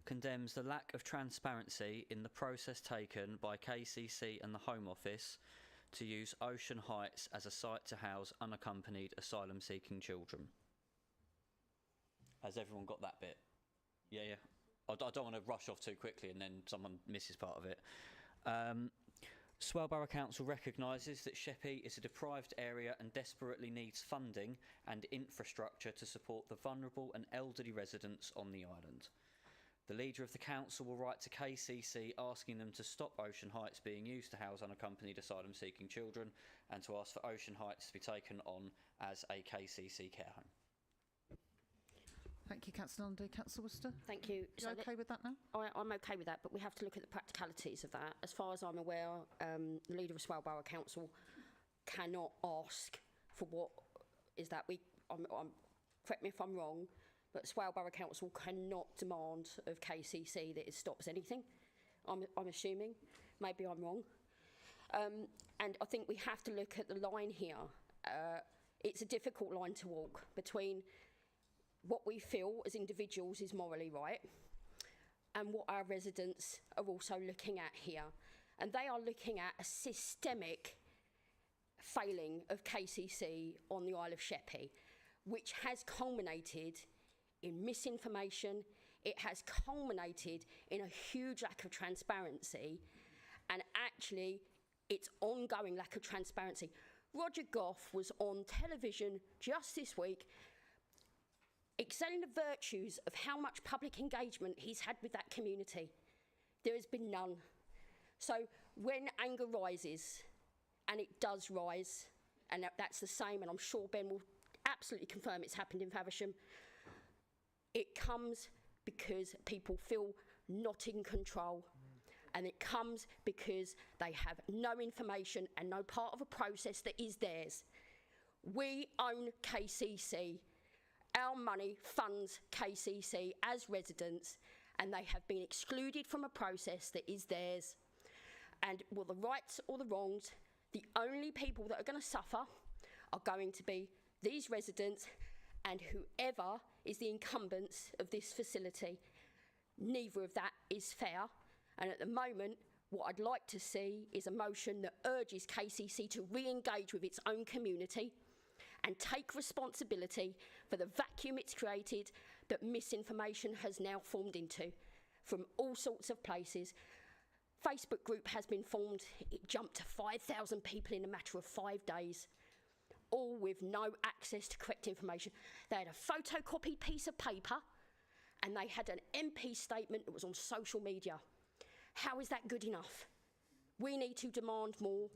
condemns the lack of transparency in the process taken by KCC and the Home Office to use Ocean Heights as a site to house unaccompanied asylum-seeking children. Has everyone got that bit? Yeah. I don't want to rush off too quickly and then someone misses part of it. Swale Borough Council recognises that Sheppey is a deprived area and desperately needs funding and infrastructure to support the vulnerable and elderly residents on the island. The leader of the council will write to KCC asking them to stop Ocean Heights being used to house unaccompanied asylum-seeking children and to ask for Ocean Heights to be taken on as a KCC care home. Thank you, Councillor Nundy. Councillor Worcester? Thank you. You okay with that now? I'm okay with that, but we have to look at the practicalities of that. As far as I'm aware, the leader of Swale Borough Council cannot ask for what is that. Correct me if I'm wrong, but Swale Borough Council cannot demand of KCC that it stops anything. I'm assuming. Maybe I'm wrong. And I think we have to look at the line here. It's a difficult line to walk between what we feel as individuals is morally right and what our residents are also looking at here. And they are looking at a systemic failing of KCC on the Isle of Sheppey, which has culminated in misinformation. It has culminated in a huge lack of transparency, and actually its ongoing lack of transparency. Roger Gough was on television just this week excelling the virtues of how much public engagement he's had with that community. There has been none. So when anger rises, and it does rise, and that's the same, and I'm sure Ben will absolutely confirm it's happened in Faversham, it comes because people feel not in control. And it comes because they have no information and no part of a process that is theirs. We own KCC. Our money funds KCC as residents, and they have been excluded from a process that is theirs. And whether the rights or the wrongs, the only people that are going to suffer are going to be these residents and whoever is the incumbents of this facility. Neither of that is fair. And at the moment, what I'd like to see is a motion that urges KCC to re-engage with its own community and take responsibility for the vacuum it's created that misinformation has now formed into from all sorts of places. Facebook group has been formed. It jumped to 5,000 people in a matter of 5 days, all with no access to correct information. They had a photocopied piece of paper and they had an MP statement that was on social media. How is that good enough? We need to demand more.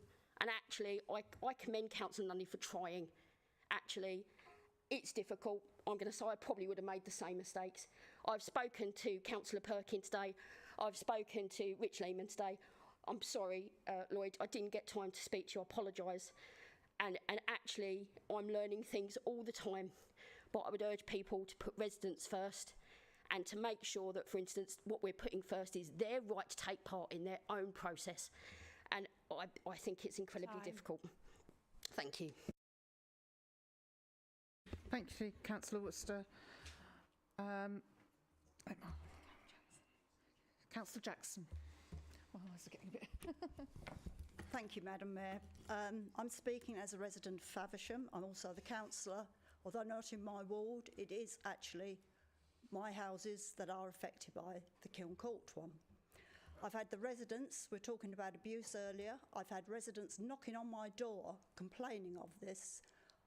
And actually, I commend Councillor Nundy for trying. Actually, it's difficult. I'm going to say I probably would have made the same mistakes. I've spoken to Councillor Perkins today. I've spoken to Rich Lehman today. I'm sorry, Lloyd, I didn't get time to speak to you. I apologise. And actually, I'm learning things all the time. But I would urge people to put residents first and to make sure that, for instance, what we're putting first is their right to take part in their own process. And I think it's incredibly difficult. Thank you. Thank you, Councillor Worcester. Councillor Jackson. Oh, I was getting a bit... Thank you, Madam Mayor. I'm speaking as a resident of Faversham. I'm also the councillor. Although not in my ward, it is actually my houses that are affected by the Kiln Court one. I've had the residents, we're talking about abuse earlier, I've had residents knocking on my door complaining of this.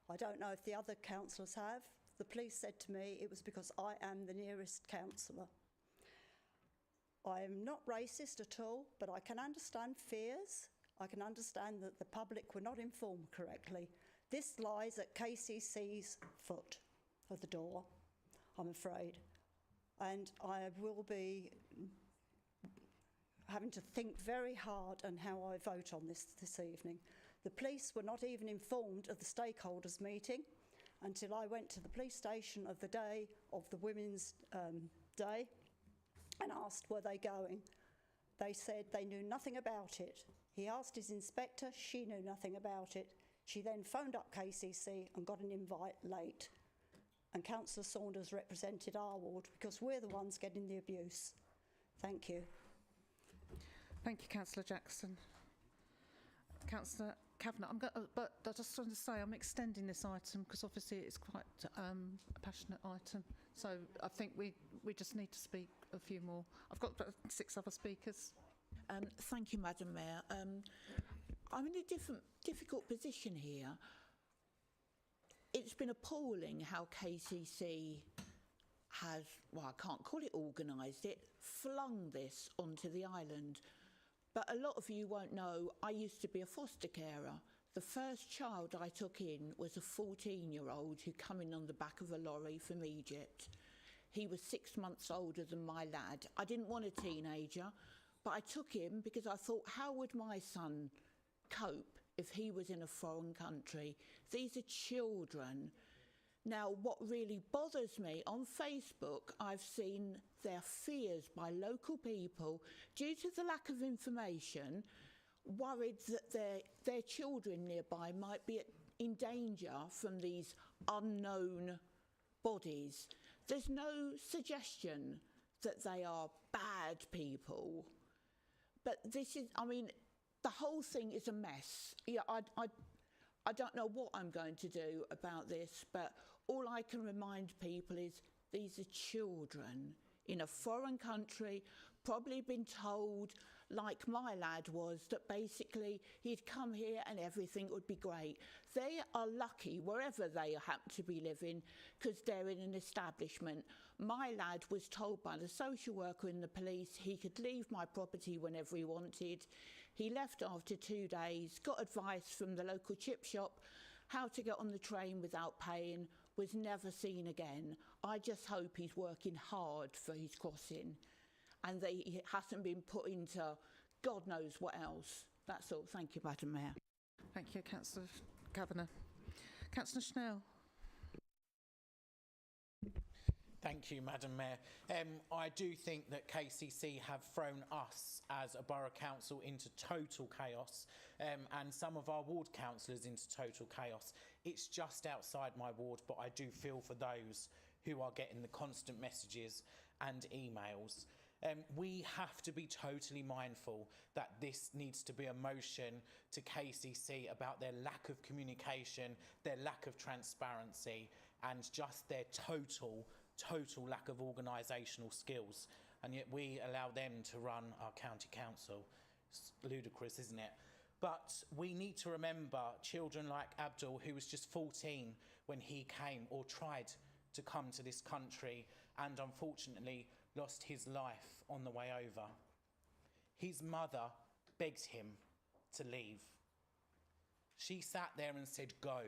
I don't know if the other councillors have. The police said to me it was because I am the nearest councillor. I am not racist at all, but I can understand fears. I can understand that the public were not informed correctly. This lies at KCC's foot of the door, I'm afraid. and I will be having to think very hard on how I vote on this evening. The police were not even informed of the stakeholders meeting until I went to the police station of the day of the Women's Day and asked were they going. They said they knew nothing about it. He asked his inspector, she knew nothing about it. She then phoned up KCC and got an invite late. And Councillor Saunders represented our ward because we're the ones getting the abuse. Thank you. Thank you, Councillor Jackson. Councillor Kavanagh, but I just want to say I'm extending this item because obviously it's quite a passionate item. So I think we just need to speak a few more. I've got about 6 other speakers. Thank you, Madam Mayor. I'm in a difficult position here. It's been appalling how KCC has, well, I can't call it organised it, flung this onto the island. But a lot of you won't know, I used to be a foster carer. The first child I took in was a 14-year-old who came in on the back of a lorry from Egypt. He was 6 months older than my lad. I didn't want a teenager, but I took him because I thought, how would my son cope if he was in a foreign country? These are children. Now, what really bothers me, on Facebook, I've seen their fears by local people, due to the lack of information, worried that their children nearby might be in danger from these unknown bodies. There's no suggestion that they are bad people. But this is, I mean, the whole thing is a mess. Yeah, I don't know what I'm going to do about this, but all I can remind people is these are children in a foreign country, probably been told, like my lad was, that basically he'd come here and everything would be great. They are lucky wherever they happen to be living because they're in an establishment. My lad was told by the social worker and the police he could leave my property whenever he wanted. He left after 2 days, got advice from the local chip shop how to get on the train without paying, was never seen again. I just hope he's working hard for his crossing and that he hasn't been put into God knows what else. That's all. Thank you, Madam Mayor. Thank you, Councillor Kavanagh. Councillor Schnell. Thank you, Madam Mayor. I do think that KCC have thrown us as a borough council into total chaos and some of our ward councillors into total chaos. It's just outside my ward, but I do feel for those who are getting the constant messages and emails. We have to be totally mindful that this needs to be a motion to KCC about their lack of communication, their lack of transparency, and just their total lack of organisational skills. And yet we allow them to run our county council. It's ludicrous, isn't it? But we need to remember children like Abdul, who was just 14 when he came or tried to come to this country and unfortunately lost his life on the way over. His mother begged him to leave. She sat there and said, "Go.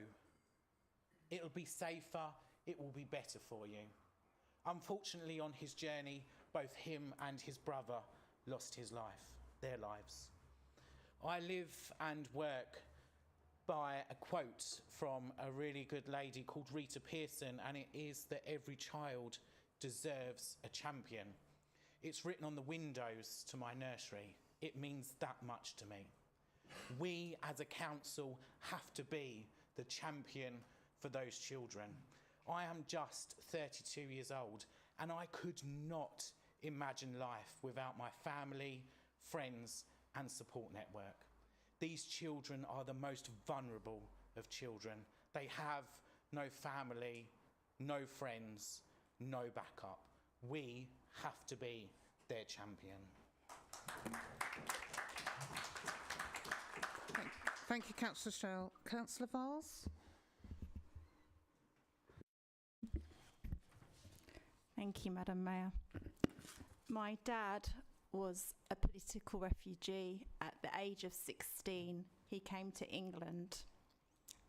It'll be safer, it will be better for you." Unfortunately, on his journey, both him and his brother lost their lives. I live and work by a quote from a really good lady called Rita Pearson, and it is that every child deserves a champion. It's written on the windows to my nursery. It means that much to me. We as a council have to be the champion for those children. I am just 32 years old and I could not imagine life without my family, friends and support network. These children are the most vulnerable of children. They have no family, no friends, no backup. We have to be their champion. Thank you, Councillor Shell. Councillor Vars. Thank you, Madam Mayor. My dad was a political refugee at the age of 16. He came to England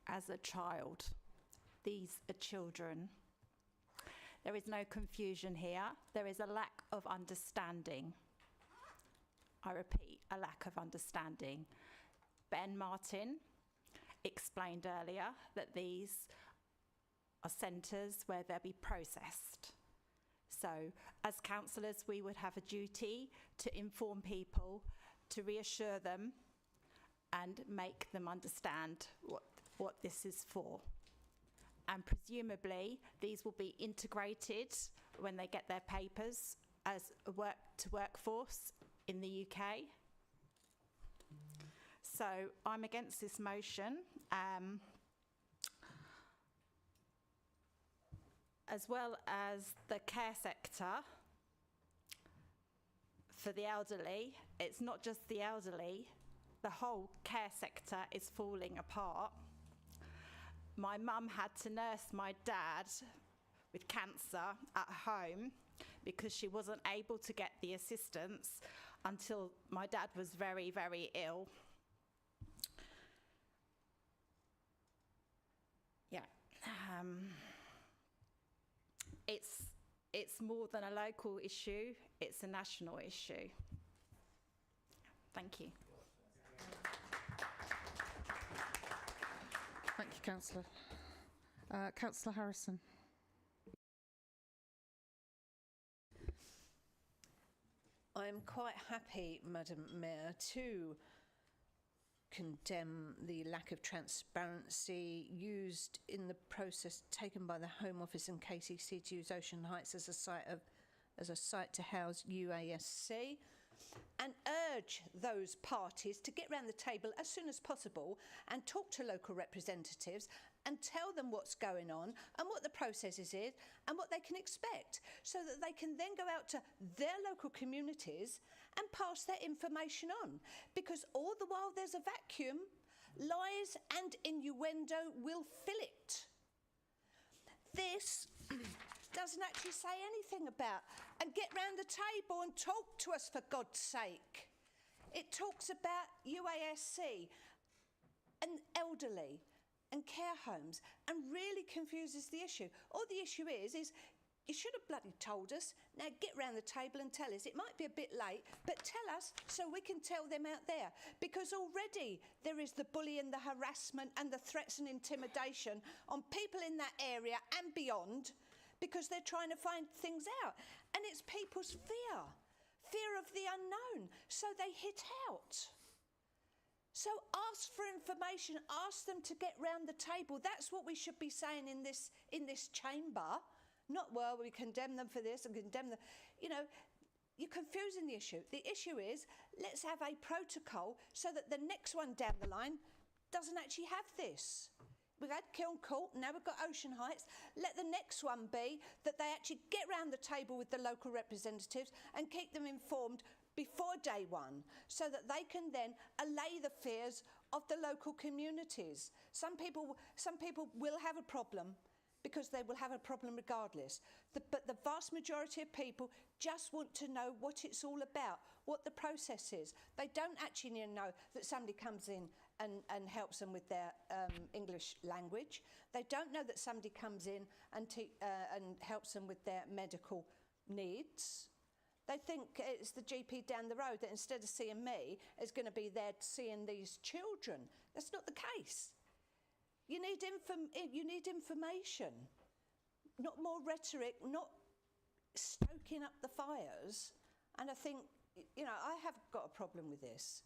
as a child. These are children. There is no confusion here. There is a lack of understanding. I repeat, a lack of understanding. Ben Martin explained earlier that these are centres where they'll be processed. So, as councillors, we would have a duty to inform people, to reassure them and make them understand what this is for. And presumably, these will be integrated when they get their papers as a workforce in the UK. So I'm against this motion. As well as the care sector for the elderly, it's not just the elderly, the whole care sector is falling apart. My mum had to nurse my dad with cancer at home because she wasn't able to get the assistance until my dad was very, very ill. Yeah. It's more than a local issue, it's a national issue. Thank you. Thank you, Councillor. Councillor Harrison. I'm quite happy, Madam Mayor, to condemn the lack of transparency used in the process taken by the Home Office and KCC to use Ocean Heights as a site to house UASC, and urge those parties to get round the table as soon as possible and talk to local representatives and tell them what's going on and what the process is and what they can expect, so that they can then go out to their local communities and pass that information on. Because all the while there's a vacuum, lies and innuendo will fill it. This doesn't actually say anything about, and get round the table and talk to us for God's sake. It talks about UASC and elderly and care homes and really confuses the issue. All the issue is you should have bloody told us. Now get round the table and tell us. It might be a bit late, but tell us so we can tell them out there. Because already there is the bullying, the harassment and the threats and intimidation on people in that area and beyond, because they're trying to find things out. And it's people's fear of the unknown. So they hit out. So ask for information, ask them to get round the table. That's what we should be saying in this chamber. Not, well, we condemn them for this and condemn them. You know, you're confusing the issue. The issue is, let's have a protocol so that the next one down the line doesn't actually have this. We've had Kiln Court, now we've got Ocean Heights. Let the next one be that they actually get round the table with the local representatives and keep them informed before day one, so that they can then allay the fears of the local communities. Some people will have a problem, because they will have a problem regardless. But the vast majority of people just want to know what it's all about, what the process is. They don't actually need to know that somebody comes in and helps them with their English language. They don't know that somebody comes in and helps them with their medical needs. They think it's the GP down the road that instead of seeing me is going to be there seeing these children. That's not the case. You need information, not more rhetoric, not stoking up the fires. And I think, you know, I have got a problem with this.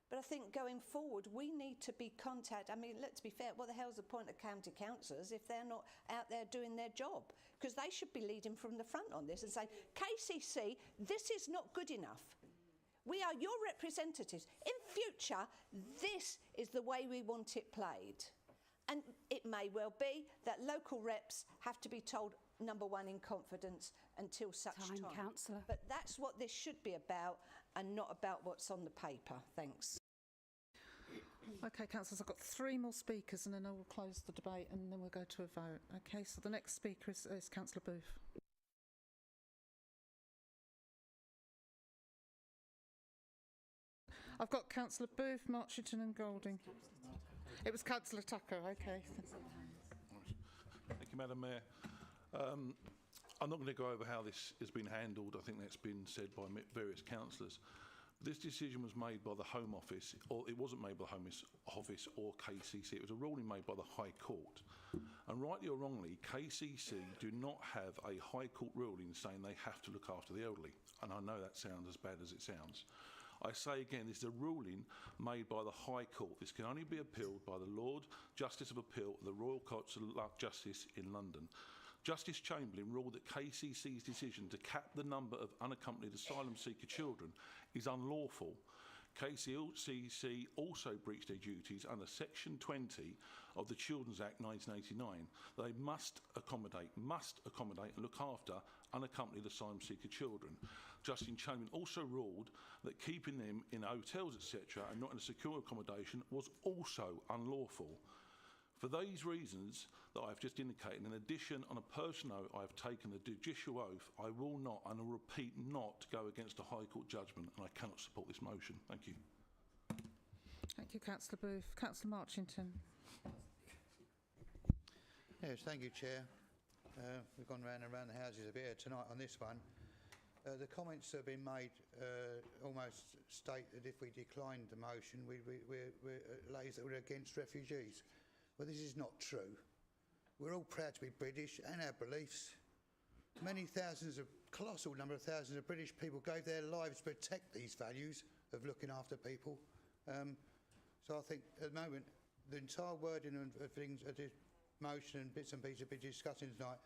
But I think going forward, we need to be I mean, let's be fair, what the hell's the point of county councillors if they're not out there doing their job? Because they should be leading from the front on this and saying, KCC, this is not good enough. We are your representatives. In future, this is the way we want it played. And it may well be that local reps have to be told, number one, in confidence until such time. Councillor. But that's what this should be about, and not about what's on the paper. Thanks. Okay, councillors, I've got 3 more speakers and then I will close the debate and then we'll go to a vote. Okay, so the next speaker is Councillor Booth. I've got Councillor Booth, Marchington and Golding. It was Councillor Tucker, okay. Thank you, Madam Mayor. I'm not going to go over how this has been handled. I think that's been said by various councillors. This decision was made by the Home Office, or it wasn't made by the Home Office or KCC. It was a ruling made by the High Court. And rightly or wrongly, KCC do not have a High Court ruling saying they have to look after the elderly. And I know that sounds as bad as it sounds. I say again, this is a ruling made by the High Court. This can only be appealed by the Lord Justice of Appeal of the Royal Courts of Justice in London. Justice Chamberlain ruled that KCC's decision to cap the number of unaccompanied asylum seeker children is unlawful. KCC also breached their duties under Section 20 of the Children's Act 1989. They must accommodate and look after unaccompanied asylum seeker children. Justice Chamberlain also ruled that keeping them in hotels, etc., and not in a secure accommodation was also unlawful. For these reasons that I have just indicated, in addition, on a personal note, I have taken the judicial oath. I will not, and I repeat, not go against a High Court judgment, and I cannot support this motion. Thank you. Thank you, Councillor Booth. Councillor Marchington. Yes, thank you, Chair. We've gone round and round the houses a bit here tonight on this one. The comments that have been made almost state that if we declined the motion, we're against refugees. Well, this is not true. We're all proud to be British and our beliefs. Many thousands, a colossal number of thousands of British people gave their lives to protect these values of looking after people. So I think at the moment, the entire wording of things, of this motion and bits and pieces we've been discussing tonight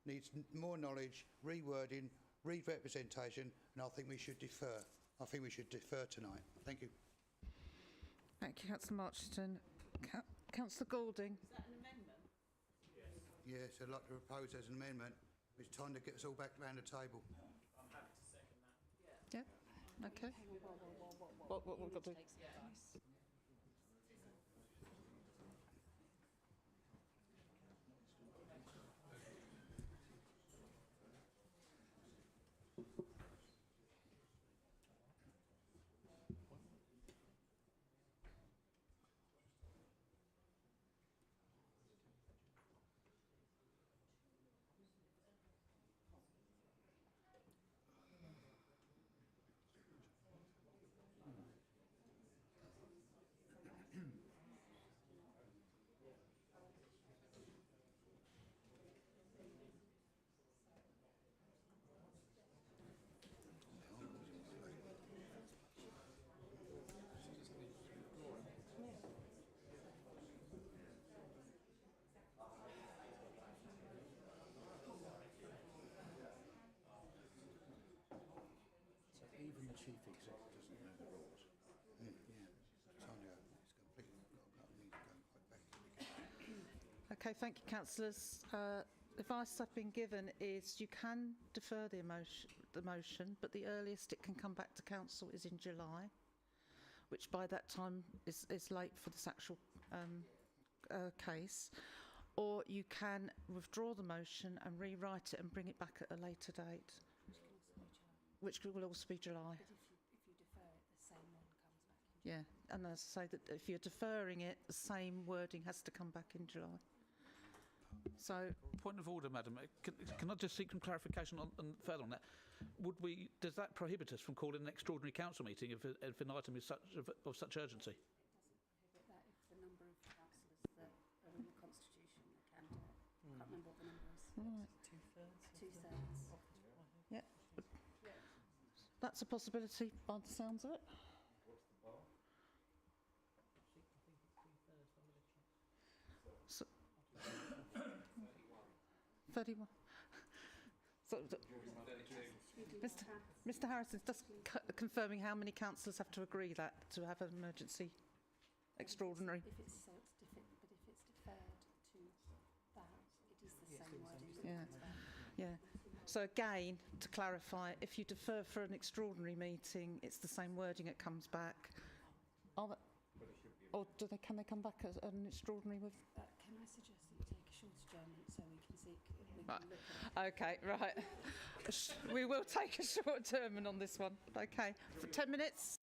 needs more knowledge, rewording, re-representation, and I think we should defer. I think we should defer tonight. Thank you. Thank you, Councillor Marchington. Councillor Goulding. Is that an amendment? Yes, I'd like to propose as an amendment. It's time to get us all back round the table. I'm happy to second that. Yeah. Okay. What we've got to do? Even the chief executive doesn't know the rules. Okay, thank you, councillors. Advice I've been given is you can defer the motion, but the earliest it can come back to council is in July, which by that time is late for this actual case. Or you can withdraw the motion and rewrite it and bring it back at a later date, which will also be July. But if you defer it, the same one comes back in. Yeah, and as I say, that if you're deferring it, the same wording has to come back in July. So, point of order, Madam. Can I just seek some clarification on further on that? Does that prohibit us from calling an extraordinary council meeting if an item is of such urgency? It doesn't prohibit that if the number of councillors that are in the constitution that can do it. I can't remember what the number is. Right. Two-thirds. Yeah. That's a possibility by the sounds of it. So, 31. So, Mr. Harrison, just confirming how many councillors have to agree that to have an emergency extraordinary. If it's deferred to that, it is the same wording. Yeah. Yeah. So again, to clarify, if you defer for an extraordinary meeting, it's the same wording that comes back. Or can they come back as an extraordinary with? Can I suggest that you take a short adjournment so we can see? Right. Okay, right. We will take a short adjournment on this one. Okay, for 10 minutes.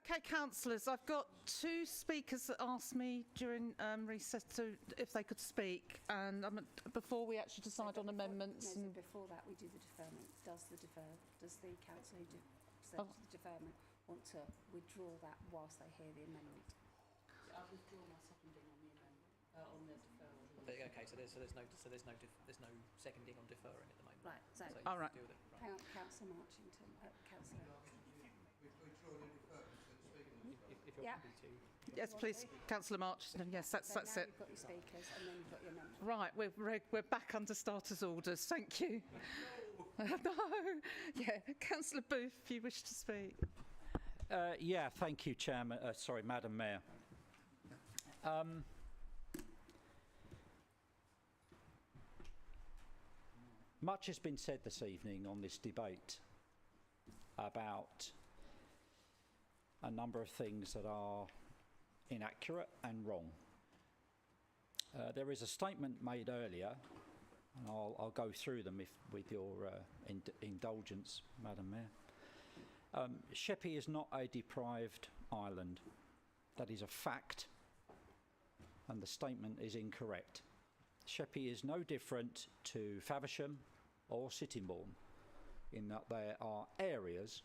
Okay, councillors, I've got two speakers that asked me during recess if they could speak, and before we actually decide on amendments. No, so before that, we do the deferment. Does the councillor who said the deferment want to withdraw that whilst they hear the amendment? I withdraw my seconding on the amendment on the deferral. Okay, so there's no seconding on deferring at the moment. Right. So all right. Deal with it. Right. Hang on, Councillor Marchington. Councillor. Yeah. Yes, please, Councillor Marchington. Yes, that's now it. You've got your speakers and then you've got your amendment. Right, we're back under starters orders. Thank you. No. Yeah, Councillor Booth, if you wish to speak. Yeah, thank you, Chairman. Madam Mayor. Much has been said this evening on this debate about a number of things that are inaccurate and wrong. There is a statement made earlier, and I'll go through them with your indulgence, Madam Mayor. Sheppey is not a deprived island. That is a fact, and the statement is incorrect. Sheppey is no different to Faversham or Sittingbourne in that there are areas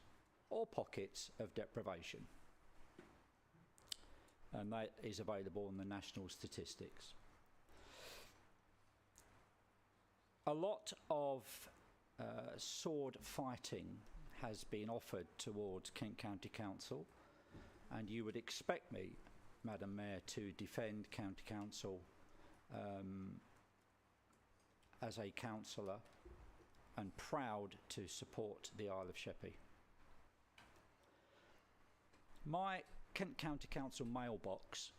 or pockets of deprivation, and that is available in the national statistics. A lot of sword fighting has been offered towards Kent County Council, and you would expect me, Madam Mayor, to defend County Council as a councillor and proud to support the Isle of Sheppey. My Kent County Council mailbox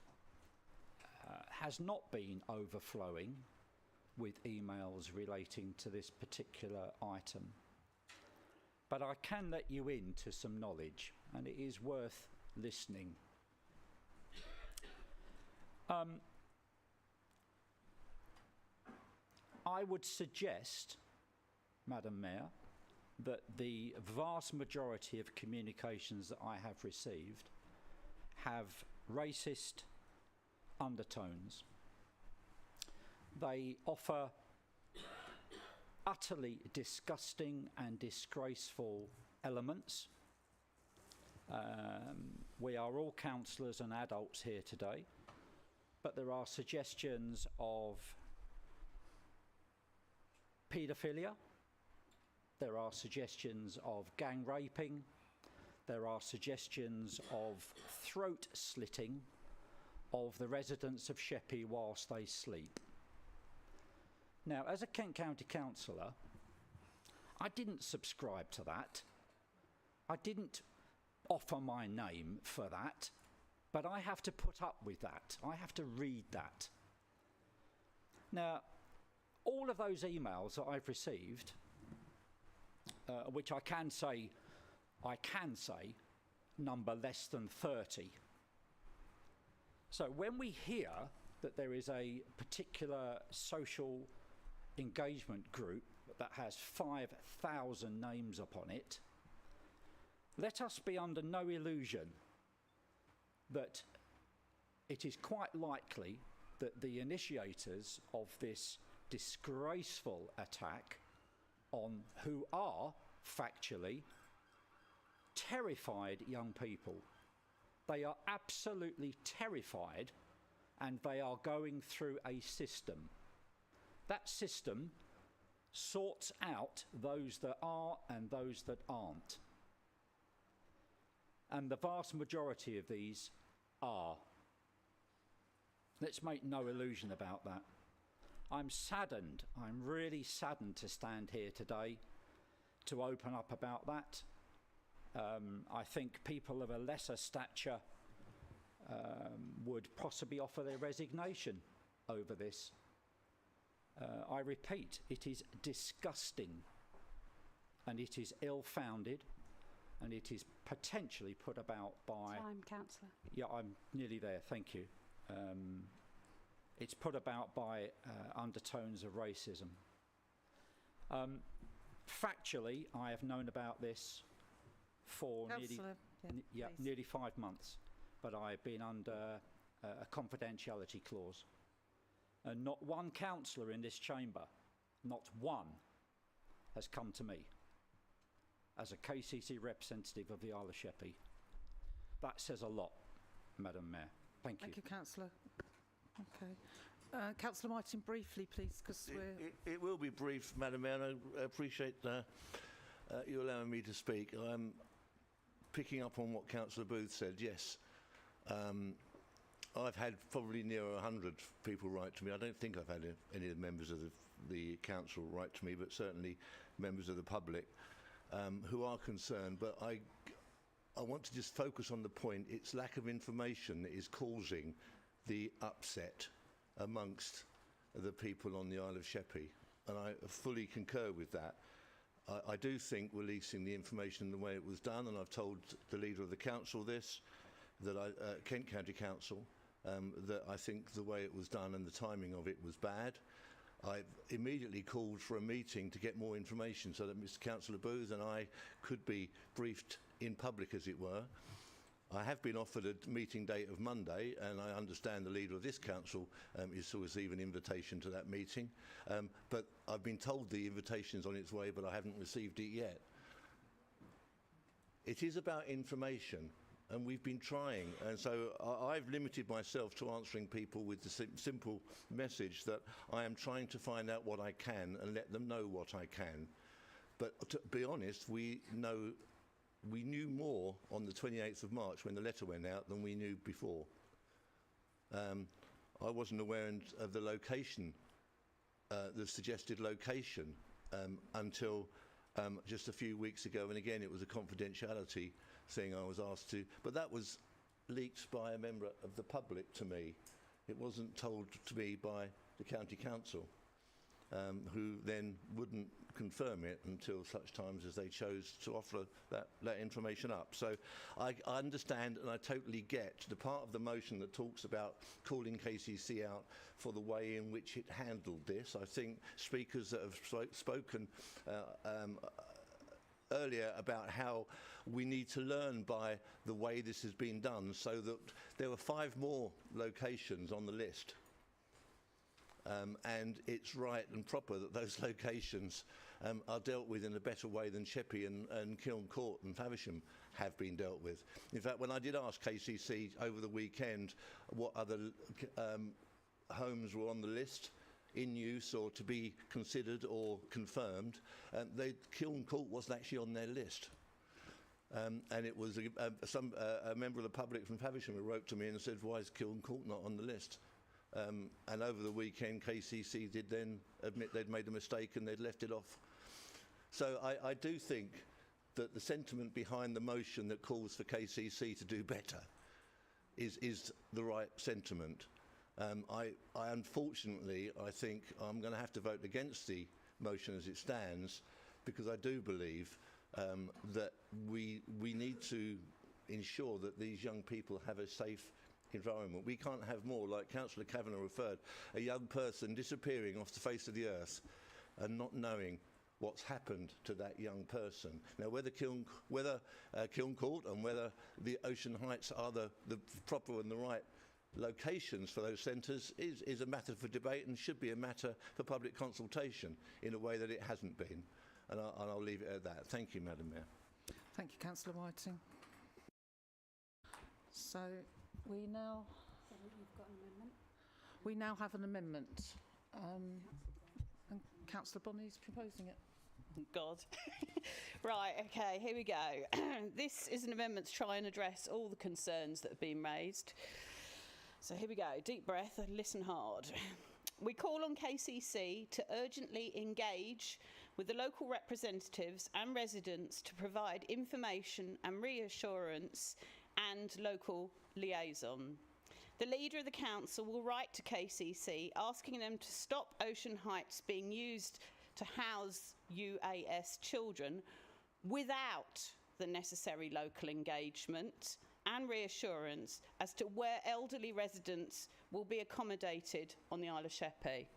has not been overflowing with emails relating to this particular item, but I can let you in to some knowledge, and it is worth listening. I would suggest, Madam Mayor, that the vast majority of communications that I have received have racist undertones. They offer utterly disgusting and disgraceful elements. We are all councillors and adults here today, but there are suggestions of paedophilia, there are suggestions of gang raping, there are suggestions of throat slitting of the residents of Sheppey whilst they sleep. Now, as a Kent County councillor, I didn't subscribe to that. I didn't offer my name for that, but I have to put up with that. I have to read that. Now, all of those emails that I've received, which I can say number less than 30. So when we hear that there is a particular social engagement group that has 5,000 names upon it, let us be under no illusion that it is quite likely that the initiators of this disgraceful attack on who are factually terrified young people. They are absolutely terrified, and they are going through a system. That system sorts out those that are and those that aren't. And the vast majority of these are. Let's make no illusion about that. I'm saddened, I'm really saddened to stand here today to open up about that. I think people of a lesser stature would possibly offer their resignation over this. I repeat, it is disgusting, and it is ill-founded, and it is potentially put about by... Time, Councillor. Yeah, I'm nearly there, thank you. It's put about by undertones of racism. Factually, I have known about this for Yeah, please. nearly 5 months, but I've been under a confidentiality clause. And not one councillor in this chamber, not one, has come to me as a KCC representative of the Isle of Sheppey. That says a lot, Madam Mayor. Thank you. Thank you, Councillor. Okay. Councillor Martin, briefly, please, because we're... It will be brief, Madam Mayor, and I appreciate you allowing me to speak. I'm picking up on what Councillor Booth said, yes. I've had probably near 100 people write to me. I don't think I've had any of the members of the council write to me, but certainly members of the public who are concerned. But I want to just focus on the point. It's lack of information that is causing the upset amongst the people on the Isle of Sheppey, and I fully concur with that. I do think releasing the information the way it was done, and I've told the leader of the council this, that Kent County Council, that I think the way it was done and the timing of it was bad. I immediately called for a meeting to get more information so that Mr. Councillor Booth and I could be briefed in public, as it were. I have been offered a meeting date of Monday, and I understand the leader of this council is to receive an invitation to that meeting. But I've been told the invitation is on its way, but I haven't received it yet. It is about information, and we've been trying. And so I've limited myself to answering people with the simple message that I am trying to find out what I can and let them know what I can. But to be honest, we knew more on the 28th of March when the letter went out than we knew before. I wasn't aware of the location, the suggested location, until just a few weeks ago, and again it was a confidentiality thing I was asked to, but that was leaked by a member of the public to me. It wasn't told to me by the county council, who then wouldn't confirm it until such times as they chose to offer that information up. So I understand and I totally get the part of the motion that talks about calling KCC out for the way in which it handled this. I think speakers that have spoken earlier about how we need to learn by the way this has been done, so that there were 5 more locations on the list. And it's right and proper that those locations are dealt with in a better way than Sheppey and Kiln Court and Faversham have been dealt with. In fact, when I did ask KCC over the weekend what other homes were on the list in use or to be considered or confirmed, Kiln Court wasn't actually on their list. And it was a member of the public from Faversham who wrote to me and said, why is Kiln Court not on the list? And over the weekend, KCC did then admit they'd made a mistake and they'd left it off. So I do think that the sentiment behind the motion that calls for KCC to do better is the right sentiment. Unfortunately, I think I'm going to have to vote against the motion as it stands, because I do believe that we need to ensure that these young people have a safe environment. We can't have more, like Councillor Kavanagh referred, a young person disappearing off the face of the earth and not knowing what's happened to that young person. Now, whether Kiln Court and whether the Ocean Heights are the proper and the right locations for those centres is a matter for debate and should be a matter for public consultation in a way that it hasn't been. And I'll leave it at that. Thank you, Madam Mayor. Thank you, Councillor Whiting. So we now... So you've got an amendment? We now have an amendment. And Councillor Bonney's proposing it. God. Right, okay, here we go. This is an amendment to try and address all the concerns that have been raised. So here we go. Deep breath and listen hard. We call on KCC to urgently engage with the local representatives and residents to provide information and reassurance and local liaison. The leader of the council will write to KCC asking them to stop Ocean Heights being used to house UAS children without the necessary local engagement and reassurance as to where elderly residents will be accommodated on the Isle of Sheppey.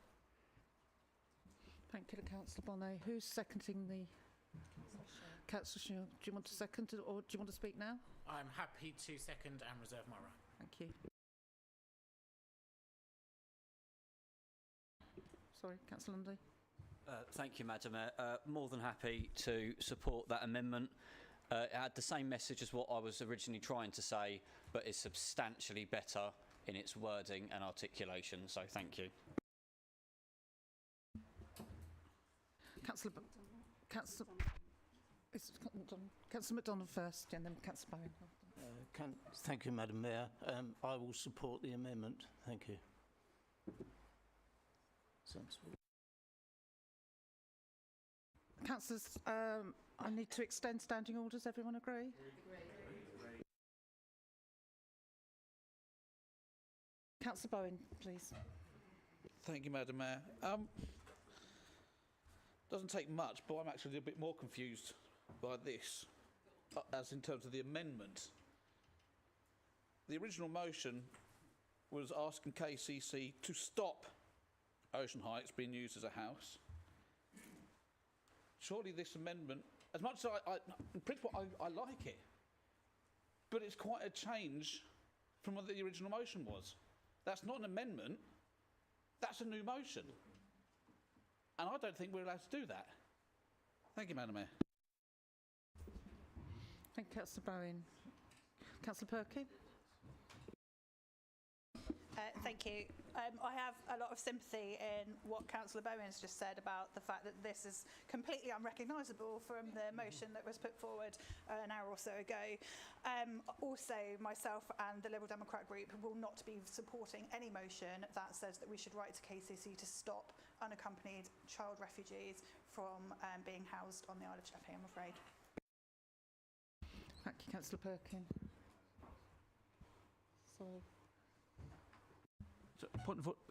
Thank you to Councillor Bonnet. Who's seconding the... Councillor Schnell, do you want to second or do you want to speak now? I'm happy to second and reserve my right. Thank you. Sorry, Councillor Lundy. Thank you, Madam Mayor. More than happy to support that amendment. It had the same message as what I was originally trying to say, but is substantially better in its wording and articulation, so thank you. Councillor MacDonald first, and then Councillor Bowen. Thank you, Madam Mayor. I will support the amendment. Thank you. Sensible. Councillors, I need to extend standing orders. Everyone agree? Councillor Bowen, please. Thank you, Madam Mayor. Doesn't take much, but I'm actually a bit more confused by this, as in terms of the amendment. The original motion was asking KCC to stop Ocean Heights being used as a house. Surely this amendment, as much as in principle I like it, but it's quite a change from what the original motion was. That's not an amendment, that's a new motion. And I don't think we're allowed to do that. Thank you, Madam Mayor. Thank you, Councillor Bowen. Councillor Perkin. Thank you. I have a lot of sympathy in what Councillor Bowen has just said about the fact that this is completely unrecognisable from the motion that was put forward an hour or so ago. Also, myself and the Liberal Democrat group will not be supporting any motion that says that we should write to KCC to stop unaccompanied child refugees from being housed on the Isle of Sheppey, I'm afraid. Thank you, Councillor Perkin. Sorry. So,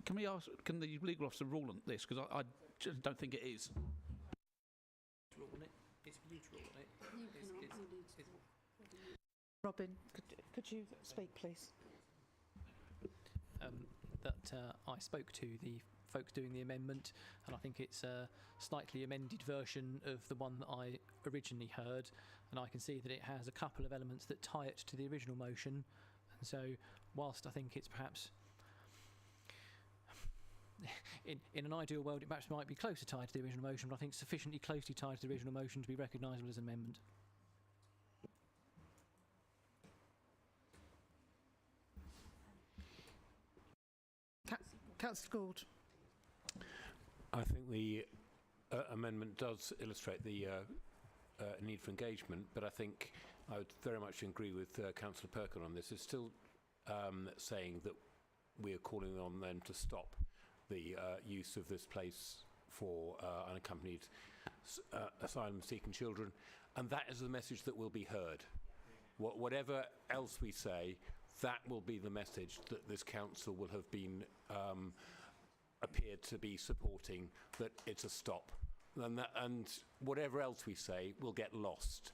can we ask? Can the legal officer rule on this? Because I just don't think it is. Rule on it. It's you to rule on it. Robin, could you speak, please? I spoke to the folks doing the amendment, and I think it's a slightly amended version of the one that I originally heard, and I can see that it has a couple of elements that tie it to the original motion. And so, whilst I think it's perhaps in an ideal world, it perhaps might be closer tied to the original motion, but I think sufficiently closely tied to the original motion to be recognisable as an amendment. Councillor Gould. I think the amendment does illustrate the need for engagement, but I think I would very much agree with Councillor Perkin on this. It's still saying that we are calling on them to stop the use of this place for unaccompanied asylum-seeking children, and that is the message that will be heard. Whatever else we say, that will be the message that this council will have been appeared to be supporting, that it's a stop. And whatever else we say will get lost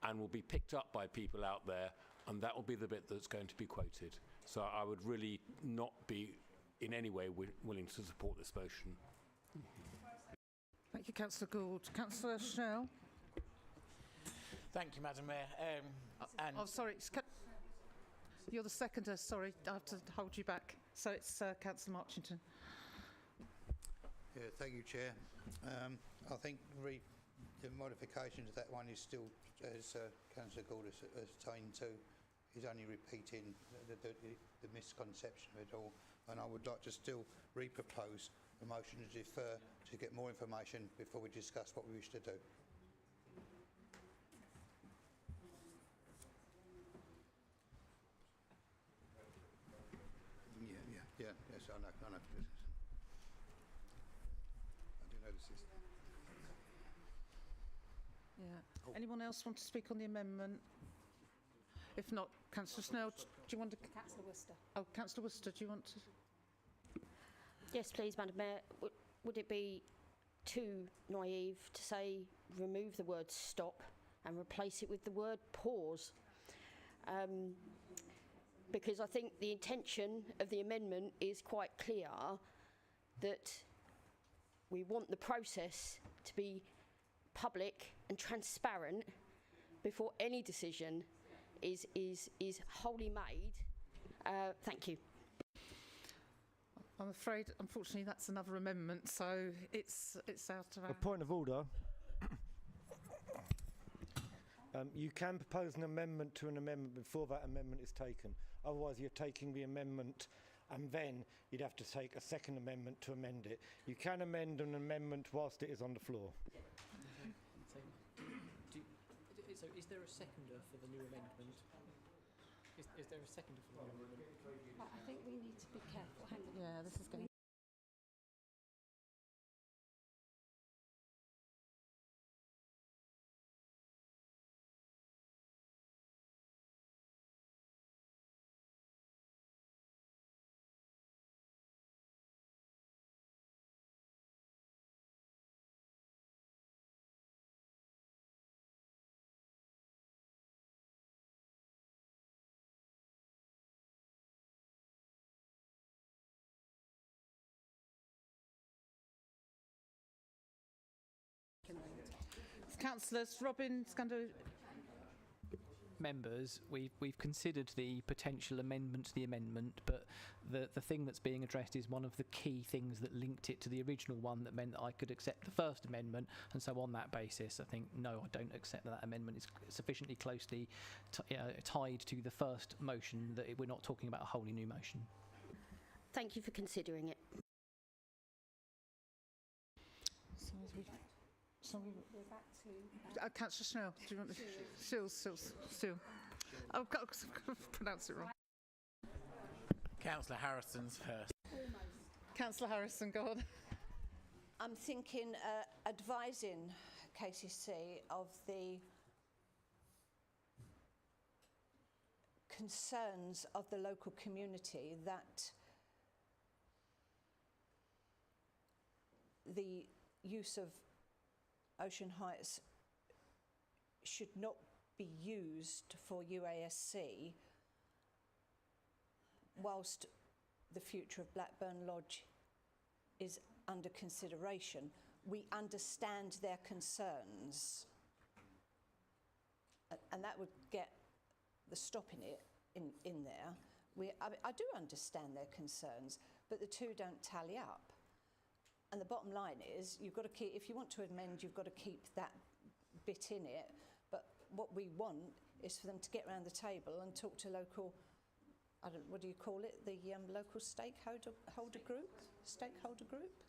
and will be picked up by people out there, and that will be the bit that's going to be quoted. So I would really not be in any way willing to support this motion. Thank you, Councillor Gould. Councillor Schnell. Thank you, Madam Mayor. Oh, sorry. You're the seconder. Sorry, I have to hold you back. So it's Councillor Marchington. Yeah, thank you, Chair. I think the modification to that one is still, as Councillor Gould has attained to, is only repeating the misconception of it all. And I would like to still re-propose a motion to defer to get more information before we discuss what we wish to do. Yes, I know. I do know the system. Yeah. Anyone else want to speak on the amendment? If not, Councillor Snell, do you want to... Councillor Worcester. Oh, Councillor Worcester, do you want to... Yes, please, Madam Mayor. Would it be too naive to say remove the word stop and replace it with the word pause? Because I think the intention of the amendment is quite clear, that we want the process to be public and transparent before any decision is wholly made. Thank you. I'm afraid, unfortunately, that's another amendment, so it's out of our... A point of order. You can propose an amendment to an amendment before that amendment is taken. Otherwise, you're taking the amendment and then you'd have to take a second amendment to amend it. You can amend an amendment whilst it is on the floor. So is there a seconder for the new amendment? Is there a seconder for the new amendment? I think we need to be careful. Hang on. Yeah, this is going... Councillors, Robin's going to... Members, we've considered the potential amendment to the amendment, but the thing that's being addressed is one of the key things that linked it to the original one that meant that I could accept the first amendment, and so on that basis I think no, I don't accept that amendment is sufficiently closely tied to the first motion that we're not talking about a wholly new motion. Thank you for considering it. We're back to... Councillor Snell, do you want to... Still. I've got to pronounce it wrong. Councillor Harrison's first. Councillor Harrison, go on. I'm thinking advising KCC of the concerns of the local community that the use of Ocean Heights should not be used for UASC whilst the future of Blackburn Lodge is under consideration. We understand their concerns, and that would get the stopping it in there. I do understand their concerns, but the two don't tally up. And the bottom line is, you've got to keep, if you want to amend, you've got to keep that bit in it. But what we want is for them to get around the table and talk to local, what do you call it? The local stakeholder group? Stakeholder group?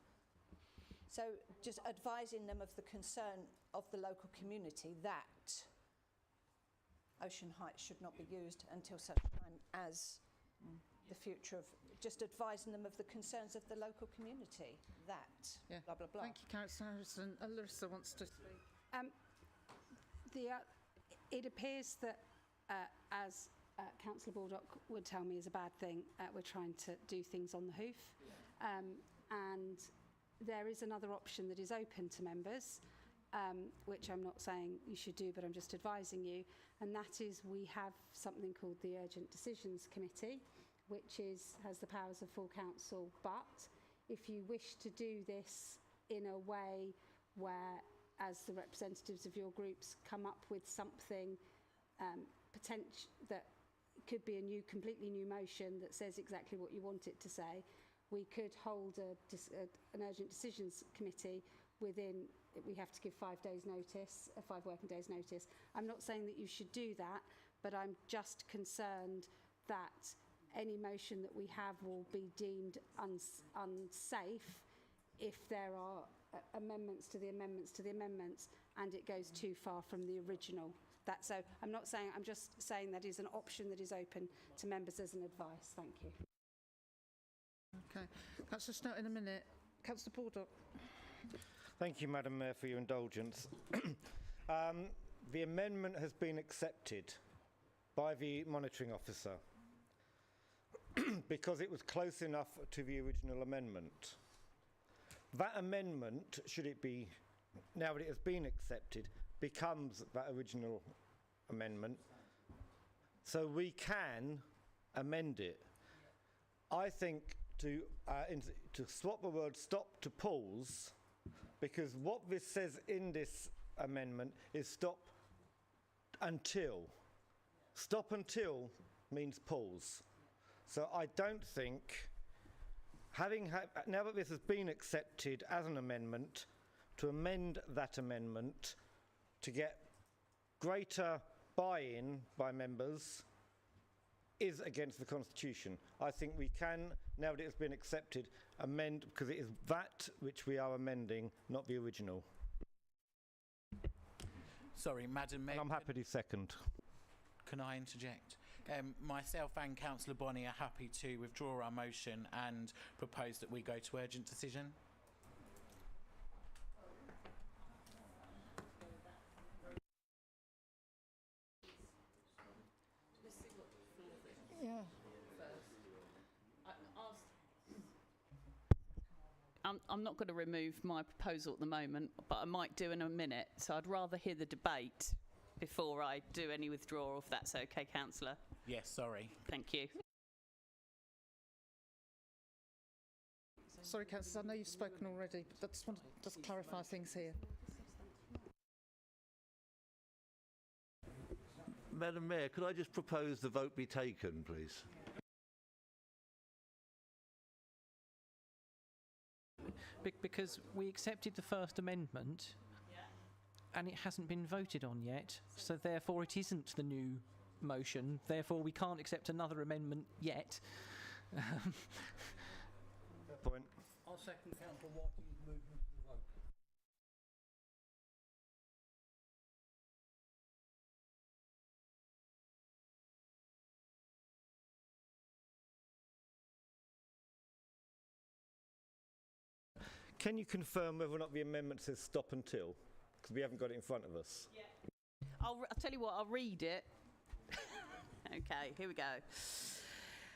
So just advising them of the concern of the local community that Ocean Heights should not be used until such time as the future of, just advising them of the concerns of the local community, blah, blah, blah. Thank you, Councillor Harrison. Larissa wants to speak. It appears that, as Councillor Baldock would tell me is a bad thing, we're trying to do things on the hoof. And there is another option that is open to members, which I'm not saying you should do, but I'm just advising you, and that is we have something called the Urgent Decisions Committee, which has the powers of full council, but if you wish to do this in a way where, as the representatives of your groups come up with something that could be a completely new motion that says exactly what you want it to say, we could hold an Urgent Decisions Committee within, we have to give 5 days notice, 5 working days notice. I'm not saying that you should do that, but I'm just concerned that any motion that we have will be deemed unsafe if there are amendments to the amendments to the amendments and it goes too far from the original. So I'm not saying, I'm just saying that is an option that is open to members as an advice. Thank you. Okay. Councillor Snow in a minute. Councillor Baldock. Thank you, Madam Mayor, for your indulgence. The amendment has been accepted by the monitoring officer because it was close enough to the original amendment. That amendment, should it be, now that it has been accepted, becomes that original amendment, so we can amend it. I think to swap the word stop to pause, because what this says in this amendment is stop until. Stop until means pause. So I don't think, now that this has been accepted as an amendment, to amend that amendment to get greater buy-in by members is against the Constitution. I think we can, now that it's been accepted, amend, because it is that which we are amending, not the original. Sorry, Madam Mayor. And I'm happy to second. Can I interject? Myself and Councillor Bonney are happy to withdraw our motion and propose that we go to urgent decision. Yeah. I'm not going to remove my proposal at the moment, but I might do in a minute. So I'd rather hear the debate before I do any withdrawal, if that's okay, Councillor. Yes, sorry. Thank you. Sorry, Councillors, I know you've spoken already, but I just want to just clarify things here. Madam Mayor, could I just propose the vote be taken, please? Because we accepted the First Amendment and it hasn't been voted on yet, so therefore it isn't the new motion, therefore we can't accept another amendment yet. Point. I'll second Councillor Whiting's movement to the vote. Can you confirm whether or not the amendment says stop until? Because we haven't got it in front of us. Yeah. I'll tell you what, I'll read it. Okay, here we go.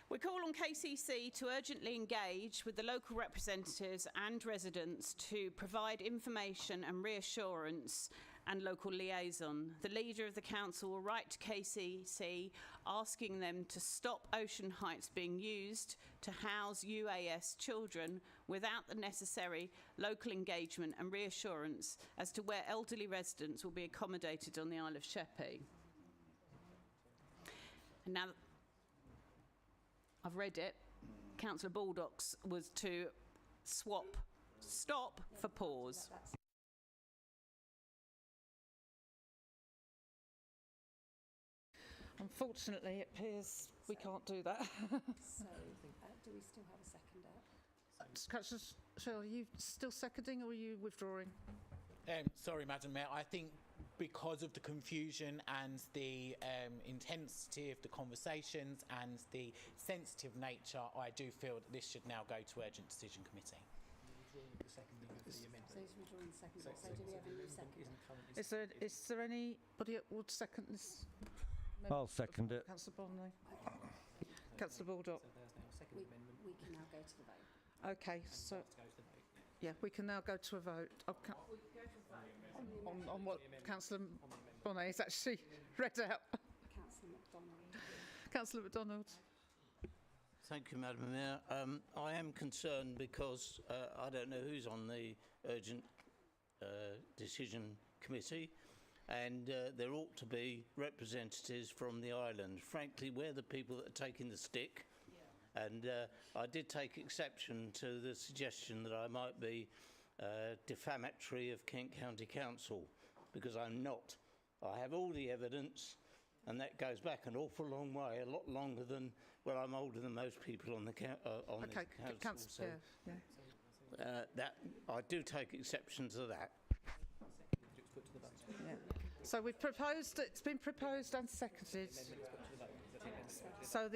We call on KCC to urgently engage with the local representatives and residents to provide information and reassurance and local liaison. The leader of the council will write to KCC asking them to stop Ocean Heights being used to house UAS children without the necessary local engagement and reassurance as to where elderly residents will be accommodated on the Isle of Sheppey. And now I've read it, Councillor Baldock's was to swap stop for pause. Unfortunately, it appears we can't do that. So, do we still have a seconder? Councillor Shell, are you still seconding or are you withdrawing? Sorry, Madam Mayor. I think because of the confusion and the intensity of the conversations and the sensitive nature, I do feel that this should now go to Urgent Decision Committee. So he's withdrawing the seconder. So do we have a new seconder? Is there anybody that would second this? I'll second it. Councillor Bonney. Councillor Baldock. We can now go to the vote. Okay, so yeah, we can now go to a vote. On what Councillor Bonney has actually read out. Councillor MacDonald. Councillor MacDonald. Thank you, Madam Mayor. I am concerned because I don't know who's on the urgent decision committee, and there ought to be representatives from the island. Frankly, we're the people that are taking the stick. And I did take exception to the suggestion that I might be defamatory of Kent County Council, because I'm not. I have all the evidence, and that goes back an awful long way, a lot longer than, well, I'm older than most people on the Okay, council. So that I do take exception to that. Yeah. So we've proposed, it's been proposed and seconded. So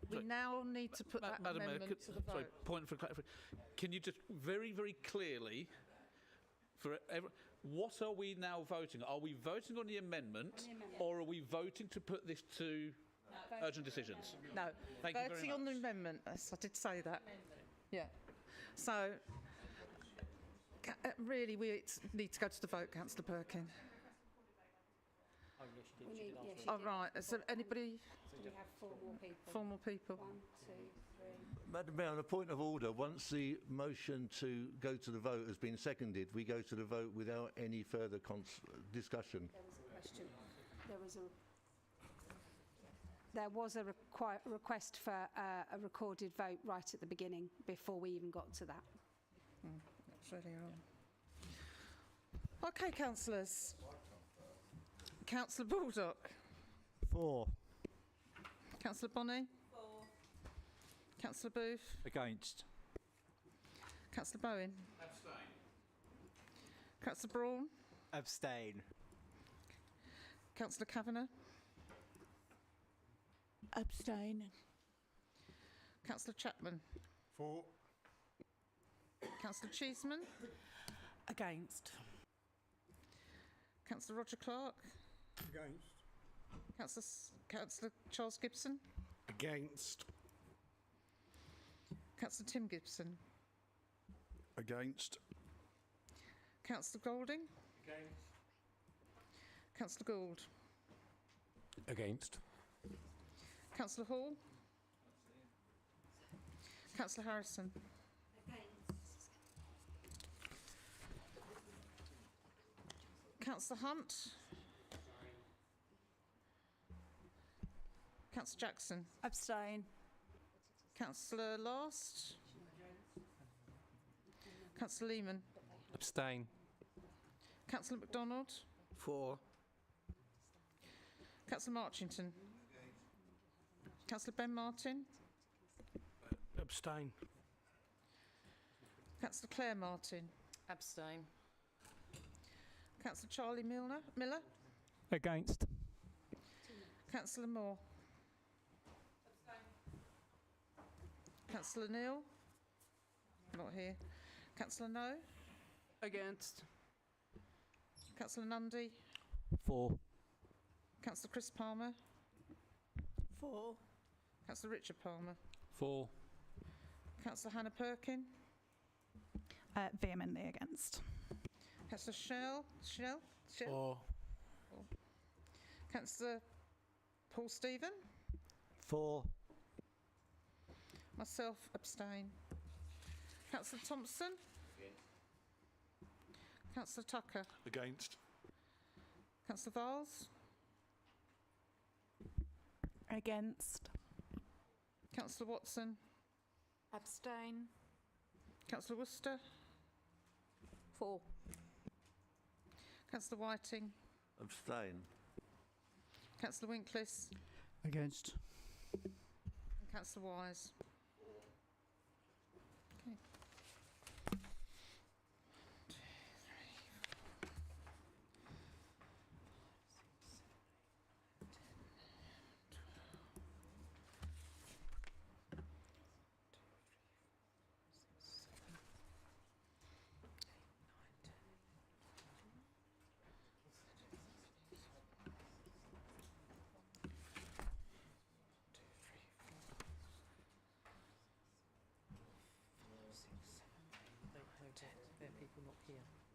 we now need to put that Madam Mayor, amendment to the vote. sorry, point for clarification. Can you just very, very clearly, what are we now voting? Are we voting on the amendment, or are we voting to put this to urgent decisions? No, Thank you very voting on the amendment. Yes, I did say that. Yeah. So really, we need to go to the vote, Councillor Perkin. All right. Is there anybody? So we have 4 more people. 4 more people. 1, 2, 3. Madam Mayor, on a point of order, once the motion to go to the vote has been seconded, we go to the vote without any further discussion. There was a question. There was a request for a recorded vote right at the beginning before we even got to that. That's really wrong. Okay, councillors. Councillor Baldock. 4. Councillor Bonney. 4. Councillor Booth. Against. Councillor Bowen. Abstain. Councillor Braun. Abstain. Councillor Kavanagh. Abstain. Councillor Chapman. 4. Councillor Cheeseman. Against. Councillor Roger Clark. Against. Councillor Charles Gibson. Against. Councillor Tim Gibson. Against. Councillor Golding. Against. Councillor Gould. Against. Councillor Hall. Councillor Harrison. Councillor Hunt. Councillor Jackson. Abstain. Councillor Last. Councillor Lehman. Abstain. Councillor MacDonald. 4. Councillor Marchington. Councillor Ben Martin. Abstain. Councillor Claire Martin. Abstain. Councillor Charlie Miller. Against. Councillor Moore. Councillor Neal. Not here. Councillor No. Against. Councillor Nundy. 4. Councillor Chris Palmer. 4. Councillor Richard Palmer. 4. Councillor Hannah Perkin. Vehemently against. Councillor Shell. 4. Councillor Paul Stephen. 4. Myself abstain. Councillor Thompson. Councillor Tucker. Against. Councillor Viles. Against. Councillor Watson. Abstain. Councillor Worcester. 4. Councillor Whiting. Abstain. Councillor Winklis. Against. And Councillor Wise.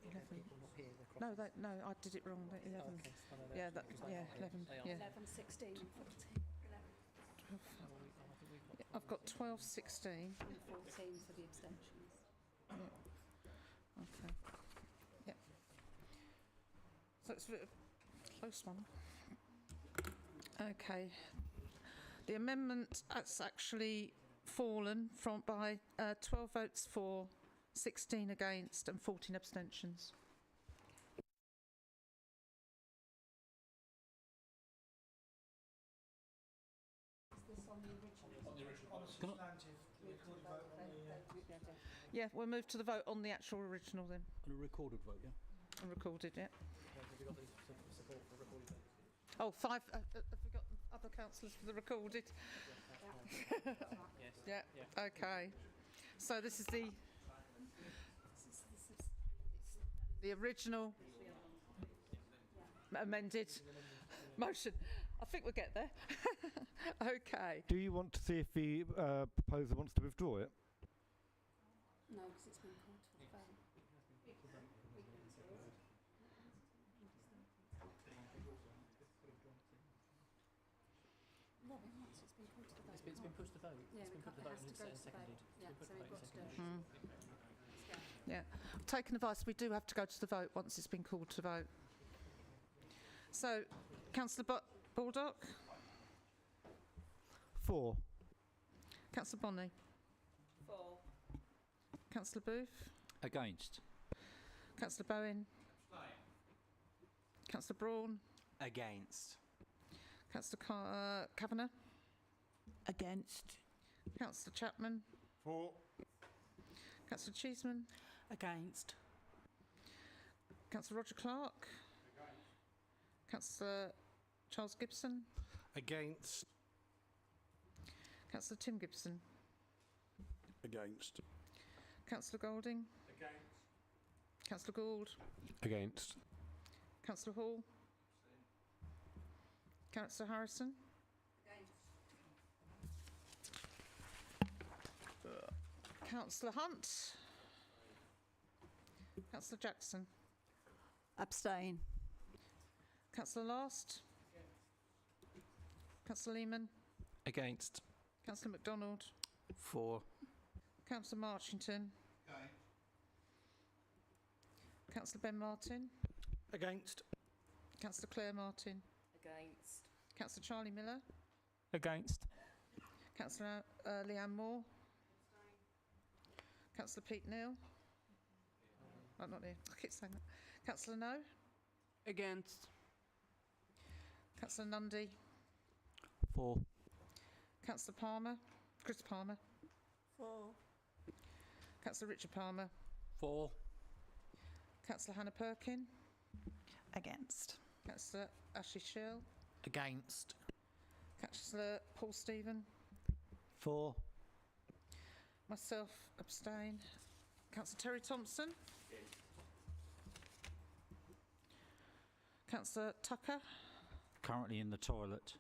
Okay. 11. No, I did it wrong. 11. Oh, okay. Oh, no, Yeah, actually- yeah, okay. 11. They are. Yeah. 11, 16 and 14. 11. I've got 12, 16. And 14 for the abstentions. Yeah. Okay. Yeah. So it's a bit of a close one. Okay. The amendment has actually fallen by 12 votes for, 16 against and 14 abstentions. Yeah, we'll move to the vote on the actual original then. On a recorded vote, yeah? And recorded, yeah. Have we got the support for the recorded vote? Oh, 5, have we got other councillors for the recorded? Yes. Yeah, okay. So this is the original amended motion. I think we'll get there. Okay. Do you want to see if the proposer wants to withdraw it? No, because it's been called to a vote. No, once it's been called to the vote. It's been put to the vote. Yeah, It's been put to the vote and it has to go to the seconded. vote. Yeah, It's so been we've put got to to the do vote and it. seconded. Yeah. Taken advice, we do have to go to the vote once it's been called to vote. So, Councillor Baldock, 4. Councillor Bonney, 4. Councillor Booth, Against. Councillor Bowen, Councillor Braun, Against. Councillor Kavanagh, Against. Councillor Chapman, 4. Councillor Cheeseman, Against. Councillor Roger Clark, Councillor Charles Gibson, Against. Councillor Tim Gibson, Against. Councillor Golding, Councillor Gould, Against. Councillor Hall, Councillor Harrison, Councillor Hunt, Councillor Jackson, Abstain. Councillor Last, Councillor Lehman, Against. Councillor MacDonald, 4. Councillor Marchington, Councillor Ben Martin, Against. Councillor Claire Martin, Against. Councillor Charlie Miller, Against. Councillor Leanne Moore, Councillor Pete Neal, oh, not Neil, I keep saying that, Councillor No, Against. Councillor Nundy, 4. Councillor Palmer, Chris Palmer, 4. Councillor Richard Palmer, 4. Councillor Hannah Perkin, Against. Councillor Ashley Shell, Against. Councillor Paul Stephen, 4. myself abstain, Councillor Terry Thompson, Councillor Tucker, Currently in the toilet.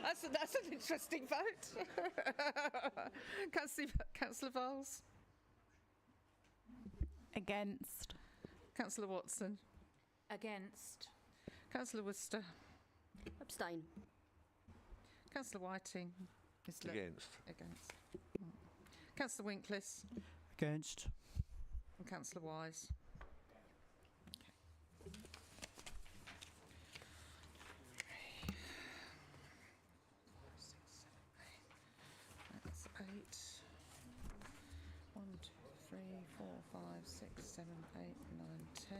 that's an interesting vote. Councillor Vowles, Against. Councillor Watson, Against. Councillor Worcester, Abstain. Councillor Whiting, Against. Councillor Winklis, Against. and Councillor Wise. That's 8. 1, 2, 3, 4, 5, 6, 7, 8, 9, 10,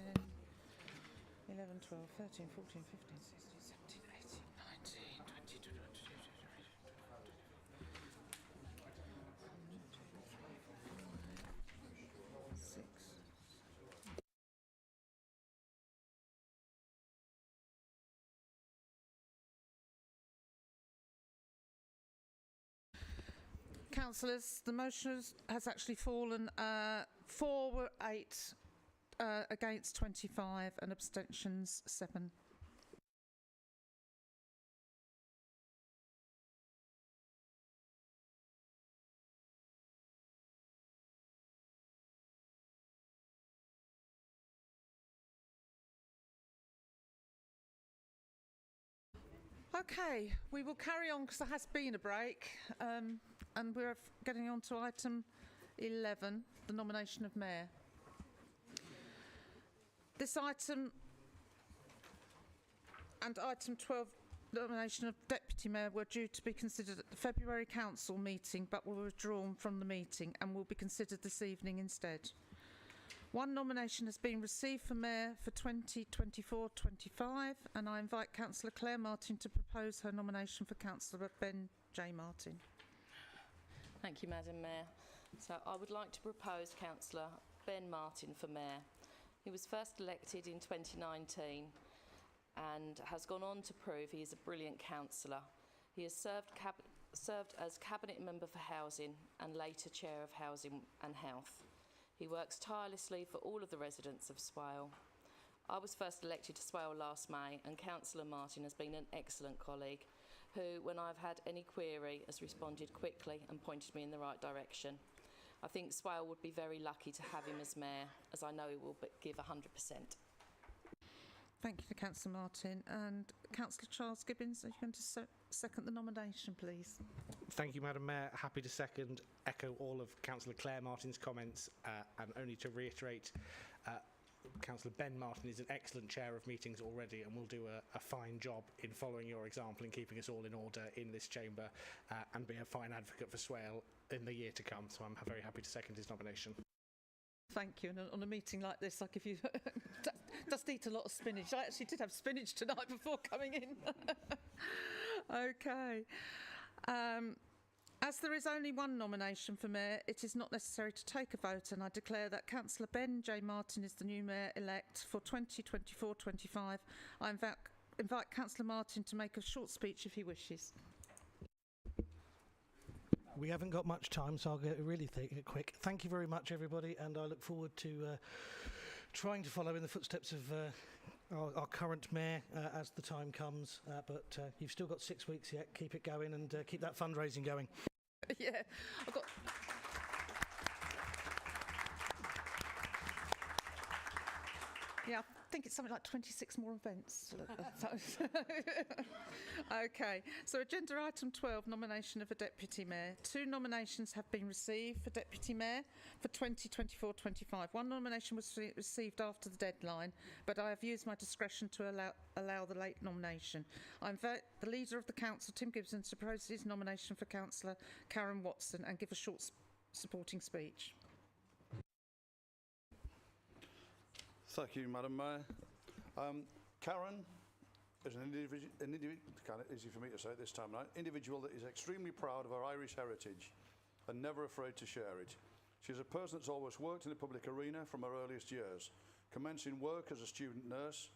11, 12, 13, 14, 15, 16, 17, 18, 19, 20, 21, 22, 23, 6. Councillors, the motion has actually fallen. 4 were 8, against 25, and abstentions 7. Okay, we will carry on because there has been a break, and we're getting on to item 11, the nomination of mayor. This item and item 12, nomination of deputy mayor, were due to be considered at the February council meeting but were withdrawn from the meeting and will be considered this evening instead. One nomination has been received for mayor for 2024-25, and I invite Councillor Claire Martin to propose her nomination for Councillor Ben J. Martin. Thank you, Madam Mayor. So I would like to propose Councillor Ben Martin for mayor. He was first elected in 2019 and has gone on to prove he is a brilliant councillor. He has served as Cabinet Member for Housing and later Chair of Housing and Health. He works tirelessly for all of the residents of Swale. I was first elected to Swale last May, and Councillor Martin has been an excellent colleague who, when I've had any query, has responded quickly and pointed me in the right direction. I think Swale would be very lucky to have him as mayor, as I know he will give 100%. Thank you to Councillor Martin. And Councillor Charles Gibbons, are you going to second the nomination, please? Thank you, Madam Mayor. Happy to echo all of Councillor Claire Martin's comments, and only to reiterate, Councillor Councillor Ben Martin is an excellent chair of meetings already and will do a fine job in following your example and keeping us all in order in this chamber and be a fine advocate for Swale in the year to come. So I'm very happy to second his nomination. Thank you. And on a meeting like this, I give you just eat a lot of spinach. I actually did have spinach tonight before coming in. Okay. As there is only one nomination for Mayor, it is not necessary to take a vote, and I declare that Councillor Ben J. Martin is the new Mayor-elect for 2024-25. I invite Councillor Martin to make a short speech if he wishes. We haven't got much time, so I'll get really quick. Thank you very much, everybody, and I look forward to trying to follow in the footsteps of our current mayor as the time comes. But you've still got 6 weeks yet. Keep it going and keep that fundraising going. Yeah, I've got... Yeah, I think it's something like 26 more events. Okay, so agenda item 12, nomination of a deputy mayor. 2 nominations have been received for deputy mayor for 2024-25. 1 nomination was received after the deadline, but I have used my discretion to allow the late nomination. I invite the leader of the council, Tim Gibson, to propose his nomination for Councillor Karen Watson and give a short supporting speech. Thank you, Madam Mayor. Karen is an individual, kind of easy for me to say at this time, right? Individual that is extremely proud of her Irish heritage and never afraid to share it. She's a person that's always worked in the public arena from her earliest years, commencing work as a student nurse,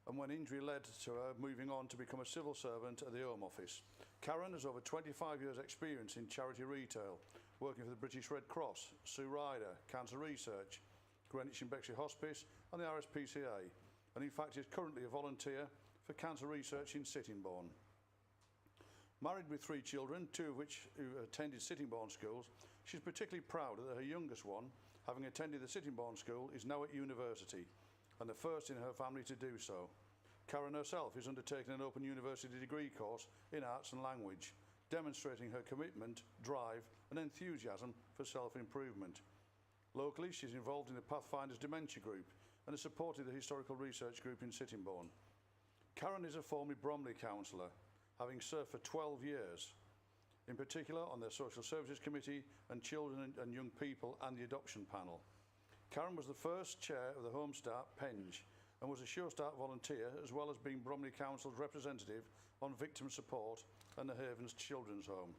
and when injury led to her moving on to become a civil servant at the Home Office. Karen has over 25 years' experience in charity retail, working for the British Red Cross, Sue Ryder, Cancer Research, Greenwich and Bexley Hospice and the RSPCA, and in fact is currently a volunteer for cancer research in Sittingbourne. Married with 3 children, 2 of which who attended Sittingbourne schools, she's particularly proud that her youngest one, having attended the Sittingbourne school, is now at university and the first in her family to do so. Karen herself is undertaking an open university degree course in arts and language, demonstrating her commitment, drive and enthusiasm for self-improvement. Locally, she's involved in the Pathfinders Dementia Group and has supported the Historical Research Group in Sittingbourne. Karen is a former Bromley councillor, having served for 12 years, in particular on their Social Services Committee and Children and Young People and the Adoption Panel. Karen was the first chair of the Home Start Penge and was a Sure Start volunteer, as well as being Bromley Council's representative on victim support and the Havens Children's Home.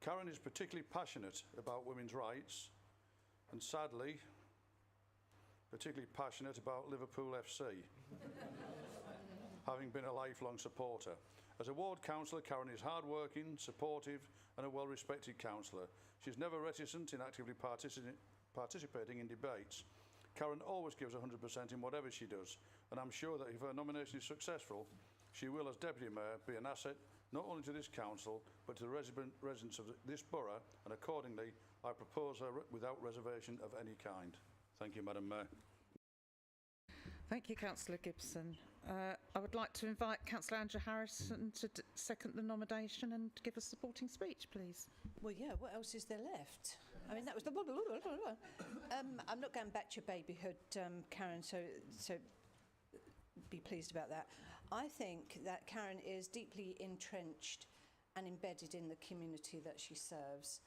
Karen is particularly passionate about women's rights, and sadly, particularly passionate about Liverpool FC, having been a lifelong supporter. As a ward councillor, Karen is hard-working, supportive and a well-respected councillor. She's never reticent in actively participating in debates. Karen always gives 100% in whatever she does, and I'm sure that if her nomination is successful, she will, as Deputy Mayor, be an asset not only to this council, but to the residents of this borough, and accordingly, I propose her without reservation of any kind. Thank you, Madam Mayor. Thank you, Councillor Gibson. I would like to invite Councillor Andrew Harrison to second the nomination and give a supporting speech, please. Well, yeah, what else is there left? I mean, that was the... I'm not going back to your babyhood, Karen, so be pleased about that. I think that Karen is deeply entrenched and embedded in the community that she serves,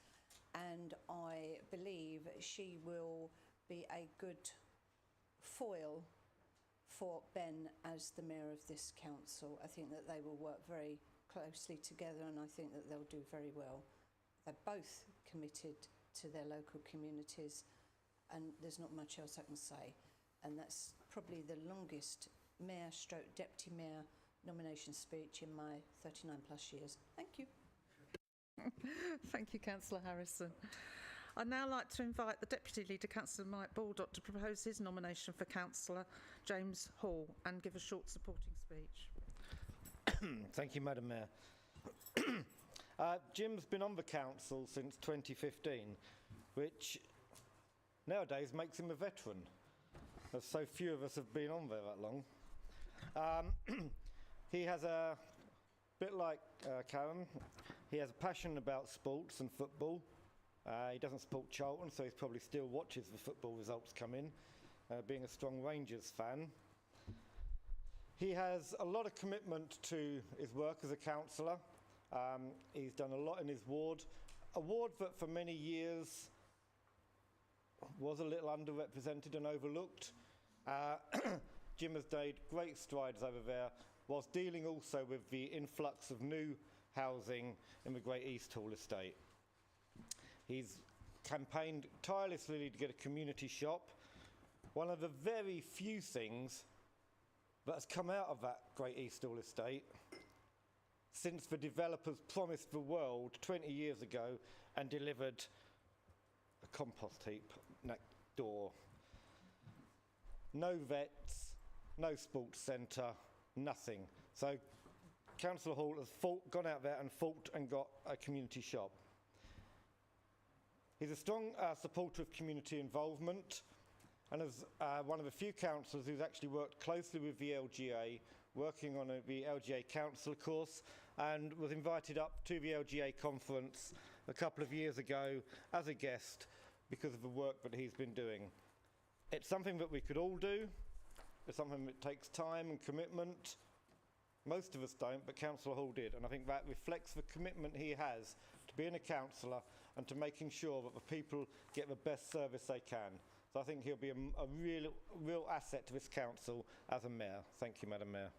and I believe she will be a good foil for Ben as the mayor of this council. I think that they will work very closely together, and I think that they'll do very well. They're both committed to their local communities, and there's not much else I can say. And that's probably the longest mayor stroke deputy mayor nomination speech in my 39 plus years. Thank you. Thank you, Councillor Harrison. I'd now like to invite the Deputy Leader, Councillor Mike Baldock, to propose his nomination for Councillor James Hall and give a short supporting speech. Thank you, Madam Mayor. Jim's been on the council since 2015, which nowadays makes him a veteran, as so few of us have been on there that long. He has a bit like Karen, he has a passion about sports and football. He doesn't support Charlton, so he probably still watches the football results come in. being a strong Rangers fan. He has a lot of commitment to his work as a councillor. He's done a lot in his ward, a ward that for many years was a little underrepresented and overlooked. Jim has made great strides over there, whilst dealing also with the influx of new housing in the Great East Hall estate. He's campaigned tirelessly to get a community shop. One of the very few things that has come out of that Great East Hall estate since the developers promised the world 20 years ago and delivered a compost heap next door. No vets, no sports centre, nothing. So Councillor Hall has gone out there and fought and got a community shop. He's a strong supporter of community involvement, and as one of the few councillors who's actually worked closely with the LGA, working on the LGA council course, and was invited up to the LGA conference a couple of years ago as a guest because of the work that he's been doing. It's something that we could all do. It's something that takes time and commitment. Most of us don't, but Councillor Hall did, and I think that reflects the commitment he has to being a councillor and to making sure that the people get the best service they can. So I think he'll be a real asset to this council as a mayor. Thank you, Madam Mayor.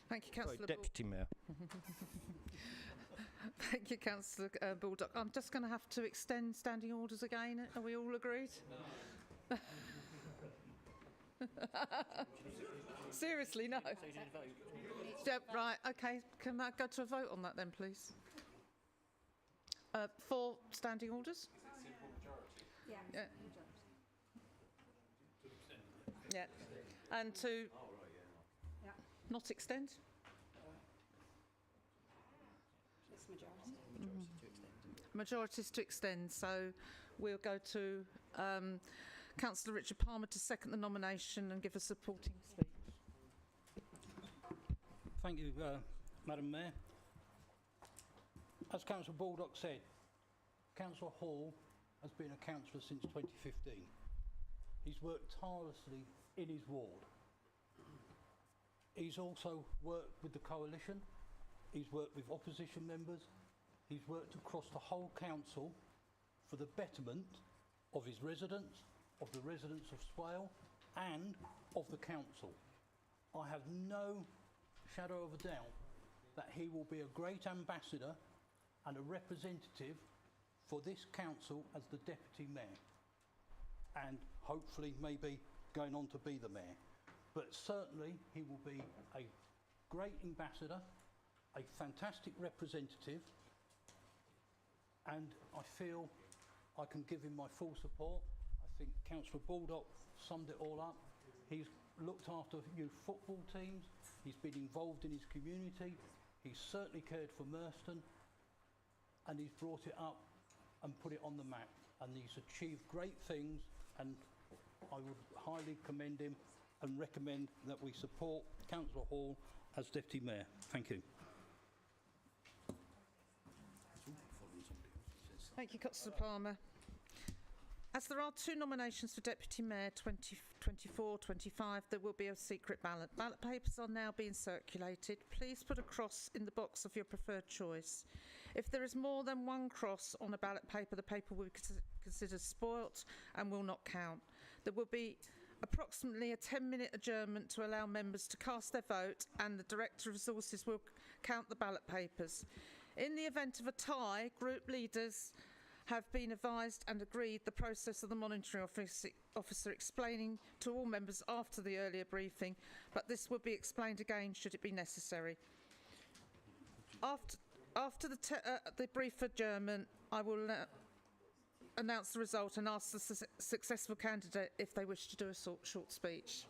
Thank you, Councillor Deputy Mayor. Thank you, Councillor Baldock. I'm just going to have to extend standing orders again. Are we all agreed? Seriously, no. Yeah, right, okay. Can I go to a vote on that then, please? 4 standing orders? Yeah. Yeah. And to not extend? It's majority. Majorities to extend. So we'll go to Councillor Richard Palmer to second the nomination and give a supporting speech. Thank you, Madam Mayor. As Councillor Baldock said, Councillor Hall has been a councillor since 2015. He's worked tirelessly in his ward. He's also worked with the coalition. He's worked with opposition members. He's worked across the whole council for the betterment of his residents, of the residents of Swale, and of the council. I have no shadow of a doubt that he will be a great ambassador and a representative for this council as the deputy mayor, and hopefully maybe going on to be the mayor. But certainly he will be a great ambassador, a fantastic representative, and I feel I can give him my full support. I think Councillor Baldock summed it all up. He's looked after youth football teams, he's been involved in his community, he's certainly cared for Merston, and he's brought it up and put it on the map, and he's achieved great things, and I would highly commend him and recommend that we support Councillor Hall as Deputy Mayor. Thank you. Thank you, Councillor Palmer. As there are 2 nominations for Deputy Mayor 2024-25, there will be a secret ballot. Ballot papers are now being circulated. Please put a cross in the box of your preferred choice. If there is more than 1 cross on a ballot paper, the paper will be considered spoilt and will not count. There will be approximately a 10-minute adjournment to allow members to cast their vote, and the Director of Resources will count the ballot papers. In the event of a tie, group leaders have been advised and agreed the process of the monitoring officer explaining to all members after the earlier briefing, but this will be explained again should it be necessary. After the brief adjournment, I will announce the result and ask the successful candidate if they wish to do a short speech.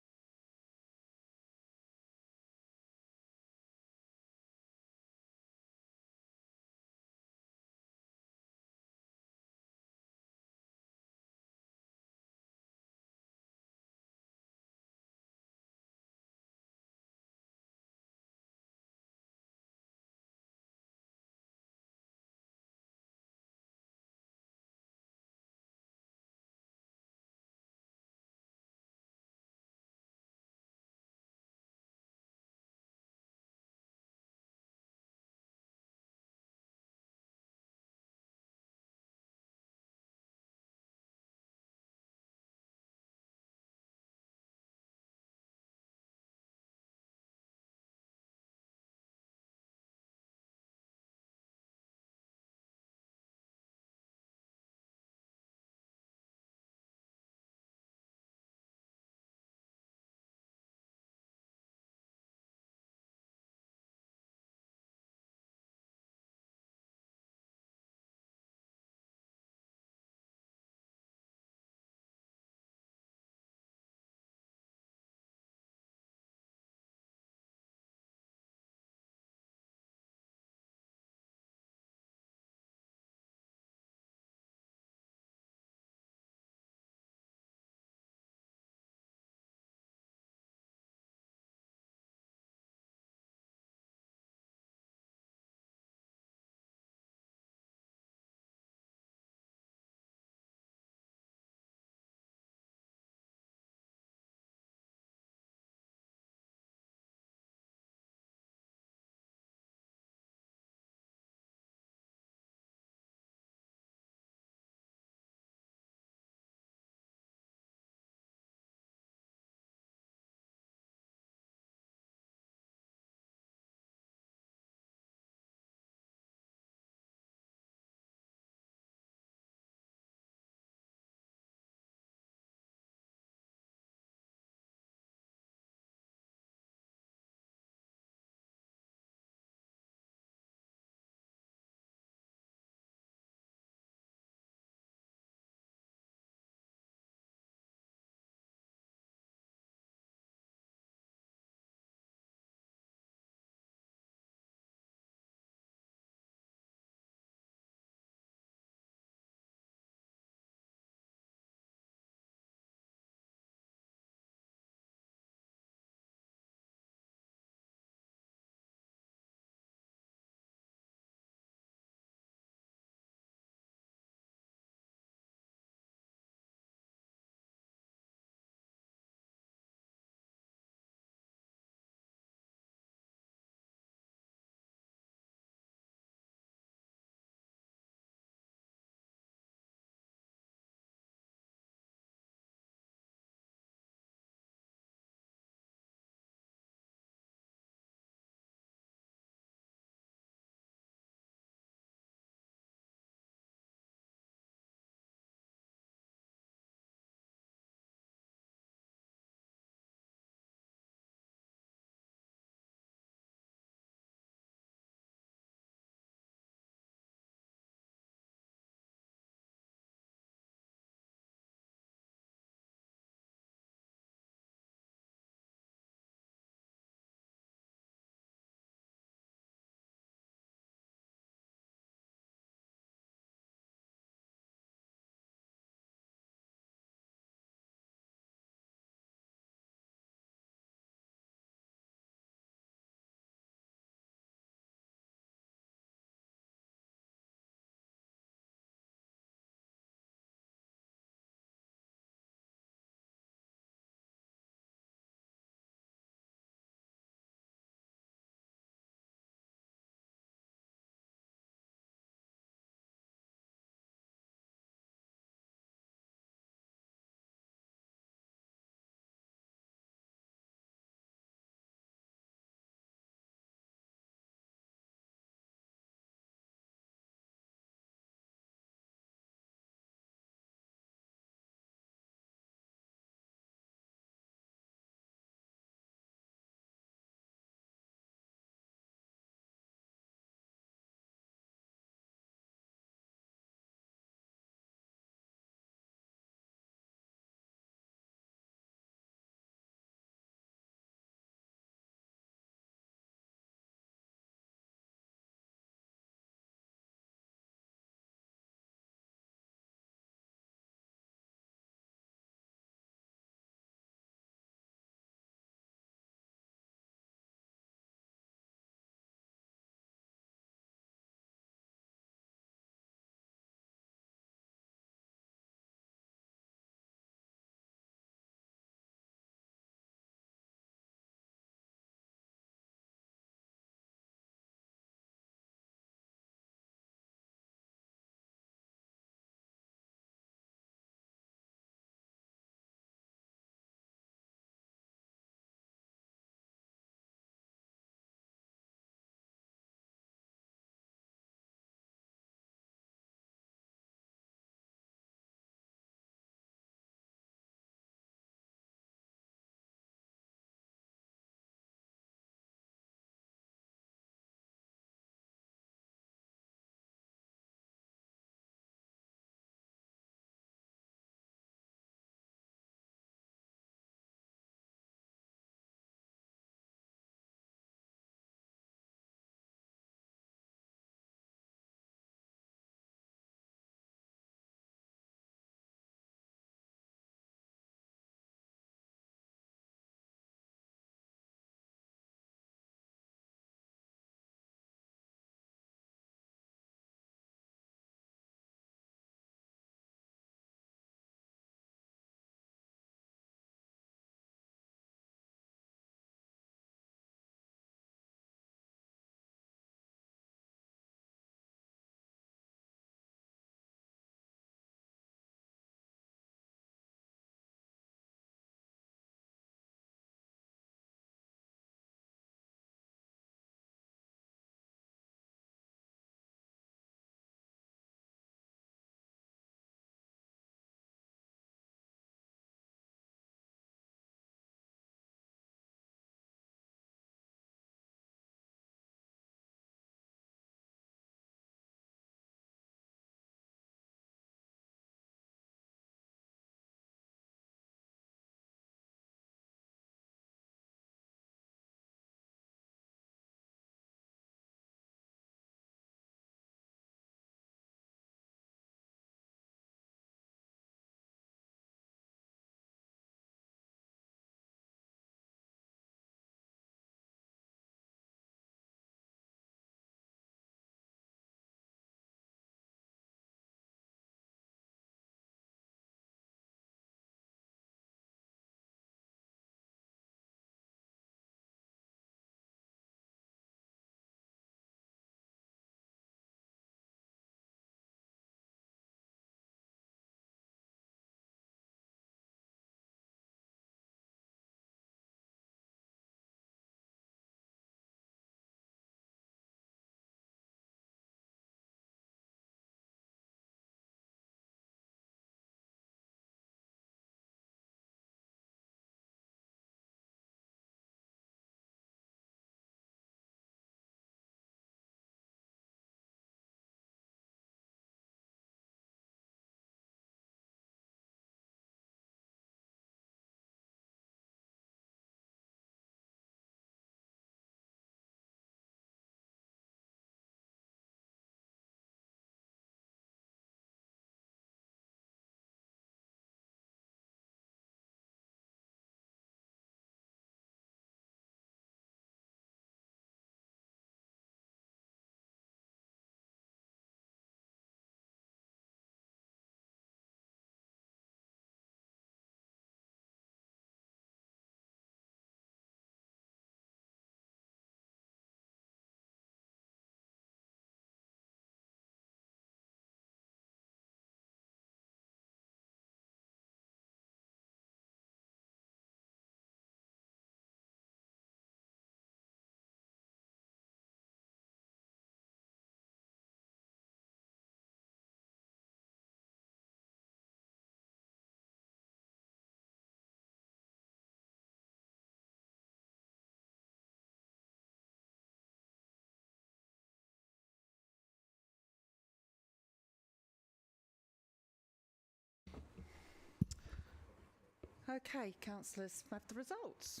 Okay, councillors, we have the results.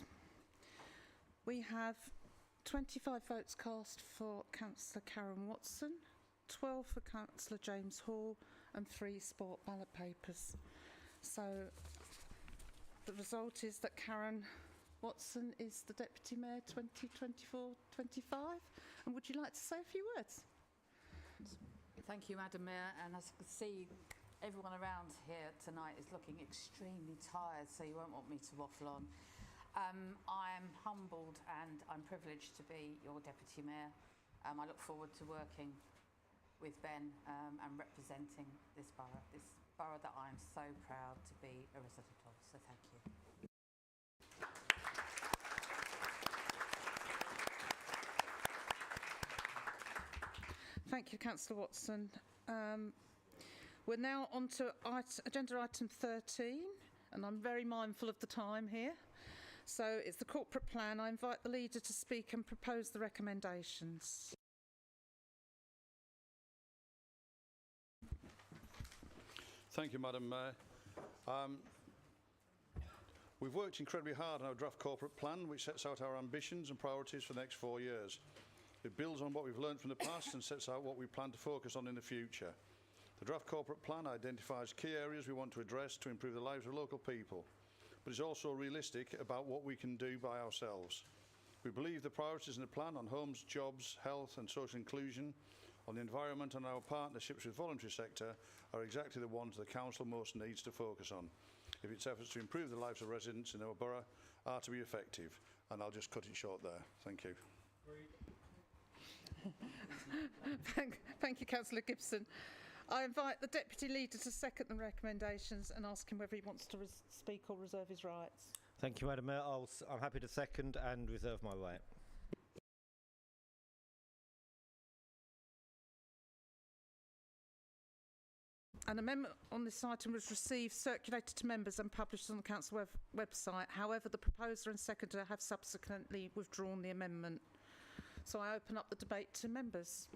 We have 25 votes cast for Councillor Karen Watson, 12 for Councillor James Hall and 3 sport ballot papers. So the result is that Karen Watson is the Deputy Mayor 2024-25. And would you like to say a few words? Thank you, Madam Mayor. And as you can see, everyone around here tonight is looking extremely tired, so you won't want me to waffle on. I am humbled and I'm privileged to be your Deputy Mayor. I look forward to working with Ben and representing this borough that I'm so proud to be a resident of. So thank you. Thank you, Councillor Watson. We're now on to agenda item 13, and I'm very mindful of the time here. So it's the corporate plan. I invite the leader to speak and propose the recommendations. Thank you, Madam Mayor. We've worked incredibly hard on our draft corporate plan, which sets out our ambitions and priorities for the next 4 years. It builds on what we've learned from the past and sets out what we plan to focus on in the future. The draft corporate plan identifies key areas we want to address to improve the lives of local people, but is also realistic about what we can do by ourselves. We believe the priorities in the plan on homes, jobs, health and social inclusion, on the environment and our partnerships with the voluntary sector are exactly the ones the Council most needs to focus on if its efforts to improve the lives of residents in our borough are to be effective. And I'll just cut it short there. Thank you. Thank you, Councillor Gibson. I invite the Deputy Leader to second the recommendations and ask him whether he wants to speak or reserve his rights. Thank you, Madam Mayor. I'm happy to second and reserve my right. An amendment on this item was received, circulated to members and published on the Council website. However, the proposer and seconder have subsequently withdrawn the amendment. So I open up the debate to members.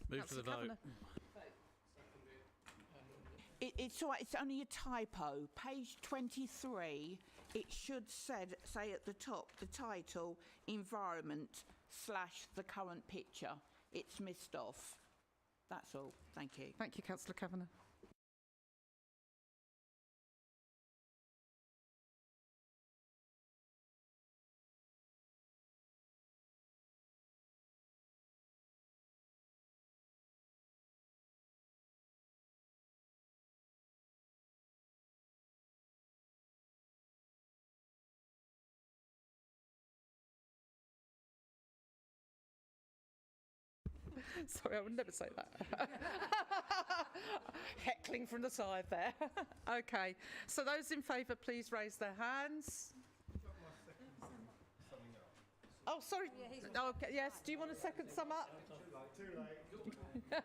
Move to the vote. It's all right, it's only a typo. Page 23, it should say at the top, the title, environment / the current picture. It's missed off. That's all. Thank you. Thank you, Councillor Kavanagh. Sorry, I would never say that. Heckling from the side there. Okay, so those in favour, please raise their hands. Oh, sorry. Oh, okay, yes, do you want to second sum up? Too late.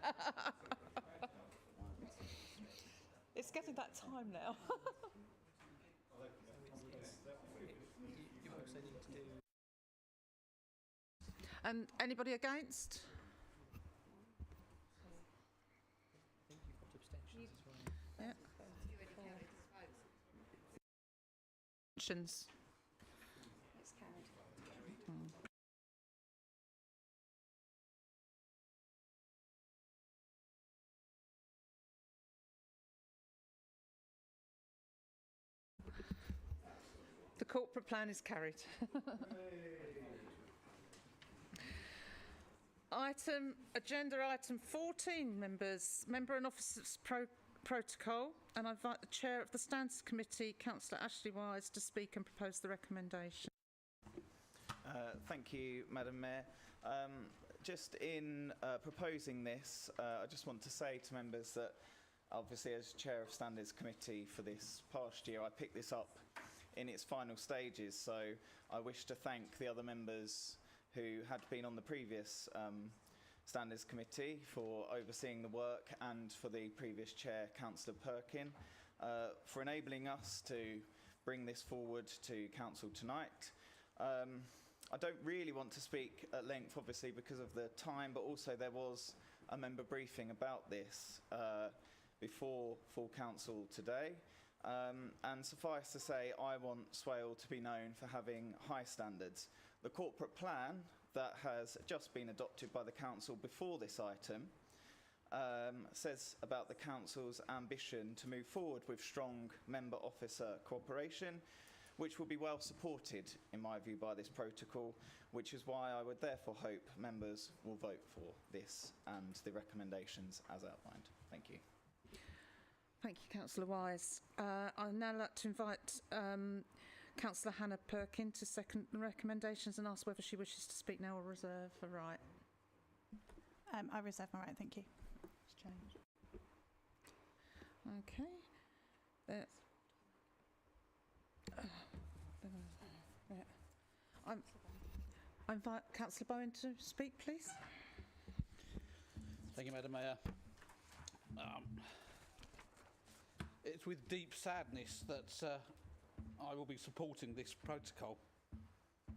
It's getting that time now. And anybody against? Yeah. Abstentions. It's carried. The corporate plan is carried. Agenda item 14, members. Member and Officers Protocol. And I invite the Chair of the Standards Committee, Councillor Ashley Wise, to speak and propose the recommendation. Thank you, Madam Mayor. Just in proposing this, I just want to say to members that obviously as Chair of Standards Committee for this past year, I picked this up in its final stages, so I wish to thank the other members who had been on the previous Standards Committee for overseeing the work, and for the previous Chair, Councillor Perkin, for enabling us to bring this forward to Council tonight. I don't really want to speak at length, obviously, because of the time, but also there was a member briefing about this before full council today. And suffice to say, I want Swale to be known for having high standards. The corporate plan that has just been adopted by the council before this item says about the council's ambition to move forward with strong member officer cooperation, which will be well supported, in my view, by this protocol, which is why I would therefore hope members will vote for this and the recommendations as outlined. Thank you. Thank you, Councillor Wise. I'd now like to invite Councillor Hannah Perkin to second the recommendations and ask whether she wishes to speak now or reserve her right. I reserve my right, thank you. It's changed. Okay. I invite Councillor Bowen to speak, please. Thank you, Madam Mayor. It's with deep sadness that I will be supporting this protocol.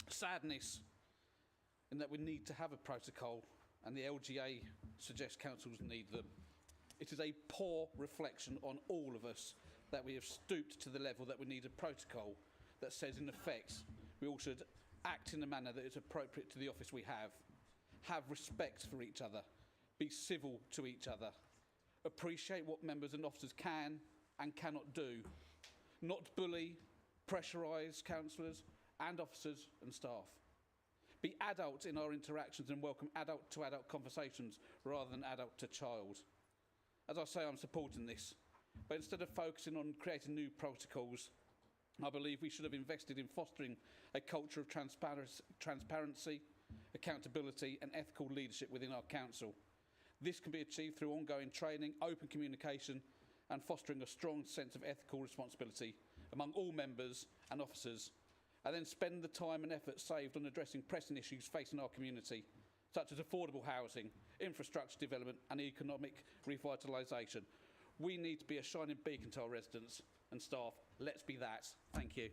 Sadness in that we need to have a protocol and the LGA suggests councils need them. It is a poor reflection on all of us that we have stooped to the level that we need a protocol that says in effect we all should act in a manner that is appropriate to the office we have respect for each other, be civil to each other, appreciate what members and officers can and cannot do, not bully, pressurise councillors and officers and staff. Be adult in our interactions and welcome adult to adult conversations rather than adult to child. As I say, I'm supporting this, but instead of focusing on creating new protocols, I believe we should have invested in fostering a culture of transparency, accountability and ethical leadership within our council. This can be achieved through ongoing training, open communication and fostering a strong sense of ethical responsibility among all members and officers, and then spend the time and effort saved on addressing pressing issues facing our community, such as affordable housing, infrastructure development and economic revitalisation. We need to be a shining beacon to our residents and staff. Let's be that. Thank you.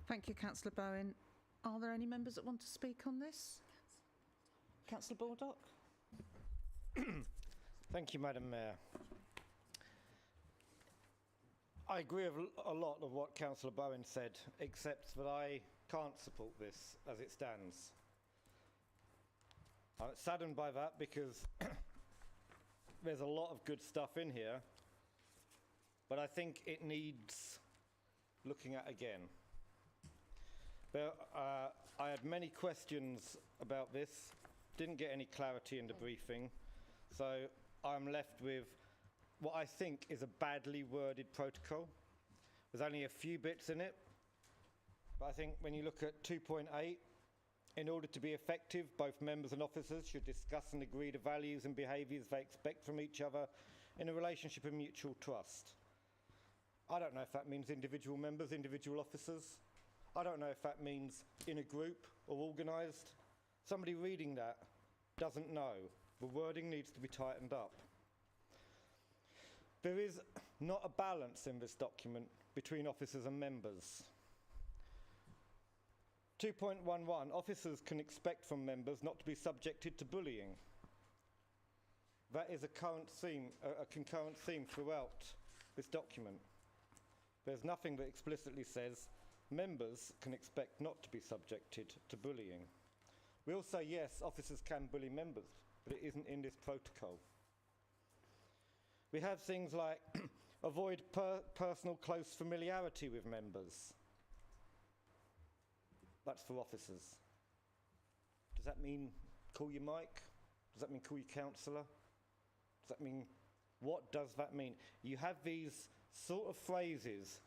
Thank you, Councillor Bowen. Are there any members that want to speak on this? Councillor Baldock. Thank you, Madam Mayor. I agree with a lot of what Councillor Bowen said, except that I can't support this as it stands. I'm saddened by that because there's a lot of good stuff in here, but I think it needs looking at again. I had many questions about this, didn't get any clarity in the briefing, so I'm left with what I think is a badly worded protocol. There's only a few bits in it, but I think when you look at 2.8, in order to be effective, both members and officers should discuss and agree the values and behaviours they expect from each other in a relationship of mutual trust. I don't know if that means individual members, individual officers. I don't know if that means in a group or organised. Somebody reading that doesn't know. The wording needs to be tightened up. There is not a balance in this document between officers and members. 2.11, officers can expect from members not to be subjected to bullying. That is a current theme, a concurrent theme throughout this document. There's nothing that explicitly says members can expect not to be subjected to bullying. We all say, yes, officers can bully members, but it isn't in this protocol. We have things like avoid personal close familiarity with members. That's for officers. Does that mean call you Mike? Does that mean call you councillor? Does that mean, what does that mean? You have these sort of phrases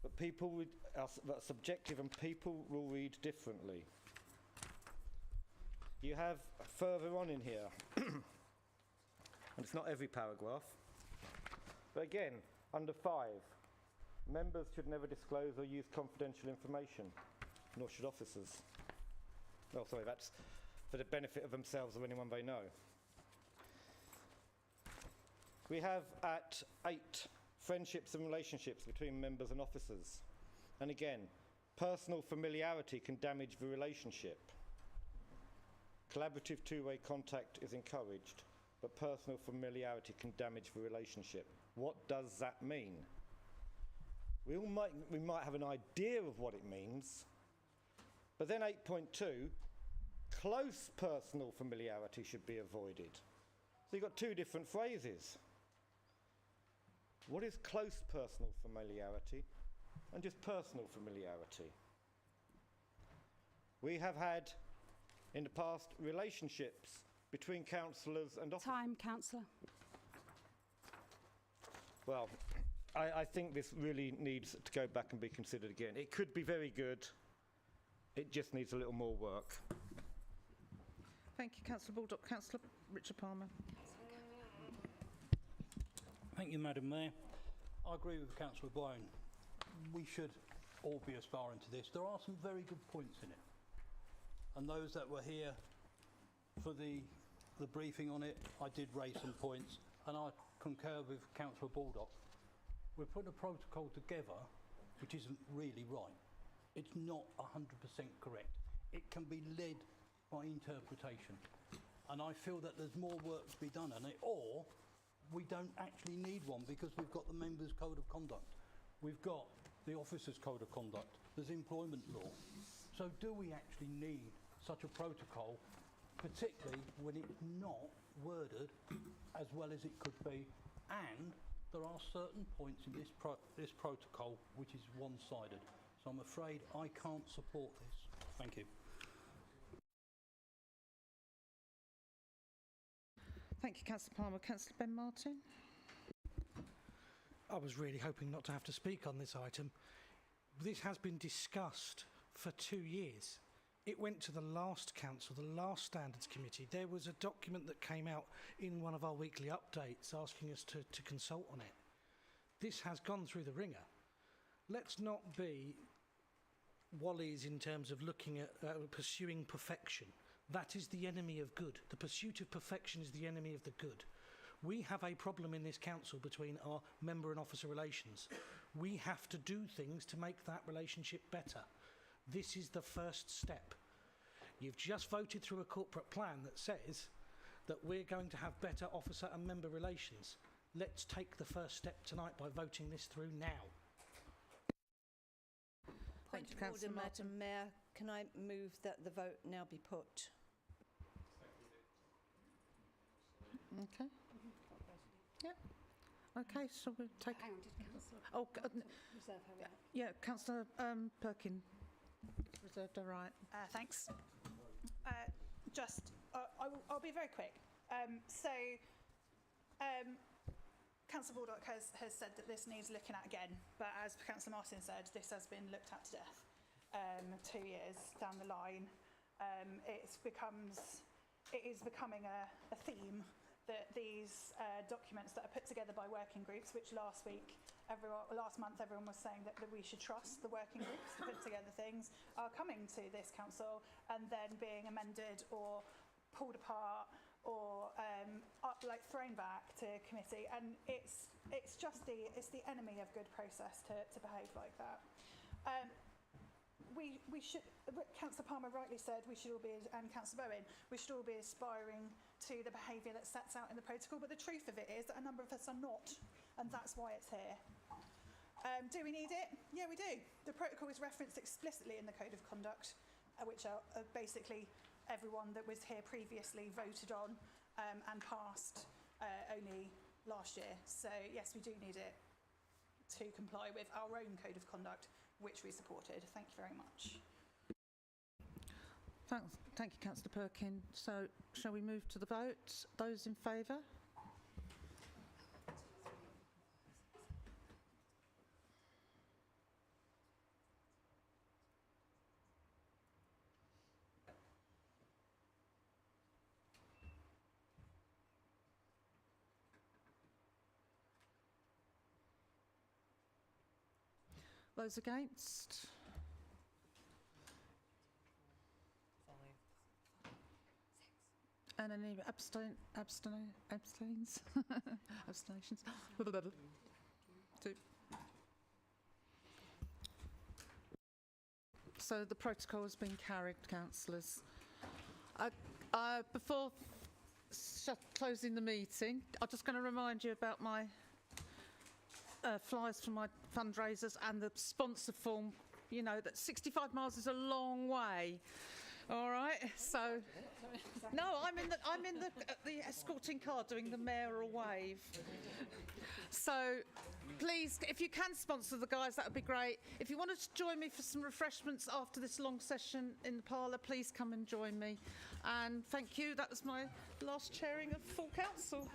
that people that are subjective and people will read differently. You have further on in here, and it's not every paragraph, but again, under 5, members should never disclose or use confidential information, nor should officers. Oh, sorry, that's for the benefit of themselves or anyone they know. We have at 8, friendships and relationships between members and officers. And again, personal familiarity can damage the relationship. Collaborative two-way contact is encouraged. but personal familiarity can damage the relationship. What does that mean? We might have an idea of what it means, but then 8.2, close personal familiarity should be avoided. So you've got two different phrases. What is close personal familiarity and just personal familiarity? We have had, in the past, relationships between councillors and officers. Time, councillor. Well, I think this really needs to go back and be considered again. It could be very good. It just needs a little more work. Thank you, Councillor Baldock. Councillor Richard Palmer. Thank you, Madam Mayor. I agree with Councillor Bowen. We should all be aspiring to this. There are some very good points in it. And those that were here for the briefing on it, I did raise some points, and I concur with Councillor Baldock. We're putting a protocol together which isn't really right. It's not 100% correct. It can be led by interpretation. And I feel that there's more work to be done on it, or we don't actually need one because we've got the Members' Code of Conduct. We've got the Officers' Code of Conduct. There's employment law. So do we actually need such a protocol, particularly when it's not worded as well as it could be? And there are certain points in this protocol which is one-sided. So I'm afraid I can't support this. Thank you. Thank you, Councillor Palmer. Councillor Ben Martin. I was really hoping not to have to speak on this item. This has been discussed for 2 years. It went to the last council, the last standards committee. There was a document that came out in one of our weekly updates asking us to consult on it. This has gone through the ringer. Let's not be Wallies in terms of looking at pursuing perfection. That is the enemy of good. The pursuit of perfection is the enemy of the good. We have a problem in this council between our member and officer relations. We have to do things to make that relationship better. This is the first step. You've just voted through a corporate plan that says that we're going to have better officer and member relations. Let's take the first step tonight by voting this through now. Point of order, Madam Mayor. Can I move that the vote now be put? Okay. Yeah. Okay, so we'll take... Hang on, did Councillor... Oh, reserve her right. yeah, Councillor Perkin reserved her right. Thanks. I'll be very quick. Councillor Baldock has said that this needs looking at again, but as Councillor Martin said, this has been looked at to death 2 years down the line. It is becoming a theme that these documents that are put together by working groups, which last month everyone was saying that we should trust the working groups to put together things, are coming to this council and then being amended or pulled apart or thrown back to committee, and it's the enemy of good process to behave like that. We should, Councillor Palmer rightly said, we should all be, and Councillor Bowen, we should all be aspiring to the behaviour that sets out in the protocol, but the truth of it is that a number of us are not, and that's why it's here. Do we need it? Yeah, we do. The protocol is referenced explicitly in the Code of Conduct, which are basically everyone that was here previously voted on and passed only last year. So yes, we do need it to comply with our own Code of Conduct, which we supported. Thank you very much. Thank you, Councillor Perkin. So shall we move to the vote? Those in favour? Those against? And any abstains? Abstentions? 2. So the protocol has been carried, councillors. closing the meeting, I'm just going to remind you about my flyers for my fundraisers and the sponsor form. You know that 65 miles is a long way. All right, so no, I'm in the escorting car doing the mayoral wave. So please, if you can sponsor the guys, that would be great. If you wanted to join me for some refreshments after this long session in the parlour, please come and join me. And thank you. That was my last chairing of full council.